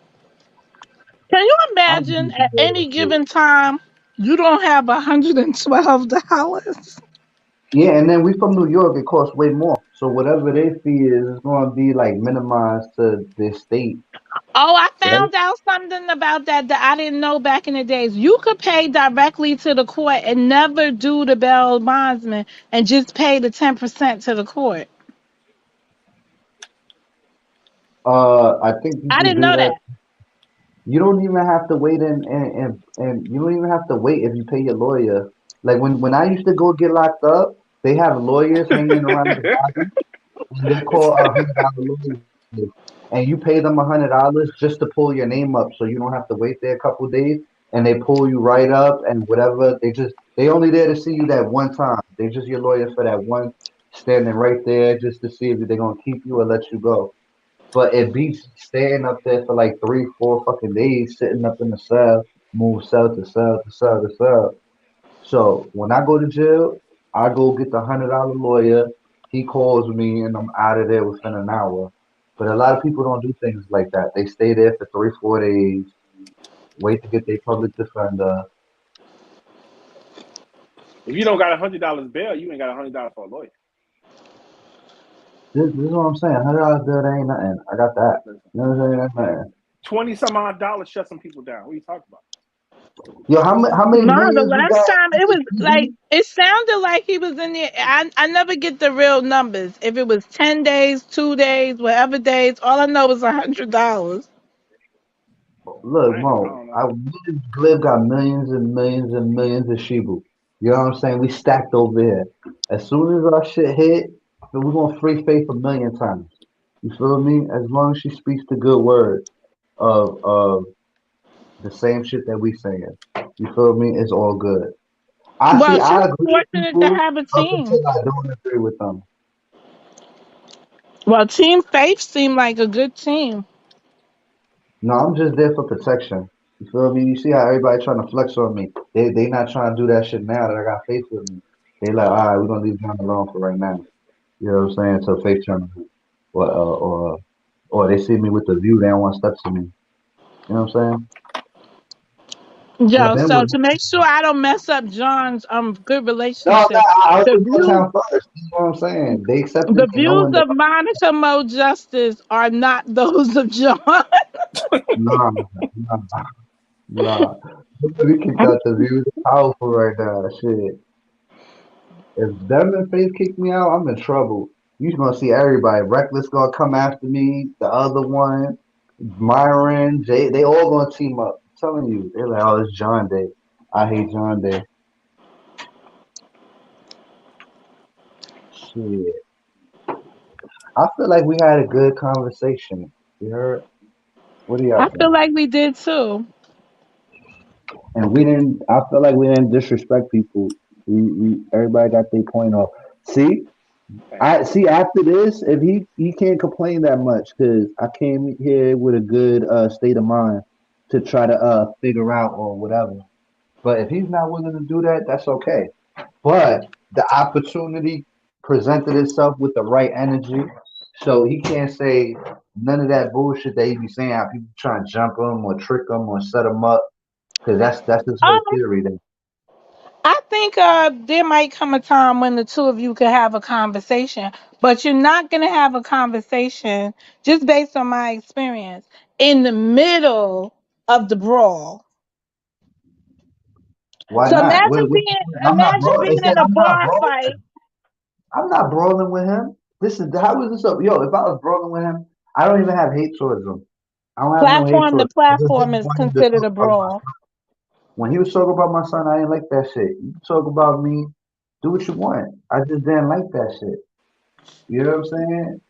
Can you I'm imagine just at any shit. given time you don't have $112? Yeah, and then we from New York, it costs way more. So whatever their fee is going to be like minimized to their state, Oh, I right? found out something about that I didn't know back in the days. You could pay directly to the court and never do the bail bondsman and just pay the 10% to the court. I think you I could didn't do know that. that. You don't even have to wait and you don't even have to wait if you pay your lawyer. Like when I used to go get locked up, they have lawyers hanging around the body and they call $100 lawyers. And you pay them $100 just to pull your name up so you don't have to wait there a couple days and they pull you right up and whatever they only there to see you that one time. They just your lawyer for that one standing right there just to see if they're gonna keep you or let you go. But it beats staying up there for like 3, 4 fucking days, sitting up in the cell, move cell to cell to cell to cell. So when I go to jail, I go get the $100 lawyer. He calls me and I'm out of there within an hour. But a lot of people don't do things like that. They stay there for 3, 4 days, wait to get their public defender. If you don't got $100 bail, you ain't got $100 for a lawyer. This is what I'm saying. $100 bill, that ain't nothing. I got that. You know what I'm saying? That's nothing. 20 some odd dollars shut some people down. What are you talking about? Yo, how many No, the millions we last got? time it was like it sounded like he was in there. I never get the real numbers. If it was 10 days, 2 days, whatever days, all I know is $100. Look, I Mo, don't know. me and Glib got millions and millions and millions of Shibu. You know what I'm saying? We stacked over here. As soon as our shit hit, then we're gonna free Faith a million times. You feel me? As long as she speaks the good word of the same shit that we saying. You feel me? It's all good. Well, she's I agree with fortunate to people have a up team. until I don't agree with them. Well, Team Faith seemed like a good team. No, I'm just there for protection. You feel me? You see how everybody trying to flex on me. They not trying to do that shit now that I got Faith with me. They like, all right, we're gonna leave John alone for right now. You know what I'm saying? Until Faith turn around. Or they see me with the view, they don't want to step to me. You know what I'm saying? But Yo, then so with to make sure I don't mess up John's good no, no, relationship, I the was going views town first. You know what I'm saying? They accepted the me views knowing that of Monica Mo Justice are not those of John. nah, nah, nah. We kicked out the view. It's powerful right now. Shit. If them and Faith kick me out, I'm in trouble. You gonna see everybody. Reckless gonna come after me. The other one, Myron, Jay, they all gonna team up. I'm telling you, they're like, oh, it's John Day. I hate John Day. Shit. I feel like we had a good conversation. You heard? What do y'all I think? feel like we did too. And we didn't. I feel like we didn't disrespect people. We everybody got their point off. See, I see after this, if he can't complain that much because I came here with a good state of mind to try to figure out or whatever. But if he's not willing to do that, that's okay. But the opportunity presented itself with the right energy, so he can't say none of that bullshit that he be saying. How people trying to jump him or trick him or set him up. Because that's his whole Um, theory. That I think there might come a time when the two of you could have a conversation, but you're not gonna have a conversation just based on my experience in the middle of the brawl. why So not? I'm not imagine bro. being It said in a I'm not bar fight. brawling. I'm not brawling with him. This is how is this up? Yo, if I was brawling with him, I don't even have hate towards him. I don't have no hate Platform to towards him. I just platform didn't is want him to considered talk a about my brawl. son. When he was talking about my son, I didn't like that shit. You talk about me, do what you want. I just didn't like that shit. You know what I'm saying?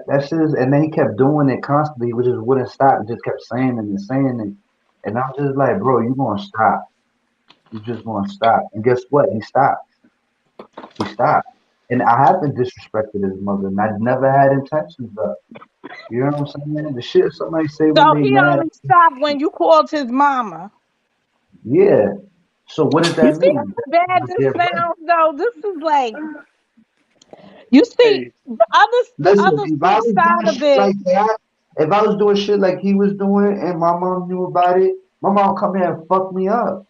That shit is, and then he kept doing it constantly. He just wouldn't stop. He just kept saying it and saying it, and I'm just like, bro, you gonna stop? You just gonna stop? And guess what? He stopped. He stopped. And I haven't disrespected his mother, and I never had intentions of. You know what I'm saying? The shit somebody say when So they he mad. only stopped when you called his mama. Yeah. So what does You that see mean? how bad I this get right. sounds though? This is like you see Hey, the Listen, other if I flip was side doing of shit it. like that, if I was doing shit like he was doing, and my mom knew about it, my mom come here and fuck me up.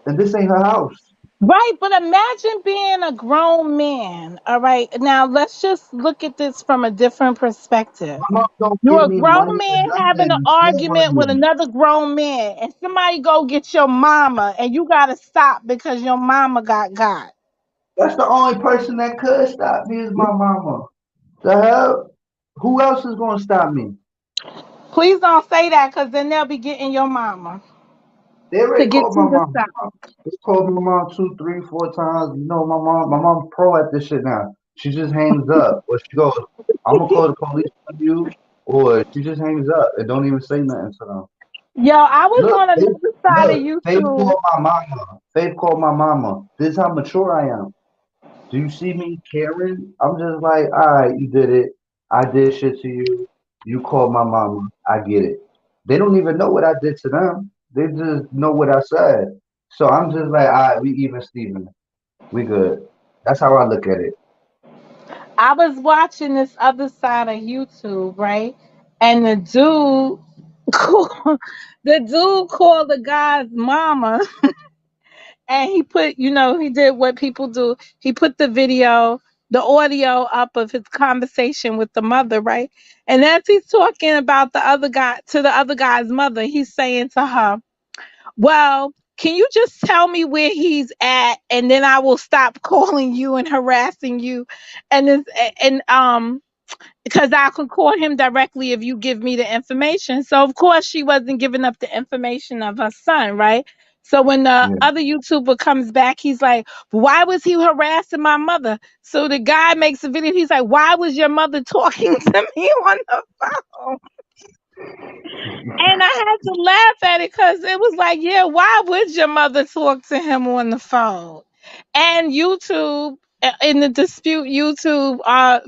And this ain't her house. Right, but imagine being a grown man. All right. Now let's just look at this from a different perspective. My mom don't You're give a me money grown or man having nothing an to still want argument with me. another grown man, and somebody go get your mama, and you gotta stop because your mama got. That's the only person that could stop me is my mama. The hell? Who else is gonna stop me? Please don't say that, because then they'll be getting your mama They to already get called my you to mom. stop. They called my mom two, three, four times. You know, my mom's pro at this shit now. She just hangs up, or she goes, "I'm gonna call the police on you," or she just hangs up and don't even say nothing to them. Yo, I was Look, on another side of Faith YouTube. called my mama. Faith called my mama. This is how mature I am. Do you see me caring? I'm just like, all right, you did it. I did shit to you. You called my mama. I get it. They don't even know what I did to them. They just know what I said. So I'm just like, all right, we even Steven. We good. That's how I look at it. I was watching this other side of YouTube, right? And the dude, the dude called the guy's mama, and he put, he did what people do. He put the audio up of his conversation with the mother, right? And as he's talking about the other guy's mother, he's saying to her, "Well, can you just tell me where he's at, and then I will stop calling you and harassing you?" And this, and because I can call him directly if you give me the information. So of course she wasn't giving up the information of her son, right? So when the Yeah. other YouTuber comes back, he's like, "Why was he harassing my mother?" So the guy makes a video. He's like, "Why was your mother talking to me on the phone?" And I had to laugh at it because it was like, yeah, why would your mother talk to him on the phone? And YouTube, in the dispute, YouTube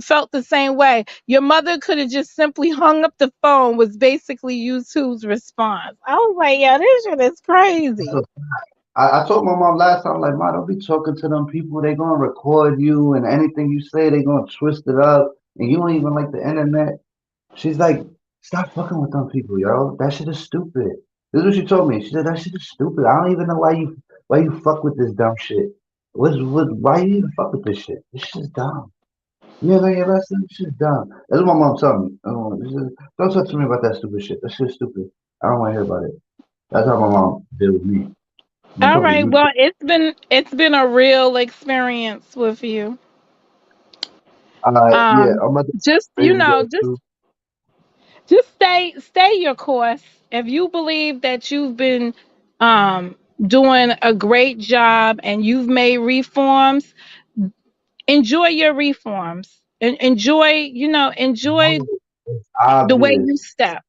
felt the same way. Your mother could have just simply hung up the phone, was basically YouTube's response. I was like, yeah, this shit is crazy. So I told my mom last time, like, Mom, don't be talking to them people. They gonna record you, and anything you say, they gonna twist it up. And you don't even like the internet. She's like, stop fucking with them people, yo. That shit is stupid. This is what she told me. She said that shit is stupid. I don't even know why you fuck with this dumb shit. Why you even fuck with this shit? This shit's dumb. You know your lesson? This shit's dumb. That's what my mom told me. She said, don't talk to me about that stupid shit. That shit's stupid. I don't want to hear about it. That's how my mom did with me. I'm All talking right, YouTube. well, it's been a real experience with you. Yeah, Um, I'm about to just baby girl too. just stay your course. If you believe that you've been um doing a great job and you've made reforms, enjoy your reforms. And enjoy It's the way obvious. you step.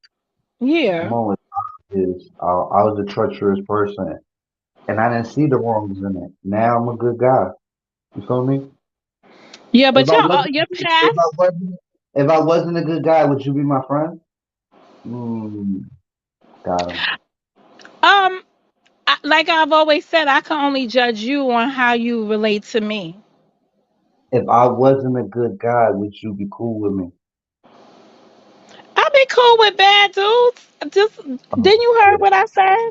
Yeah. Come on, it's obvious. I was a treacherous person. And I didn't see the wrongs in it. Now I'm a good guy. You feel me? Yeah, If but I wasn't, your if I past, wasn't, if I wasn't a good guy, would you be my friend? Mm, got him. like I've always said, I can only judge you on how you relate to me. If I wasn't a good guy, would you be cool with me? I've been cool with bad dudes. Just Oh, didn't you heard shit. what I said?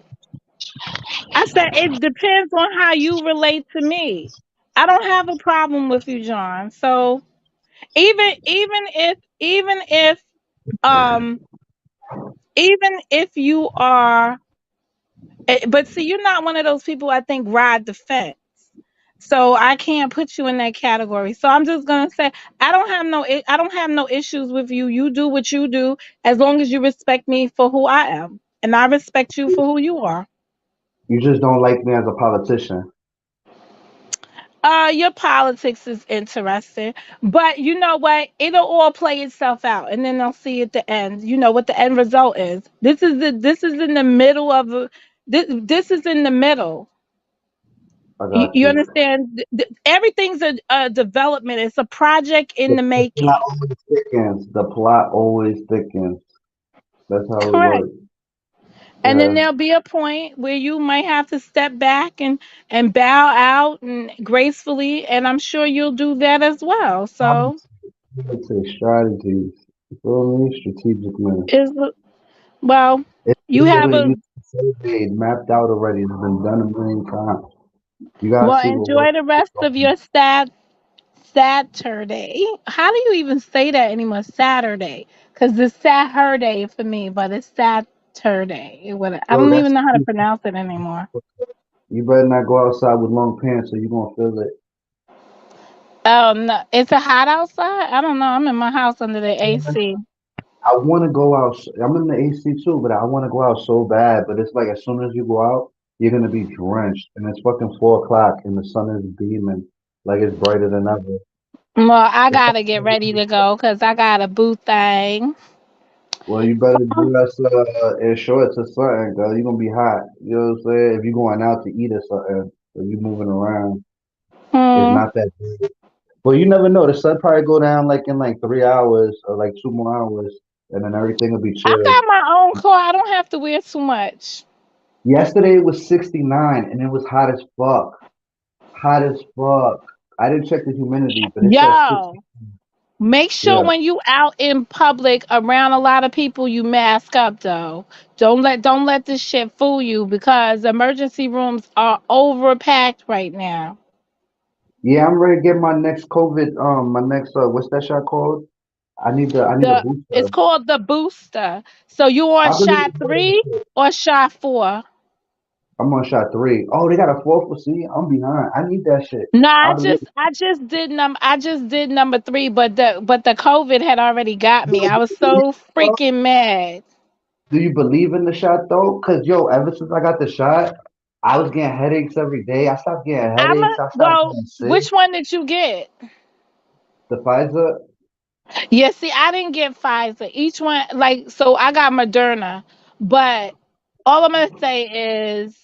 I said it depends on how you relate to me. I don't have a problem with you, John. So even if um even if you are, but see, you're not one of those people I think ride the fence. So I can't put you in that category. So I'm just gonna say I don't have no issues with you. You do what you do as long as you respect me for who I am, and I respect you for who you are. You just don't like me as a politician. Your politics is interesting, but you know what? It'll all play itself out, and then they'll see at the end. You know what the end result is. This is in the middle of this is in the middle. I got You you. understand? Everything's a development. It's a project in The the plot making. always thickens. The plot always thickens. That's how it Correct. works. And then Yeah. there'll be a point where you might have to step back and bow out and gracefully, and I'm sure you'll do that as well. So Strategies. You feel me? Strategically. is well, It's you good, have but a you surveyed, mapped out already. It's been done a million times. You gotta well. see what Enjoy works. the rest of your Saturday. How do you even say that anymore? Saturday, because it's Saturday for me, but it's Saturday. I Yo, don't that's even know how to pronounce it anymore. you better not go outside with long pants or you gonna feel it. Oh no, it's a hot outside. I don't know. I'm in my house under the AC. I wanna go out. I'm in the AC too, but I wanna go out so bad. But it's like as soon as you go out, you're gonna be drenched, and it's fucking 4 o'clock, and the sun is beaming like it's brighter than ever. Well, I It's gotta get ready to go because I got a boo thing. Well, you better dress in shorts or something, girl. You're gonna be hot. You know what I'm saying? If you're going out to eat or something, or you moving around, it's Hmm. not that big. But you never know. The sun probably go down like in like 3 hours or like 2 more hours, and then everything will be I chill. got my own car. I don't have to wear too much. Yesterday it was 69 and it was hot as fuck. Hot as fuck. I didn't check the humidity, but it said 60. Yo, make sure Yeah. when you out in public around a lot of people, you mask up though. Don't let this shit fool you because emergency rooms are overpacked right now. Yeah, I'm ready to get my next COVID, my next what's that shot called? I need a It's booster. called the booster. So you on I believe shot it's better than 3 shit. or shot 4? I'm on shot 3. Oh, they got a fourth for C. I'm behind. I need that shit. No, I believe. I just did number 3, but the COVID had already got Yo, me. I do was you believe, so bro? freaking mad. Do you believe in the shot though? Cause yo, ever since I got the shot, I was getting headaches every day. I stopped getting headaches. I stopped Well, getting sick. which one did you get? The Pfizer. Yeah, see, I didn't get Pfizer. Each one, like, so I got Moderna, but all I'm gonna say is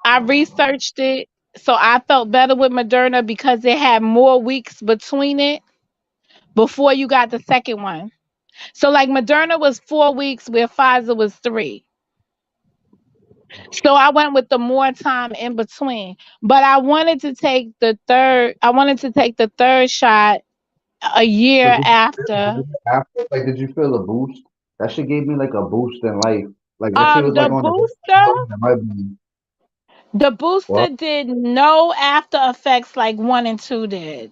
I researched it, so I felt better with Moderna because it had more weeks between it before you got the second one. So, like, Moderna was 4 weeks, where Pfizer was 3. So I went with the more time in between. But I wanted to take the third. I wanted to take the third shot a But year did after. after, like, did you feel a boost? That shit gave me like a boost in life. Like that shit was The like on the booster, my brain. the booster Well, did no after effects like 1 and 2 did.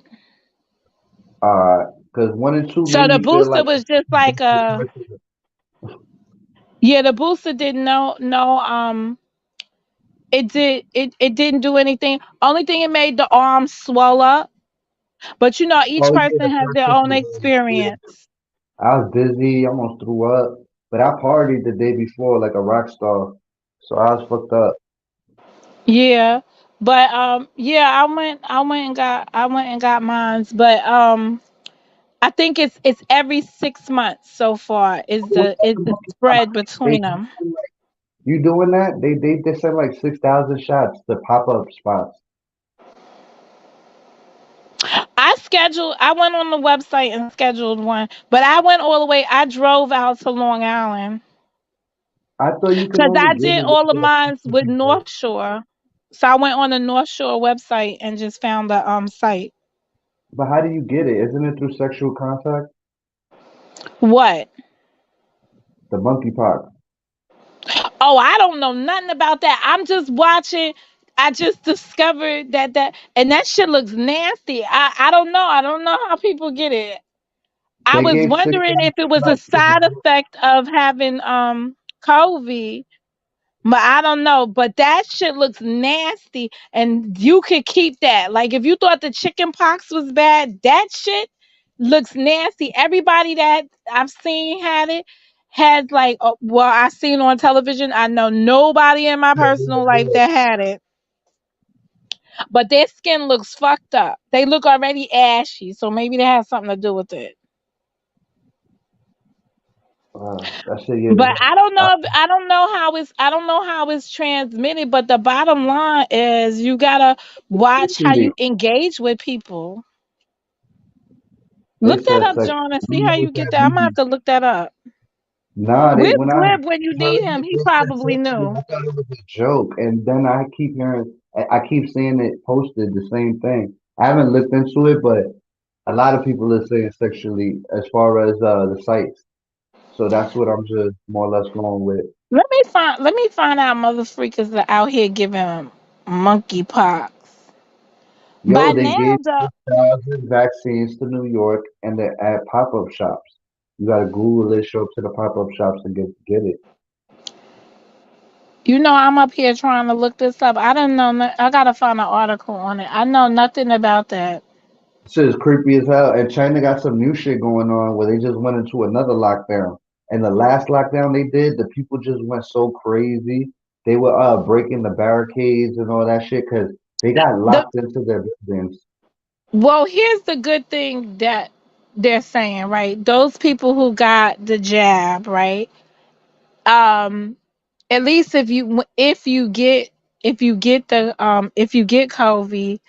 because 1 and 2 So made the me feel booster like was just like a yeah. The booster did no it didn't do anything. Only thing it made the arms swell up. But you know, each oh yeah, person the has first their own one. Yeah. experience. I was dizzy, almost threw up, but I partied the day before like a rock star, so I was fucked up. Yeah. But yeah, I went and got mines. But I think it's every 6 months so far is the spread They, between them. you doing that? They sent like 6,000 shots to pop up spots. I went on the website and scheduled one, but I went all the way. I drove out to Long Island I thought you can because only I get did it with all of like mine 50 with people. North Shore. So I went on the North Shore website and just found the site. But how do you get it? Isn't it through sexual contact? What? The monkeypox. Oh, I don't know nothing about that. I'm just watching. I just discovered and that shit looks nasty. I don't know. I don't know how people get it. I They was gave sick wondering if it was a like side effect of having COVID, but I don't know. But that shit looks nasty, and you could keep that. Like if you thought the chicken pox was bad, that shit looks nasty. Everybody that I've seen had it had like, well, I seen on television. I know nobody in my personal life that had it, but their skin looks fucked up. They look already ashy, so maybe that has something to do with it. that shit. Yeah, But I don't know how it's transmitted, but the bottom line is you gotta watch how sexually, you engage with people. they Look that said up, sex. John, and You see how know you what get that that. I'm gonna have means? to look that up. Nah, they Where's when I Glib when you need heard him? it, He they said probably sexually. knew. I thought it was a joke, and then I keep hearing, I keep seeing it posted the same thing. I haven't looked into it, but a lot of people are saying sexually as far as the sites. So that's what I'm just more or less going with. Let me find out mother freakers are out here giving monkey pox. By Yo, they now gave the 6,000 vaccines to New York, and they're at pop-up shops. You gotta Google it, show up to the pop-up shops and get it. you know I'm up here trying to look this up. I don't know. I gotta find an article on it. I know nothing about that. Shit is creepy as hell. And China got some new shit going on where they just went into another lockdown. And the last lockdown they did, the people just went so crazy. They were breaking the barricades and all that shit because they got The locked into their buildings. Well, here's the good thing that they're saying, right? Those people who got the jab, right? Um, at least if you get COVID,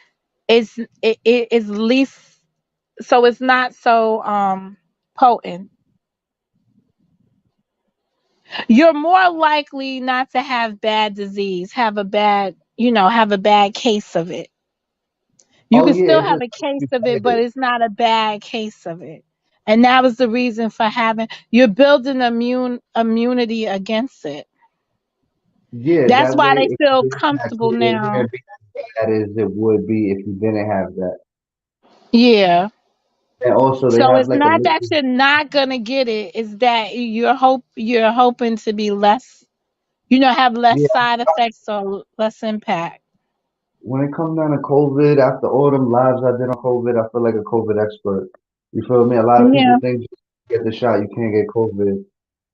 it is least so it's not so potent. You're more likely not to have bad disease, have a bad case of it. You Oh can yeah, still it's have just a case you of it, fight but it. it's not a bad case of it. And that was the reason for having you're building immunity against it. Yeah, That's that why way they if feel you didn't have comfortable it now. wouldn't be as bad as it would be if you didn't have that. Yeah. And also they So have it's like a not that little you're not gonna get it, it's that you're hoping to be less, have less yeah. side effects or less impact. When it comes down to COVID, after all them lives I did on COVID, I feel like a COVID expert. You feel me? A lot of Yeah. people think just get the shot, you can't get COVID,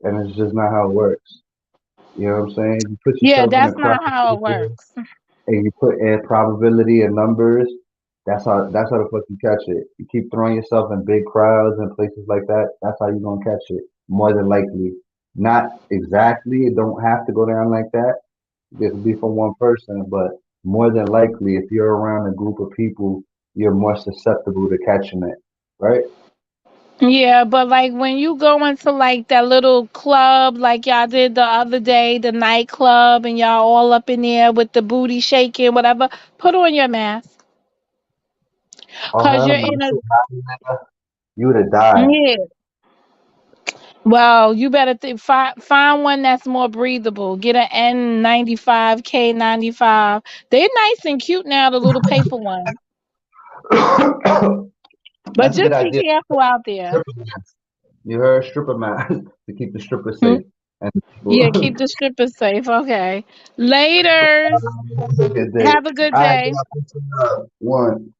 and it's just not how it works. You know what I'm saying? You put Yeah, yourself in a that's crowd not of how it people, works. and you put in probability and numbers. That's how the fuck you catch it. You keep throwing yourself in big crowds and places like that. That's how you're gonna catch it. More than likely, not exactly. It don't have to go down like that. It could be from one person, but more than likely, if you're around a group of people, you're more susceptible to catching it, right? Yeah, but like when you go into like that little club like y'all did the other day, the nightclub, and y'all all up in there with the booty shaking, whatever, put on your mask. Oh Cause hell you're no! in a You would have died. Yeah. Well, you better find one that's more breathable. Get an N95, K95. They're nice and cute now, the little paper ones. But That's a good just be idea. careful out there. Stripper mask. You heard stripper mask to keep the stripper Mm, safe and the Yeah, people. keep the strippers safe. Okay. Laters. Have a good day. Have a good All right, day. yeah, one.